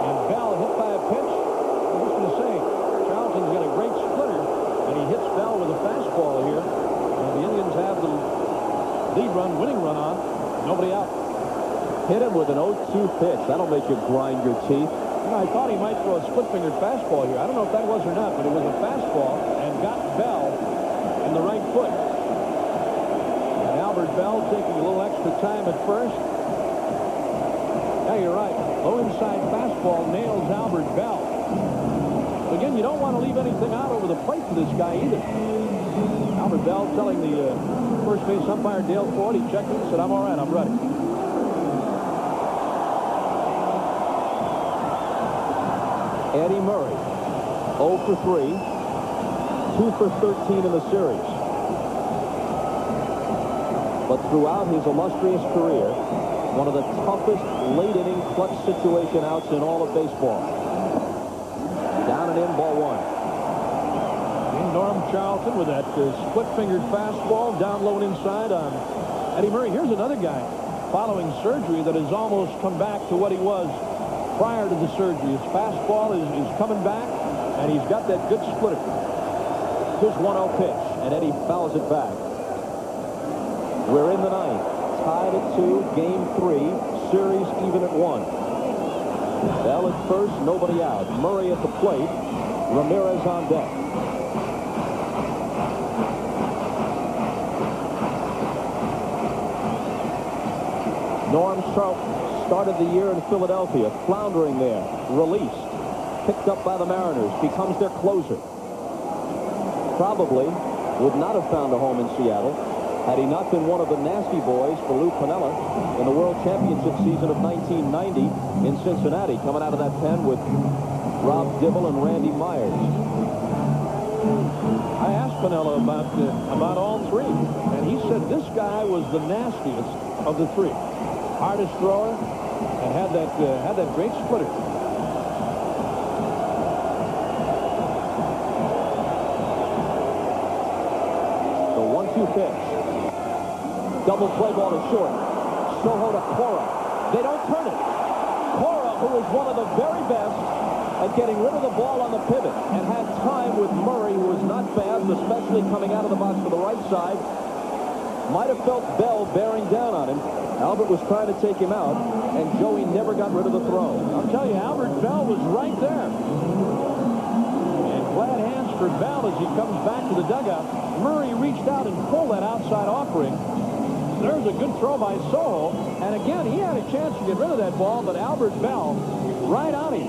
And Bell hit by a pitch. I'm just going to say, Charlton's got a great splitter, and he hits Bell with a fastball here. And the Indians have the lead run, winning run on. Nobody out. Hit him with an 0-2 pitch. That'll make you grind your teeth. You know, I thought he might throw a split-fingered fastball here. I don't know if that was or not, but it was a fastball and got Bell in the right foot. And Albert Bell taking a little extra time at first. Yeah, you're right. Low inside fastball nails Albert Bell. But again, you don't want to leave anything out over the plate for this guy either. Albert Bell telling the first base umpire, Dale Ford, he checked in and said, I'm all right, I'm ready. Eddie Murray, 0 for 3, 2 for 13 in the series. But throughout his illustrious career, one of the toughest late-inning clutch situation outs in all of baseball. Down and in, ball 1. And Norm Charlton with that split-fingered fastball down low and inside on Eddie Murray. Here's another guy. following surgery that has almost come back to what he was prior to the surgery. His fastball is coming back, and he's got that good splitter. His 1-0 pitch, and Eddie fouls it back. We're in the ninth. Tied at 2, game 3, series even at 1. Bell at first, nobody out. Murray at the plate. Ramirez on deck. Norm Sharp started the year in Philadelphia, floundering there, released, picked up by the Mariners, becomes their closer. Probably would not have found a home in Seattle had he not been one of the nasty boys for Lou Piniella in the World Championship season of 1990 in Cincinnati, coming out of that pen with Rob Dibble and Randy Myers. I asked Piniella about all three, and he said this guy was the nastiest of the three. Hardest thrower, and had that great splitter. The 1-2 pitch. Double play ball to short. Soho to Cora. They don't turn it. Cora, who is one of the very best at getting rid of the ball on the pivot, and had time with Murray, who is not fast, especially coming out of the box to the right side. Might have felt Bell bearing down on him. Albert was trying to take him out, and Joey never got rid of the throw. I'll tell you, Albert Bell was right there. And glad hands for Bell as he comes back to the dugout. Murray reached out and pulled that outside offering. There's a good throw by Soho. And again, he had a chance to get rid of that ball, but Albert Bell right on him.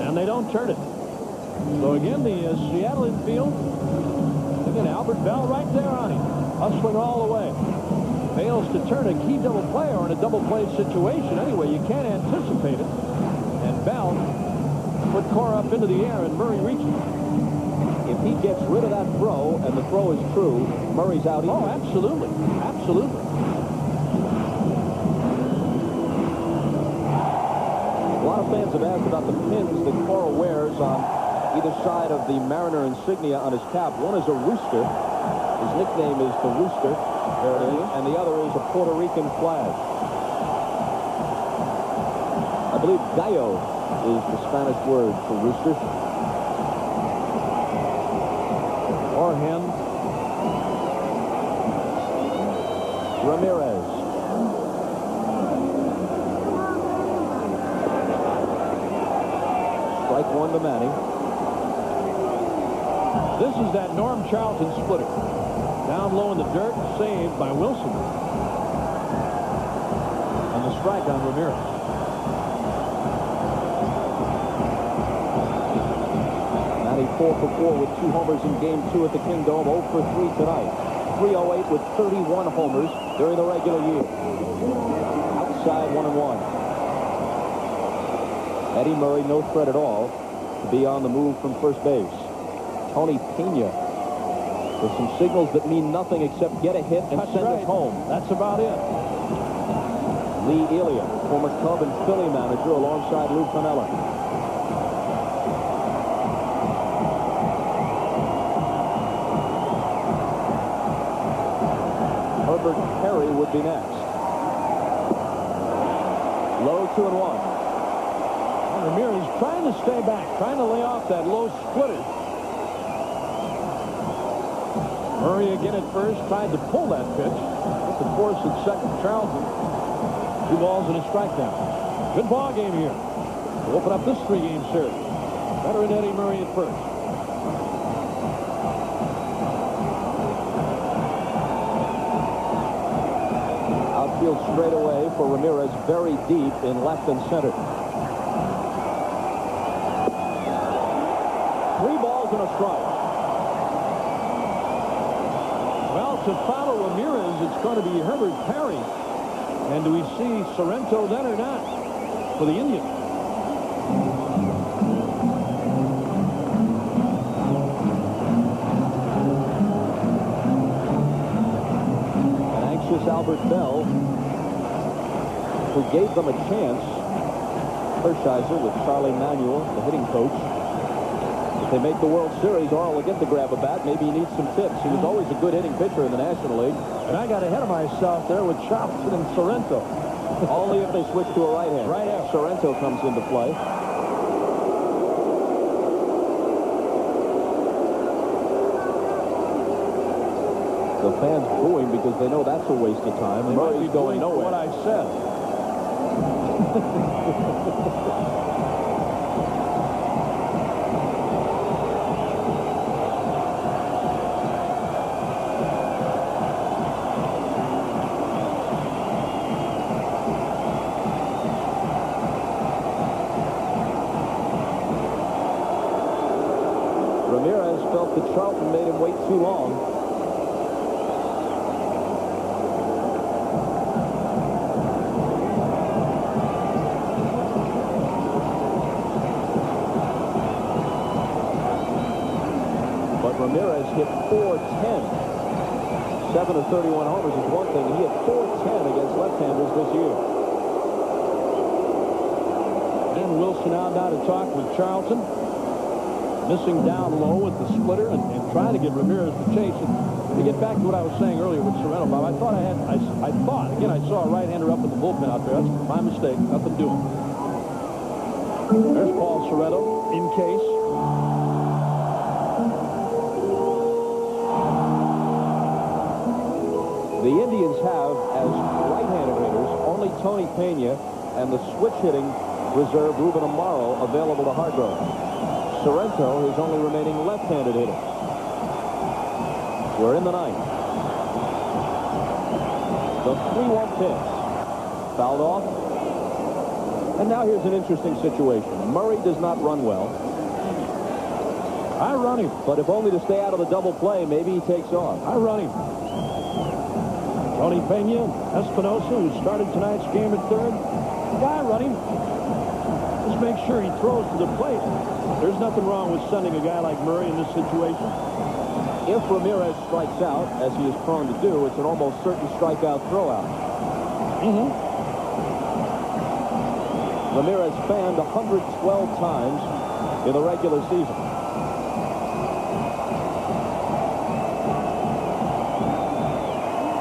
And they don't turn it. So again, the Seattle infield. Again, Albert Bell right there on him. Hustling all the way. Fails to turn a key double play or in a double play situation. Anyway, you can't anticipate it. And Bell put Cora up into the air, and Murray reaches. If he gets rid of that throw, and the throw is true, Murray's out. Oh, absolutely. Absolutely. A lot of fans have asked about the pins that Cora wears on either side of the Mariner insignia on his cap. One is a rooster. His nickname is the Rooster. There it is. And the other is a Puerto Rican flag. I believe gallo is the Spanish word for rooster. Or hen. Ramirez. Strike one to Manning. This is that Norm Charlton splitter. Down low in the dirt, saved by Wilson. And the strike on Ramirez. Manning 4 for 4 with 2 homers in Game 2 at the Kingdome. 0 for 3 tonight. 308 with 31 homers during the regular year. Outside 1-1. Eddie Murray no threat at all to be on the move from first base. Tony Pena with some signals that mean nothing except get a hit and send us home. That's about it. Lee Elia, former Cub and Philly manager, alongside Lou Piniella. Herbert Perry would be next. Low 2-1. Ramirez trying to stay back, trying to lay off that low splitter. Murray again at first, tried to pull that pitch. With the force at second, Charlton. 2 balls and a strikeout. Good ball game here. To open up this 3-game series. Veteran Eddie Murray at first. Outfield straight away for Ramirez, very deep in left and center. 3 balls and a strike. Well, to follow Ramirez, it's going to be Herbert Perry. And do we see Sorrento then or not for the Indians? An anxious Albert Bell, who gave them a chance. Hershiser with Charlie Manuel, the hitting coach, If they make the World Series, Orel will get to grab a bat. Maybe he needs some tips. He was always a good hitting pitcher in the National League. And I got ahead of myself there with Charlton and Sorrento. Only if they switch to a right hand. Right hand. Sorrento comes into play. The fans booing because they know that's a waste of time. They Murray's going nowhere. What I said. Ramirez felt that Charlton made him wait too long. Ramirez hit .410. 7 of 31 homers is one thing. He hit .410 against left-handers this year. And Wilson out now to talk with Charlton. Missing down low with the splitter and trying to get Ramirez to chase it. To get back to what I was saying earlier with Sorrento, Bob, I thought again, I saw a right-hander up at the bullpen out there. That's my mistake. Nothing to do. There's Paul Sorrento in case. The Indians have, as right-handed hitters, only Tony Pena and the switch-hitting reserve Ruben Amaro available to Hargrove. Sorrento, his only remaining left-handed hitter. We're in the ninth. The 3-1 pitch. Fouled off. And now here's an interesting situation. Murray does not run well. I run him. But if only to stay out of the double play, maybe he takes off. I run him. Tony Pena, Espinosa, who started tonight's game at third. Guy running. Just make sure he throws to the plate. There's nothing wrong with sending a guy like Murray in this situation. If Ramirez strikes out, as he is prone to do, it's an almost certain strikeout throwout. Ramirez fanned 112 times in the regular season.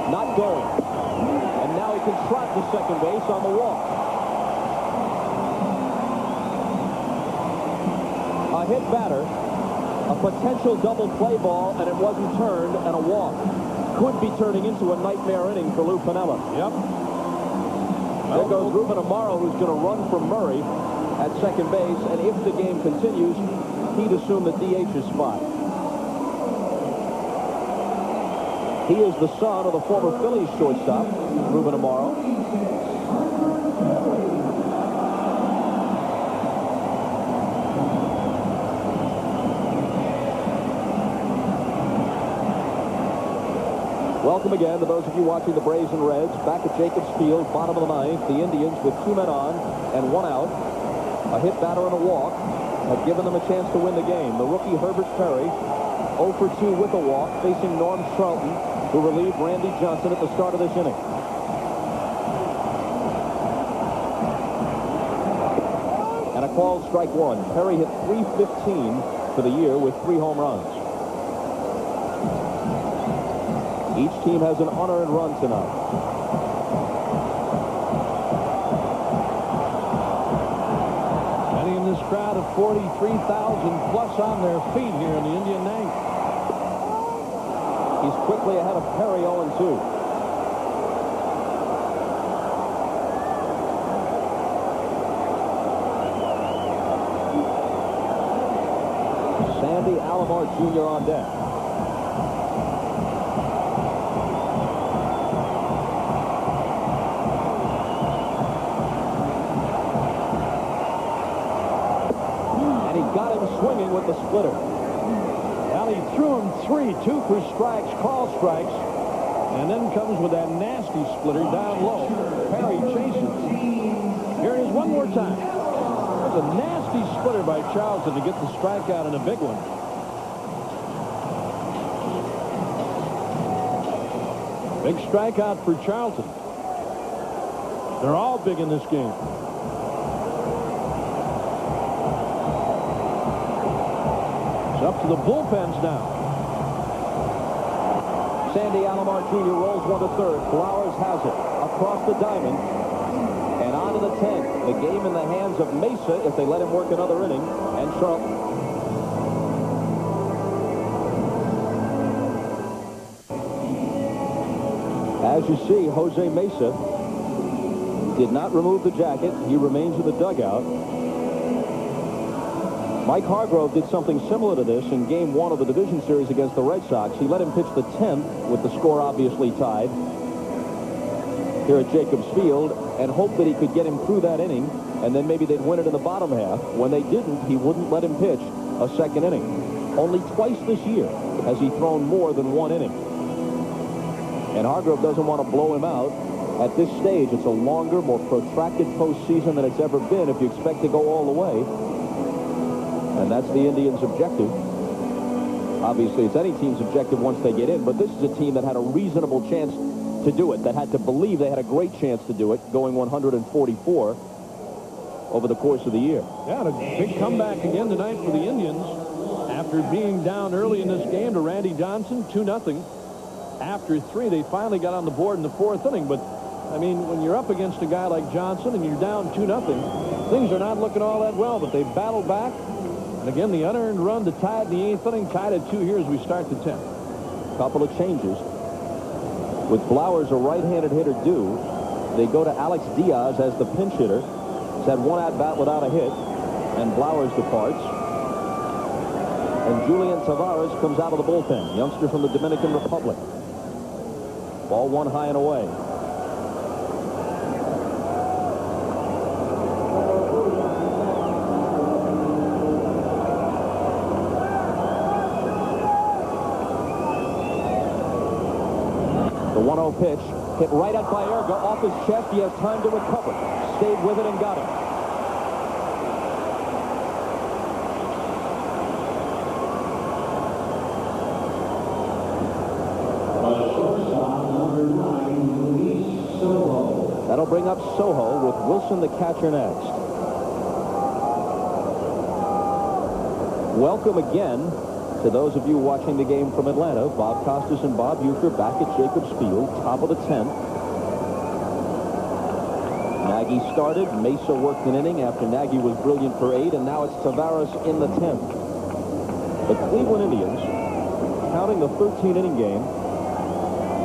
Not going. And now he can trot to second base on the walk. A hit batter, a potential double play ball, and it wasn't turned, and a walk. Could be turning into a nightmare inning for Lou Piniella. Yep. There goes Ruben Amaro, who's going to run for Murray at second base, and if the game continues, he'd assume the DH's spot. He is the son of the former Phillies shortstop, Ruben Amaro. Welcome again to those of you watching the Braves and Reds. Back at Jacobs Field, bottom of the ninth. The Indians with 2 men on and 1 out. A hit batter and a walk have given them a chance to win the game. The rookie Herbert Perry, 0 for 2 with a walk, facing Norm Charlton, who relieved Randy Johnson at the start of this inning. And a called strike one. Perry hit .315 for the year with 3 home runs. Each team has an unearned run tonight. Many in this crowd of 43,000 plus on their feet here in the Indian ninth. He's quickly ahead of Perry, 0-2. Sandy Alomar Jr. on deck. Swinging with the splitter. Well, he threw him 3, 2 for strikes, called strikes, and then comes with that nasty splitter down low. Perry chases. Here it is one more time. There's a nasty splitter by Charlton to get the strikeout and a big one. Big strikeout for Charlton. They're all big in this game. Up to the bullpens now. Sandy Alomar Jr. rolls one to third. Flowers has it across the diamond and on to the 10th. The game in the hands of Mesa if they let him work another inning. And Charlton. As you see, Jose Mesa did not remove the jacket. He remains in the dugout. Mike Hargrove did something similar to this in Game 1 of the division series against the Red Sox. He let him pitch the 10th with the score obviously tied here at Jacobs Field and hoped that he could get him through that inning and then maybe they'd win it in the bottom half. When they didn't, he wouldn't let him pitch a second inning. Only twice this year has he thrown more than one inning. And Hargrove doesn't want to blow him out. At this stage, it's a longer, more protracted postseason than it's ever been if you expect to go all the way. And that's the Indians' objective. Obviously, it's any team's objective once they get in, but this is a team that had a reasonable chance to do it, that had to believe they had a great chance to do it, going 144 over the course of the year. Yeah, and a big comeback again tonight for the Indians after being down early in this game to Randy Johnson, 2-0. After 3, they finally got on the board in the 4th inning, but I mean, when you're up against a guy like Johnson and you're down 2-0, things are not looking all that well, but they battled back. And again, the unearned run to tie it in the 8th inning, tied at 2 here as we start the 10th. Couple of changes. With Flowers a right-handed hitter due, they go to Alex Diaz as the pinch hitter. He's had one at-bat without a hit, and Flowers departs. And Julian Tavares comes out of the bullpen, youngster from the Dominican Republic. Ball one high and away. The 1-0 pitch hit right at Baerga off his chest. He has time to recover. Stayed with it and got him. That'll bring up Soho with Wilson the catcher next. Welcome again to those of you watching the game from Atlanta. Bob Costas and Bob Uecker back at Jacobs Field, top of the 10th. Nagy started. Mesa worked an inning after Nagy was brilliant for 8, and now it's Tavares in the 10th. The Cleveland Indians, counting the 13-inning game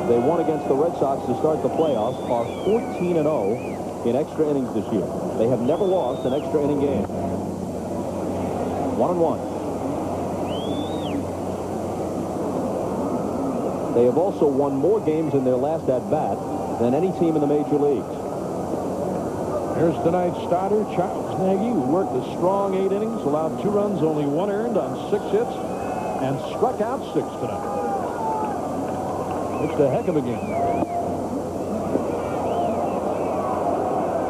they won against the Red Sox to start the playoffs, are 14-0 in extra innings this year. They have never lost an extra inning game. 1-1. They have also won more games in their last at-bat than any team in the major leagues. Here's tonight's starter, Charles Nagy, who worked a strong 8 innings, allowed 2 runs, only 1 earned on 6 hits, and struck out 6 tonight. It's a heck of a game.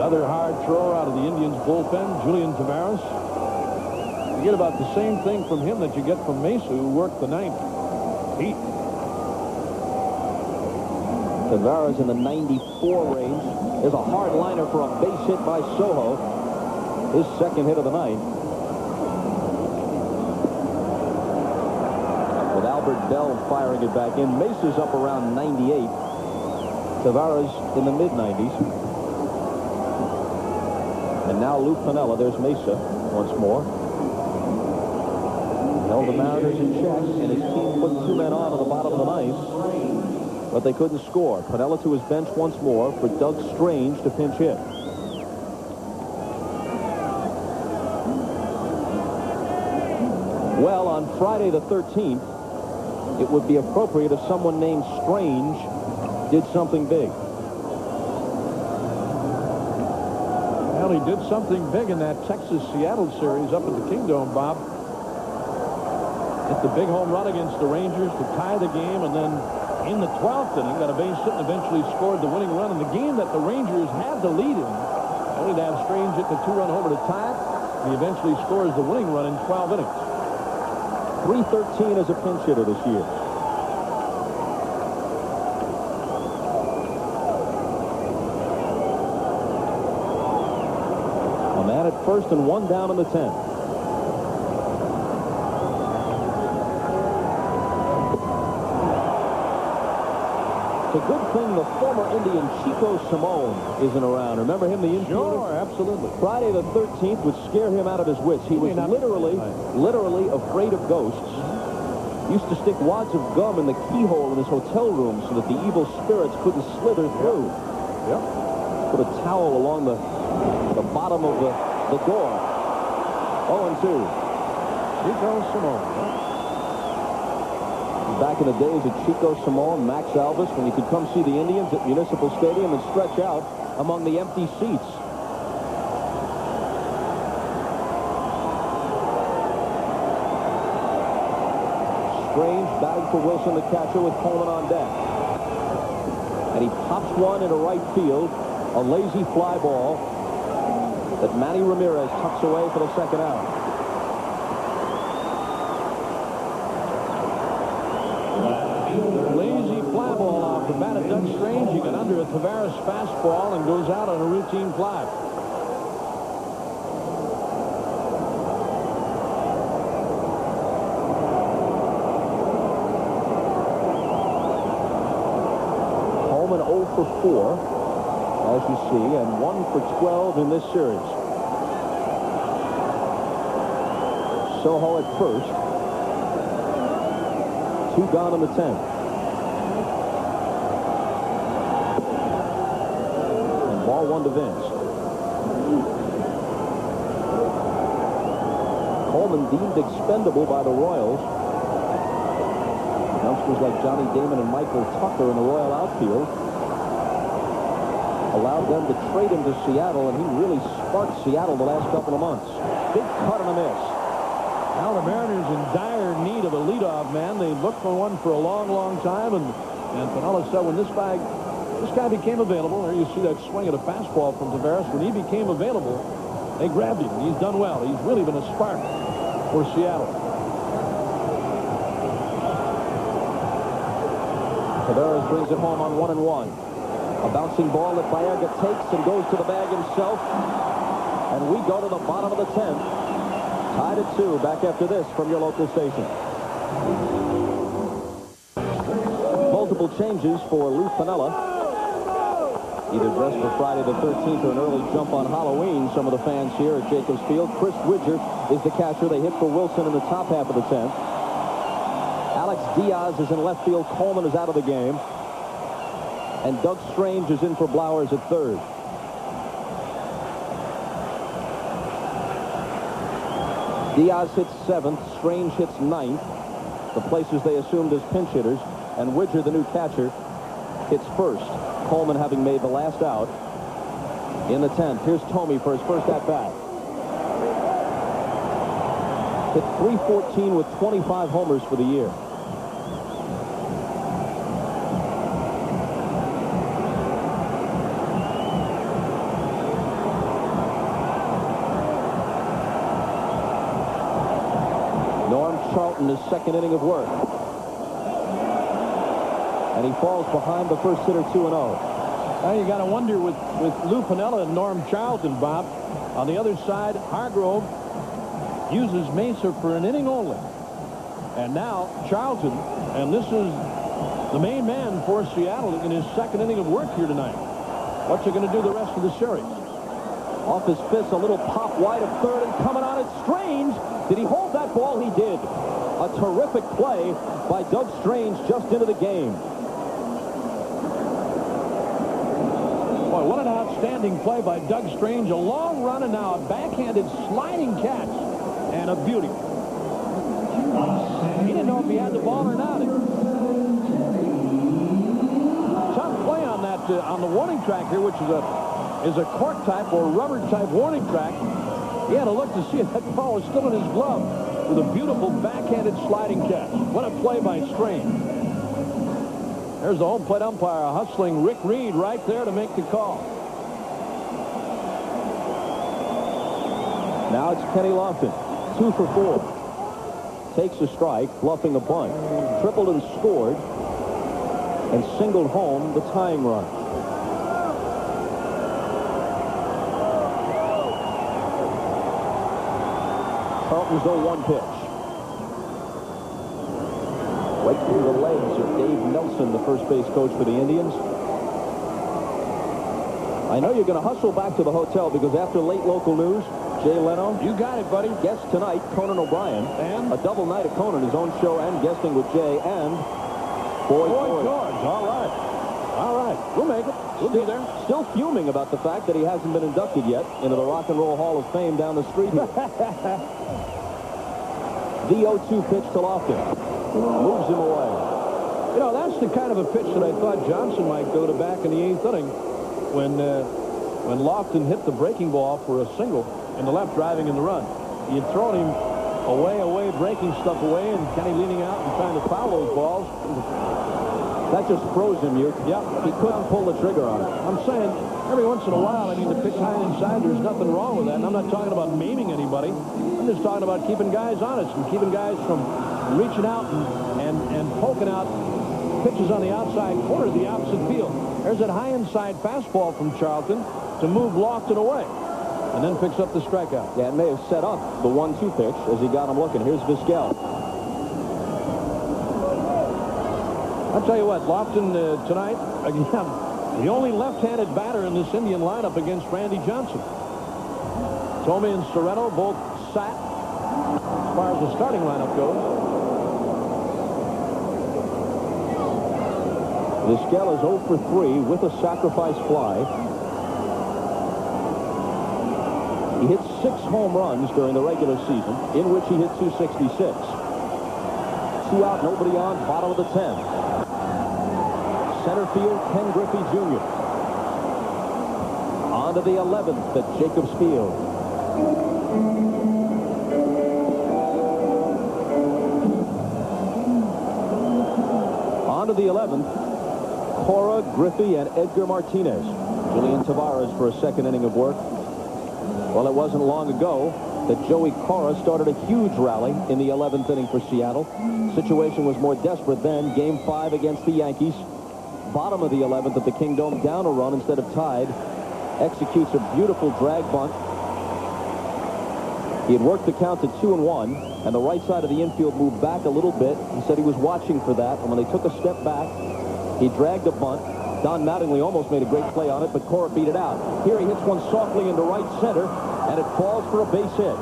Another hard thrower out of the Indians bullpen, Julian Tavares. You get about the same thing from him that you get from Mesa, who worked the 9th. Heat. Tavares in the 94 range. There's a hard liner for a base hit by Soho. His second hit of the night. With Albert Bell firing it back in. Mesa's up around 98. Tavares in the mid-90s. And now Lou Piniella. There's Mesa once more. Held the Mariners in check, and his team put 2 men on the bottom of the 9th. But they couldn't score. Piniella to his bench once more for Doug Strange to pinch hit. Well, on Friday the 13th, it would be appropriate if someone named Strange did something big. Well, he did something big in that Texas-Seattle series up at the Kingdome, Bob. Hit the big home run against the Rangers to tie the game, and then in the 12th inning, got a base hit and eventually scored the winning run in the game that the Rangers had the lead in. Only to have Strange hit the 2-run homer to tie it. He eventually scores the winning run in 12 innings. 313 as a pinch hitter this year. A man at first and 1 down in the 10th. It's a good thing the former Indian Chico Simone isn't around. Remember him, the infielder? Sure, absolutely. Friday the 13th would scare him out of his wits. He was literally afraid of ghosts. Used to stick wads of gum in the keyhole in his hotel room so that the evil spirits couldn't slither through. Yep. Put a towel along the bottom of the door. 0-2. Chico Simone. Back in the days of Chico Simone, Max Alvis, when you could come see the Indians at Municipal Stadium and stretch out among the empty seats. Strange batting for Wilson, the catcher, with Coleman on deck. And he pops one into right field, a lazy fly ball that Manny Ramirez tucks away for the second out. Lazy fly ball off the bat of Doug Strange. He got under a Tavares fastball and goes out on a routine fly. Coleman 0 for 4, as you see, and 1 for 12 in this series. Soho at first. 2 gone in the 10th. And ball 1 to Vince. Coleman deemed expendable by the Royals. Youngsters like Johnny Damon and Michael Tucker in the Royal outfield allowed them to trade him to Seattle, and he really sparked Seattle the last couple of months. Big cut and a miss. Now the Mariners in dire need of a leadoff man. They looked for one for a long, long time, and Pinella said when this guy became available, there you see that swing at a fastball from Tavares. When he became available, they grabbed him. He's done well. He's really been a spark for Seattle. Tavares brings it home on 1-1. A bouncing ball that Baerga takes and goes to the bag himself. And we go to the bottom of the 10th. Tied at 2. Back after this from your local station. Multiple changes for Lou Pinella. Either dressed for Friday the 13th or an early jump on Halloween. Some of the fans here at Jacobs Field. Chris Widger is the catcher. They hit for Wilson in the top half of the 10th. Alex Diaz is in left field. Coleman is out of the game. And Doug Strange is in for Blowers at third. Diaz hits 7th. Strange hits 9th. The places they assumed as pinch hitters. And Widger, the new catcher, hits first. Coleman having made the last out in the 10th. Here's Thome for his first at-bat. Hit .314 with 25 homers for the year. Charlton, his second inning of work. And he falls behind the first hitter 2-0. Now you got to wonder with Lou Pinella and Norm Charlton, Bob. On the other side, Hargrove uses Mesa for an inning only. And now Charlton, and this is the main man for Seattle in his second inning of work here tonight. What's he going to do the rest of the series? Off his fist, a little pop wide of third, and coming on it, Strange. Did he hold that ball? He did. A terrific play by Doug Strange just into the game. Boy, what an outstanding play by Doug Strange. A long run and now a backhanded sliding catch. And a beauty. He didn't know if he had the ball or not. Tough play on that on the warning track here, which is a cork type or rubber type warning track. He had to look to see if that ball was still in his glove with a beautiful backhanded sliding catch. What a play by Strange. There's the home plate umpire hustling Rick Reed right there to make the call. Now it's Kenny Lofton. 2 for 4. Takes a strike, bluffing a bunt. Tripled and scored. And singled home the tying run. Charlton's 0-1 pitch. Right through the legs of Dave Nelson, the first base coach for the Indians. I know you're going to hustle back to the hotel because after late local news, Jay Leno. You got it, buddy. Guest tonight, Conan O'Brien. And? A double night of Conan, his own show, and guesting with Jay and Boy George. All right. All right. We'll make it. We'll be there. Still fuming about the fact that he hasn't been inducted yet into the Rock and Roll Hall of Fame down the street here. The 0-2 pitch to Lofton. Moves him away. You know, that's the kind of a pitch that I thought Johnson might go to back in the 8th inning when Lofton hit the breaking ball for a single in the left, driving in the run. He had thrown him away, breaking stuff away, and Kenny leaning out and trying to foul those balls. That just froze him, Yep. He couldn't pull the trigger on it. I'm saying, every once in a while, I mean, to pitch high inside, there's nothing wrong with that. And I'm not talking about maiming anybody. I'm just talking about keeping guys honest and keeping guys from reaching out and poking out pitches on the outside corner of the opposite field. There's that high inside fastball from Charlton to move Lofton away. And then picks up the strikeout. Yeah, it may have set up the 1-2 pitch as he got him looking. Here's Vizquel. I'll tell you what, Lofton tonight, again, the only left-handed batter in this Indian lineup against Randy Johnson. Tomey and Sorrento both sat as far as the starting lineup goes. Vizquel is 0 for 3 with a sacrifice fly. He hit 6 home runs during the regular season, in which he hit 266. 2 out, nobody on, bottom of the 10th. Center field, Ken Griffey Jr. On to the 11th at Jacobs Field. On to the 11th, Cora, Griffey, and Edgar Martinez. Julian Tavares for a second inning of work. Well, it wasn't long ago that Joey Cora started a huge rally in the 11th inning for Seattle. Situation was more desperate then. Game 5 against the Yankees. Bottom of the 11th at the Kingdome, down a run instead of tied. Executes a beautiful drag bunt. He had worked the count to 2-1, and the right side of the infield moved back a little bit. He said he was watching for that, and when they took a step back, he dragged a bunt. Don Mattingly almost made a great play on it, but Cora beat it out. Here he hits one softly into right center, and it falls for a base hit.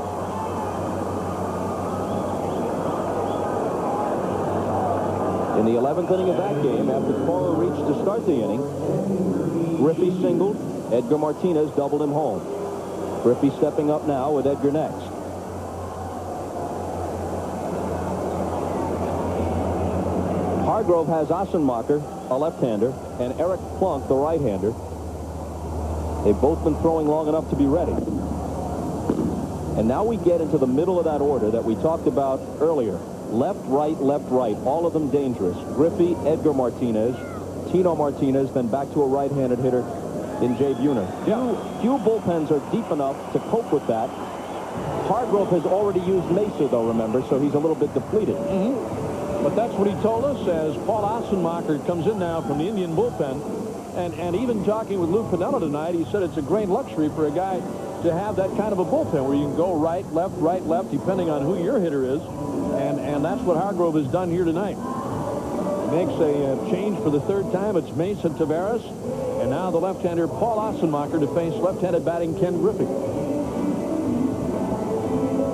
In the 11th inning of that game, after Cora reached to start the inning, Griffey singled, Edgar Martinez doubled him home. Griffey stepping up now with Edgar next. Hargrove has Assenmacher, a left-hander, and Eric Plunk, the right-hander. They've both been throwing long enough to be ready. And now we get into the middle of that order that we talked about earlier. Left, right, all of them dangerous. Griffey, Edgar Martinez, Tino Martinez, then back to a right-handed hitter in Jay Buhner. Few bullpens are deep enough to cope with that. Hargrove has already used Mesa, though, remember, so he's a little bit depleted. But that's what he told us as Paul Assenmacher comes in now from the Indian bullpen. And even talking with Lou Piniella tonight, he said it's a great luxury for a guy to have that kind of a bullpen where you can go right, left, depending on who your hitter is. And that's what Hargrove has done here tonight. He makes a change for the 3rd time. It's Mesa Tavares. And now the left-hander Paul Assenmacher to face left-handed batting Ken Griffey.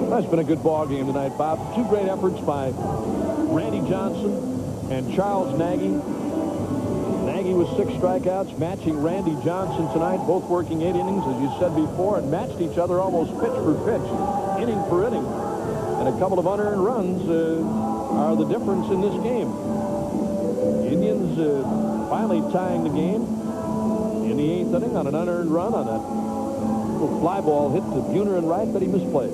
That's been a good ball game tonight, Bob. 2 great efforts by Randy Johnson and Charles Nagy. Nagy with 6 strikeouts, matching Randy Johnson tonight, both working 8 innings, as you said before, and matched each other almost pitch for pitch, inning for inning. And a couple of unearned runs are the difference in this game. The Indians finally tying the game in the 8th inning on an unearned run on that little fly ball hit to Buhner and right, but he misplayed.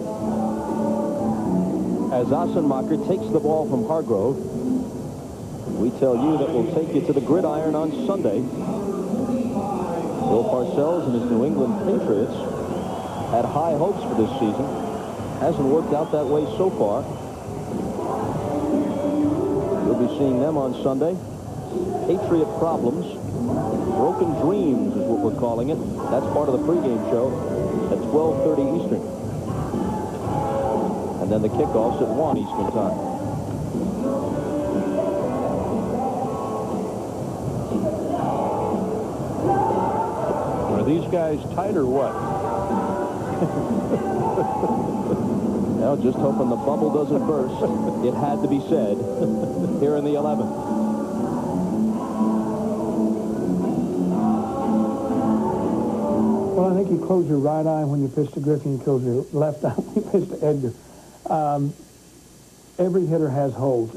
As Assenmacher takes the ball from Hargrove, we tell you that we'll take you to the gridiron on Sunday. Bill Parcells and his New England Patriots had high hopes for this season. Hasn't worked out that way so far. You'll be seeing them on Sunday. Patriot problems. Broken dreams is what we're calling it. That's part of the pregame show at 12:30 Eastern. And then the kickoffs at 1 Eastern time. these guys tight or what? Well, just hoping the bubble doesn't burst. It had to be said here in the 11th. Well, I think you close your right eye when you pitch to Griffey, you close your left eye when you pitch to Edgar. Every hitter has holes.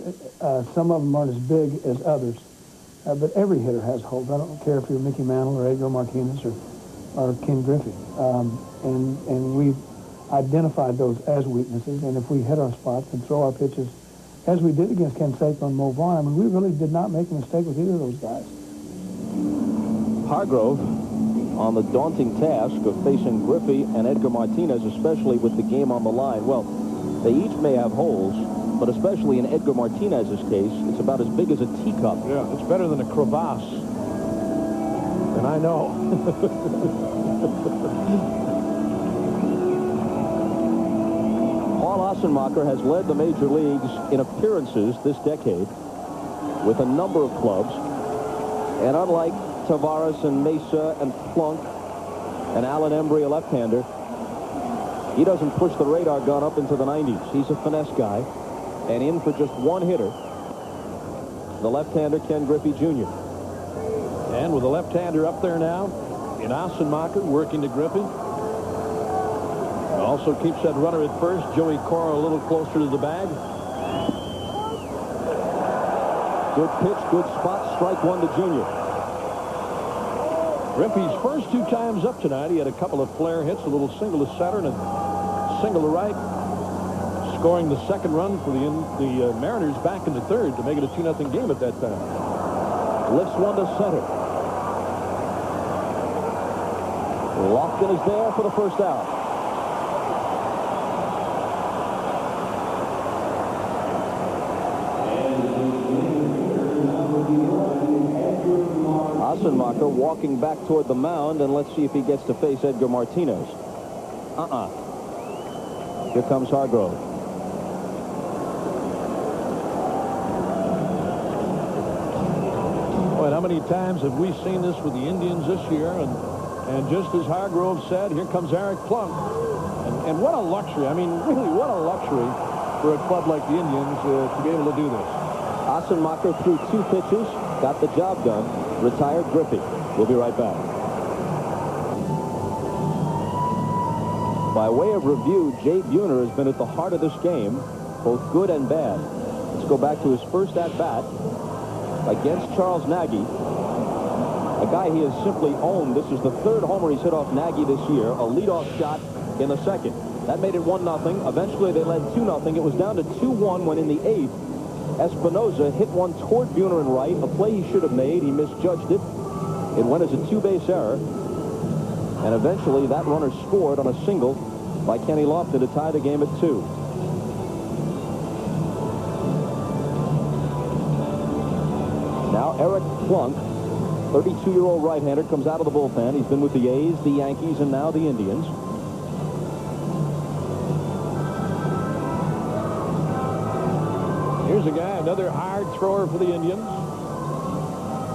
Some of them aren't as big as others, but every hitter has holes. I don't care if you're Mickey Mantle or Edgar Martinez or Ken Griffey. And we've identified those as weaknesses, and if we hit our spots and throw our pitches, as we did against Ken Saco and Mo Vaughn, I mean, we really did not make a mistake with either of those guys. Hargrove on the daunting task of facing Griffey and Edgar Martinez, especially with the game on the line. Well, they each may have holes, but especially in Edgar Martinez's case, it's about as big as a teacup. Yeah, it's better than a crevasse. And I know. Paul Ossenmacher has led the major leagues in appearances this decade with a number of clubs. And unlike Tavares and Mesa and Plunk and Alan Embry, a left-hander, he doesn't push the radar gun up into the 90s. He's a finesse guy. And in for just one hitter, the left-hander Ken Griffey Jr. And with a left-hander up there now, in Ossenmacher, working to Griffey. Also keeps that runner at first. Joey Cora a little closer to the bag. Good pitch, good spot, strike one to Jr. Griffey's first two times up tonight, he had a couple of flare hits, a little single to center and a single to right, scoring the second run for the Mariners back in the third to make it a 2-0 game at that time. Lifts one to center. Lofton is there for the first out. Ossenmacher walking back toward the mound, and let's see if he gets to face Edgar Martinez. Here comes Hargrove. Boy, how many times have we seen this with the Indians this year? And just as Hargrove said, here comes Eric Plunk. And what a luxury. I mean, really, what a luxury for a club like the Indians to be able to do this. Ossenmacher threw 2 pitches, got the job done, retired Griffey. We'll be right back. By way of review, Jay Buhner has been at the heart of this game, both good and bad. Let's go back to his first at-bat against Charles Nagy, a guy he has simply owned. This is the 3rd homer he's hit off Nagy this year, a leadoff shot in the 2nd. That made it 1-0. Eventually, they led 2-0. It was down to 2-1 when in the 8th, Espinoza hit one toward Buhner and right, a play he should have made. He misjudged it. It went as a 2-base error. And eventually, that runner scored on a single by Kenny Lofton to tie the game at 2. Now, Eric Plunk, 32-year-old right-hander, comes out of the bullpen. He's been with the A's, the Yankees, and now the Indians. Here's a guy, another hard thrower for the Indians.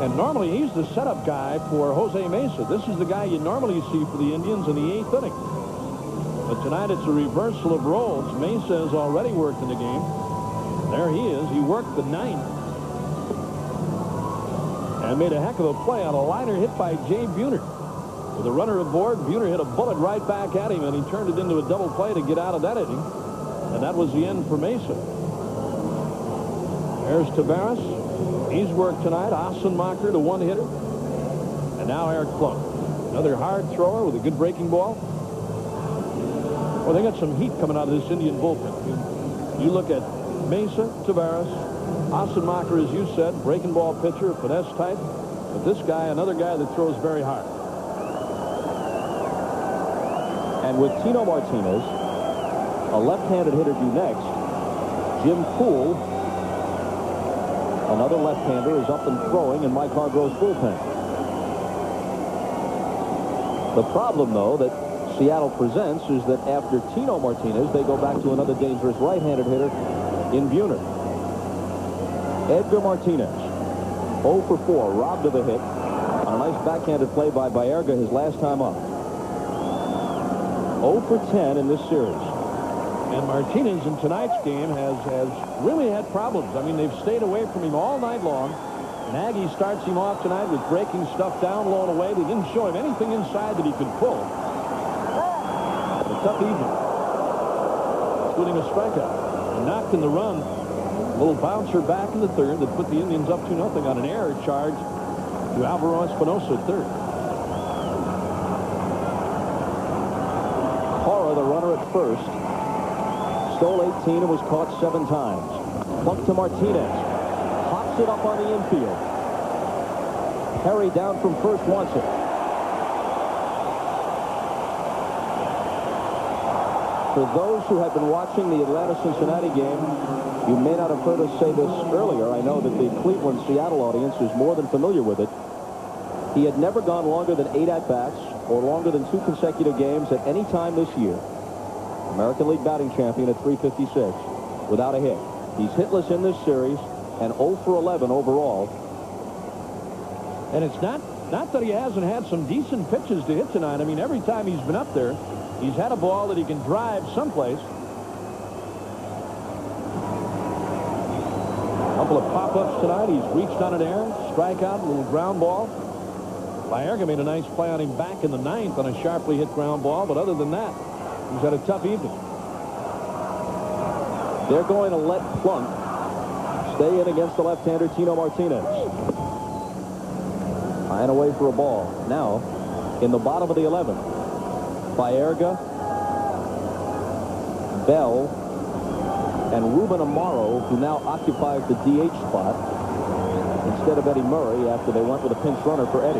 And normally he's the setup guy for Jose Mesa. This is the guy you normally see for the Indians in the 8th inning. But tonight it's a reversal of roles. Mesa has already worked in the game. There he is. He worked the 9th. And made a heck of a play on a liner hit by Jay Buhner. With a runner aboard, Buhner hit a bullet right back at him, and he turned it into a double play to get out of that inning. And that was the end for Mesa. There's Tavares. He's worked tonight. Ossenmacher, the one-hitter. And now Eric Plunk. Another hard thrower with a good breaking ball. Well, they got some heat coming out of this Indian bullpen. You look at Mesa, Tavares, Ossenmacher, as you said, breaking ball pitcher, finesse type. But this guy, another guy that throws very hard. And with Tino Martinez, a left-handed hitter due next, Jim Poole, another left-hander, is up and throwing in Mike Hargrove's bullpen. The problem, though, that Seattle presents is that after Tino Martinez, they go back to another dangerous right-handed hitter in Buhner. Edgar Martinez, 0 for 4, robbed of a hit on a Nice backhanded play by Baerga his last time up. 0 for 10 in this series. And Martinez in tonight's game has really had problems. I mean, they've stayed away from him all night long. Nagy starts him off tonight with breaking stuff down low and away. They didn't show him anything inside that he could pull. But a tough evening, including a strikeout. And knocked in the run. A little bouncer back in the third that put the Indians up 2-0 on an error charge to Alvaro Espinosa at third. Cora, the runner at first, stole 18 and was caught 7 times. Buck to Martinez. Pops it up on the infield. Perry down from first wants it. For those who have been watching the Atlanta-Cincinnati game, you may not have heard us say this earlier. I know that the Cleveland-Seattle audience is more than familiar with it. He had never gone longer than 8 at-bats or longer than 2 consecutive games at any time this year. American League batting champion at 356 without a hit. He's hitless in this series and 0 for 11 overall. And it's not that he hasn't had some decent pitches to hit tonight. I mean, every time he's been up there, he's had a ball that he can drive someplace. A couple of pop-ups tonight. He's reached on an error, strikeout, a little ground ball. Baerga made a nice play on him back in the 9th on a sharply hit ground ball, but other than that, he's had a tough evening. They're going to let Plunk stay in against the left-hander Tino Martinez. High and away for a ball. Now, in the bottom of the 11th, Baerga, Bell, and Ruben Amaro, who now occupies the DH spot instead of Eddie Murray after they went with a pinch runner for Eddie.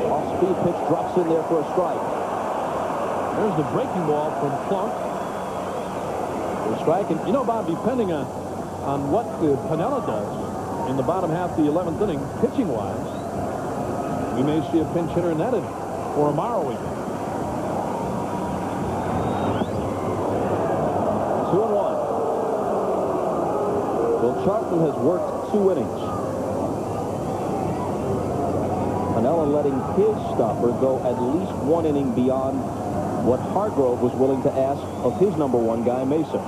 Off-speed pitch drops in there for a strike. There's the breaking ball from Plunk. The strike, and you know, Bob, depending on what Piniella does in the bottom half of the 11th inning, pitching-wise, we may see a pinch hitter in that inning for Amaro even. 2-1. Well, Charlton has worked 2 innings. Piniella letting his stopper go at least 1 inning beyond what Hargrove was willing to ask of his #1 guy, Mesa,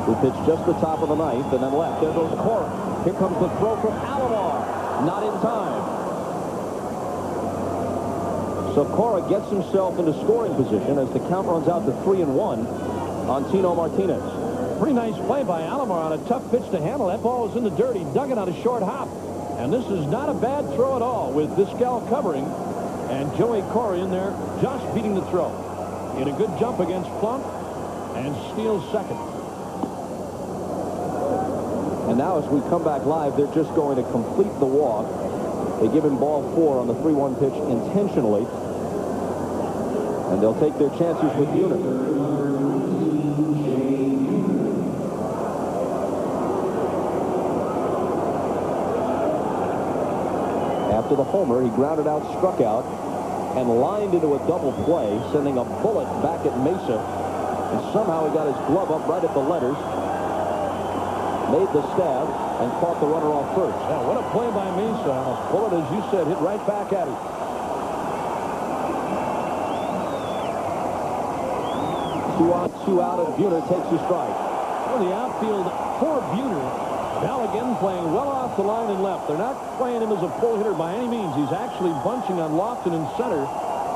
who pitched just the top of the 9th and then left. There goes Cora. Here comes the throw from Alomar. Not in time. So Cora gets himself into scoring position as the count runs out to 3-1 on Tino Martinez. Pretty nice play by Alomar on a tough pitch to handle. That ball was in the dirt. He dug it on a short hop. And this is not a bad throw at all with Vizquel covering and Joey Cora in there just beating the throw. He had a good jump against Plunk and steals second. And now as we come back live, they're just going to complete the walk. They give him ball 4 on the 3-1 pitch intentionally. And they'll take their chances with Buhner. After the homer, he grounded out, struck out, and lined into a double play, sending a bullet back at Mesa. And somehow he got his glove up right at the letters, made the stab, and caught the runner off first. Yeah, what a play by Mesa. A bullet, as you said, hit right back at him. 2 on, 2 out, and Buhner takes his strike. Well, the outfield for Buhner. Bell again playing well off the line and left. They're not playing him as a pull hitter by any means. He's actually bunching on Lofton in center,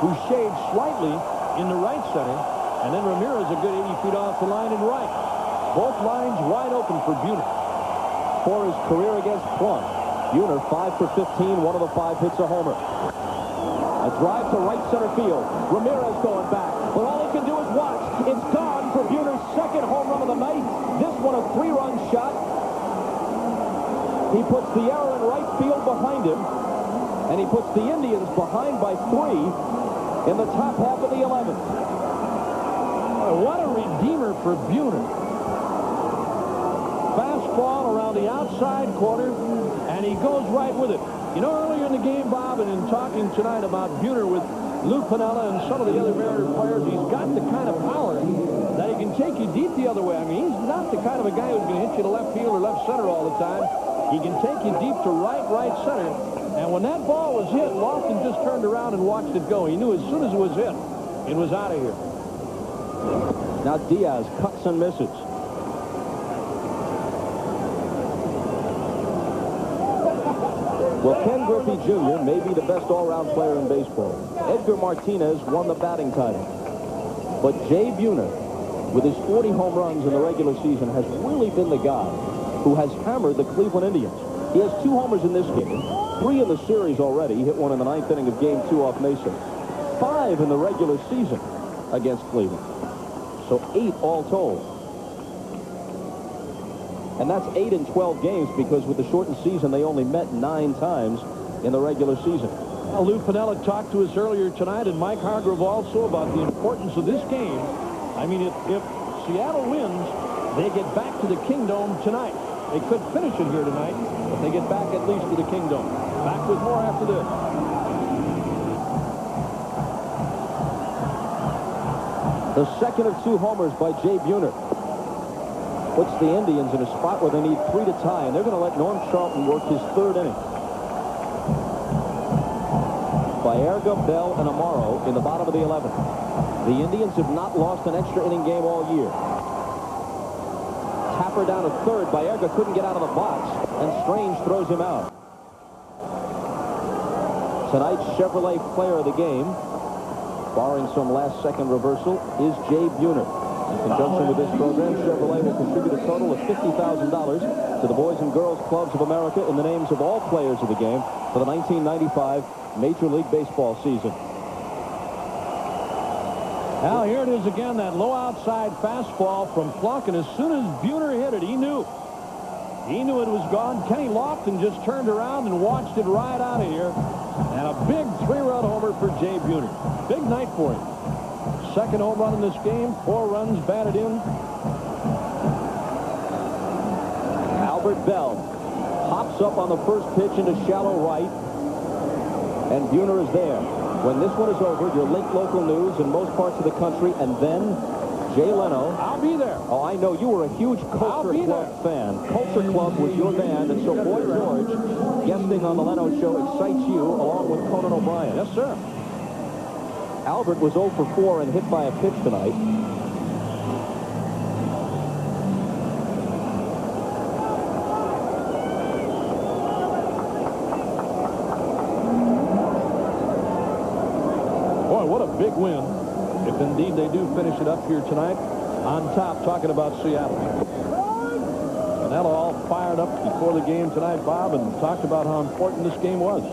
who shades slightly in the right center. And then Ramirez a good 80 feet off the line in right. Both lines wide open for Buhner. For his career against Plunk, Buhner 5 for 15. 1 of the 5 hits a homer. A drive to right center field. Ramirez going back. But all he can do is watch. It's gone for Buhner's second home run of the night. This one a 3-run shot. He puts the error in right field behind him, and he puts the Indians behind by 3 in the top half of the 11th. What a redeemer for Buhner. Fastball around the outside corner, and he goes right with it. You know, earlier in the game, Bob, and in talking tonight about Buhner with Lou Piniella and some of the other Mariner players, he's got the kind of power that he can can take you deep the other way. I mean, he's not the kind of a guy who's going to hit you to left field or left center all the time. He can take you deep to right center. And when that ball was hit, Lofton just turned around and watched it go. He knew as soon as it was hit, it was out of here. Now Diaz cuts and misses. Well, Ken Griffey Jr. may be the best all-round player in baseball. Edgar Martinez won the batting title. But Jay Buhner, with his 40 home runs in the regular season, has really been the guy who has hammered the Cleveland Indians. He has 2 homers in this game, 3 in the series already. He hit one in the 9th inning of Game 2 off Mesa. 5 in the regular season against Cleveland. So 8 all told. And that's 8 in 12 games, because with the shortened season, they only met 9 times in the regular season. Well, Lou Piniella talked to us earlier tonight, and Mike Hargrove also, about the importance of this game. I mean, if Seattle wins, they get back to the Kingdome tonight. They could finish it here tonight, but they get back at least to the Kingdome. Back with more after this. The second of 2 homers by Jay Buhner puts the Indians in a spot where they need 3 to tie, and they're going to let Norm Charlton work his 3rd inning. Baerga, Bell, and Amaro in the bottom of the 11th. The Indians have not lost an extra inning game all year. Tapper down to 3rd. Baerga couldn't get out of the box, and Strange throws him out. Tonight's Chevrolet player of the game, barring some last-second reversal, is Jay Buhner. In conjunction with this program, Chevrolet will contribute a total of $50,000 to the Boys and Girls Clubs of America in the names of all players of the game for the 1995 Major League Baseball season. Now, here it is again, that low outside fastball from Plunk, and as soon as Buhner hit it, he knew. He knew it was gone. Kenny Lofton just turned around and watched it right out of here. And a big 3-run homer for Jay Buhner. Big night for him. Second home run in this game, 4 runs batted in. Albert Bell hops up on the first pitch into shallow right, and Buhner is there. When this one is over, your link local news in most parts of the country, and then Jay Leno. I'll be there. Oh, I know. You were a huge Culture Club fan. Culture Club was your band, and so Boy George, guesting on the Leno Show, excites you along with Conan O'Brien. Yes, sir. Albert was 0 for 4 and hit by a pitch tonight. Boy, what a big win. If indeed they do finish it up here tonight on top, talking about Seattle. And that'll all fired up before the game tonight, Bob, and talked about how important this game was.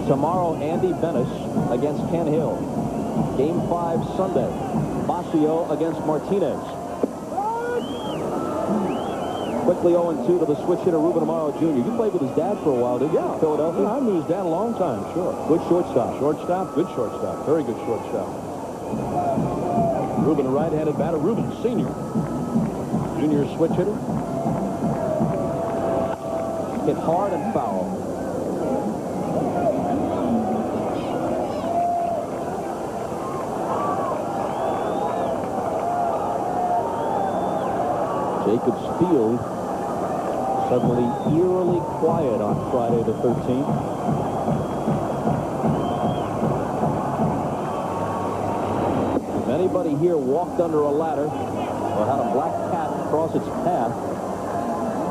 Tomorrow, Andy Benes against Ken Hill. Game 5 Sunday. Basio against Martinez. Quickly 0-2 to the switch hitter, Ruben Amaro Jr. You played with his dad for a while, didn't you? Yeah. Philadelphia? Yeah, I knew his dad a long time, sure. Good shortstop. Shortstop, good shortstop. Very good shortstop. Ruben, a right-handed batter. Ruben, senior. Junior switch hitter. Hit hard and foul. Jacobs Field suddenly eerily quiet on Friday the 13th. If anybody here walked under a ladder or had a black cat cross its path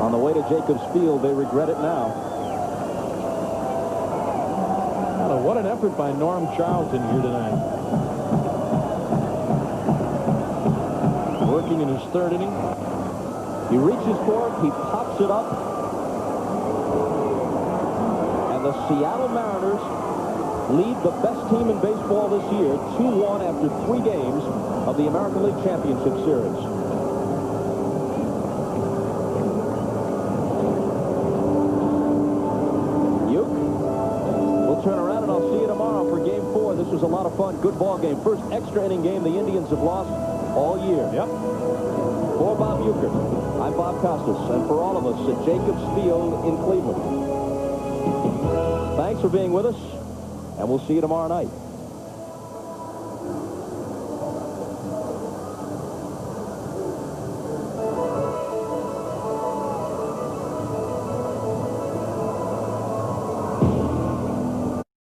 on the way to Jacobs Field, they regret it now. What an effort by Norm Charlton here tonight. Working in his 3rd inning. He reaches for it, he pops it up, and the Seattle Mariners lead the best team in baseball this year, 2-1 after 3 games of the American League Championship Series. We'll turn around and I'll see you tomorrow for Game 4. This was a lot of fun, good ball game. First extra inning game the Indians have lost all year. Yep. For Bob Uecker, I'm Bob Costas, and for all of us at Jacobs Field in Cleveland. Thanks for being with us, and we'll see you tomorrow night.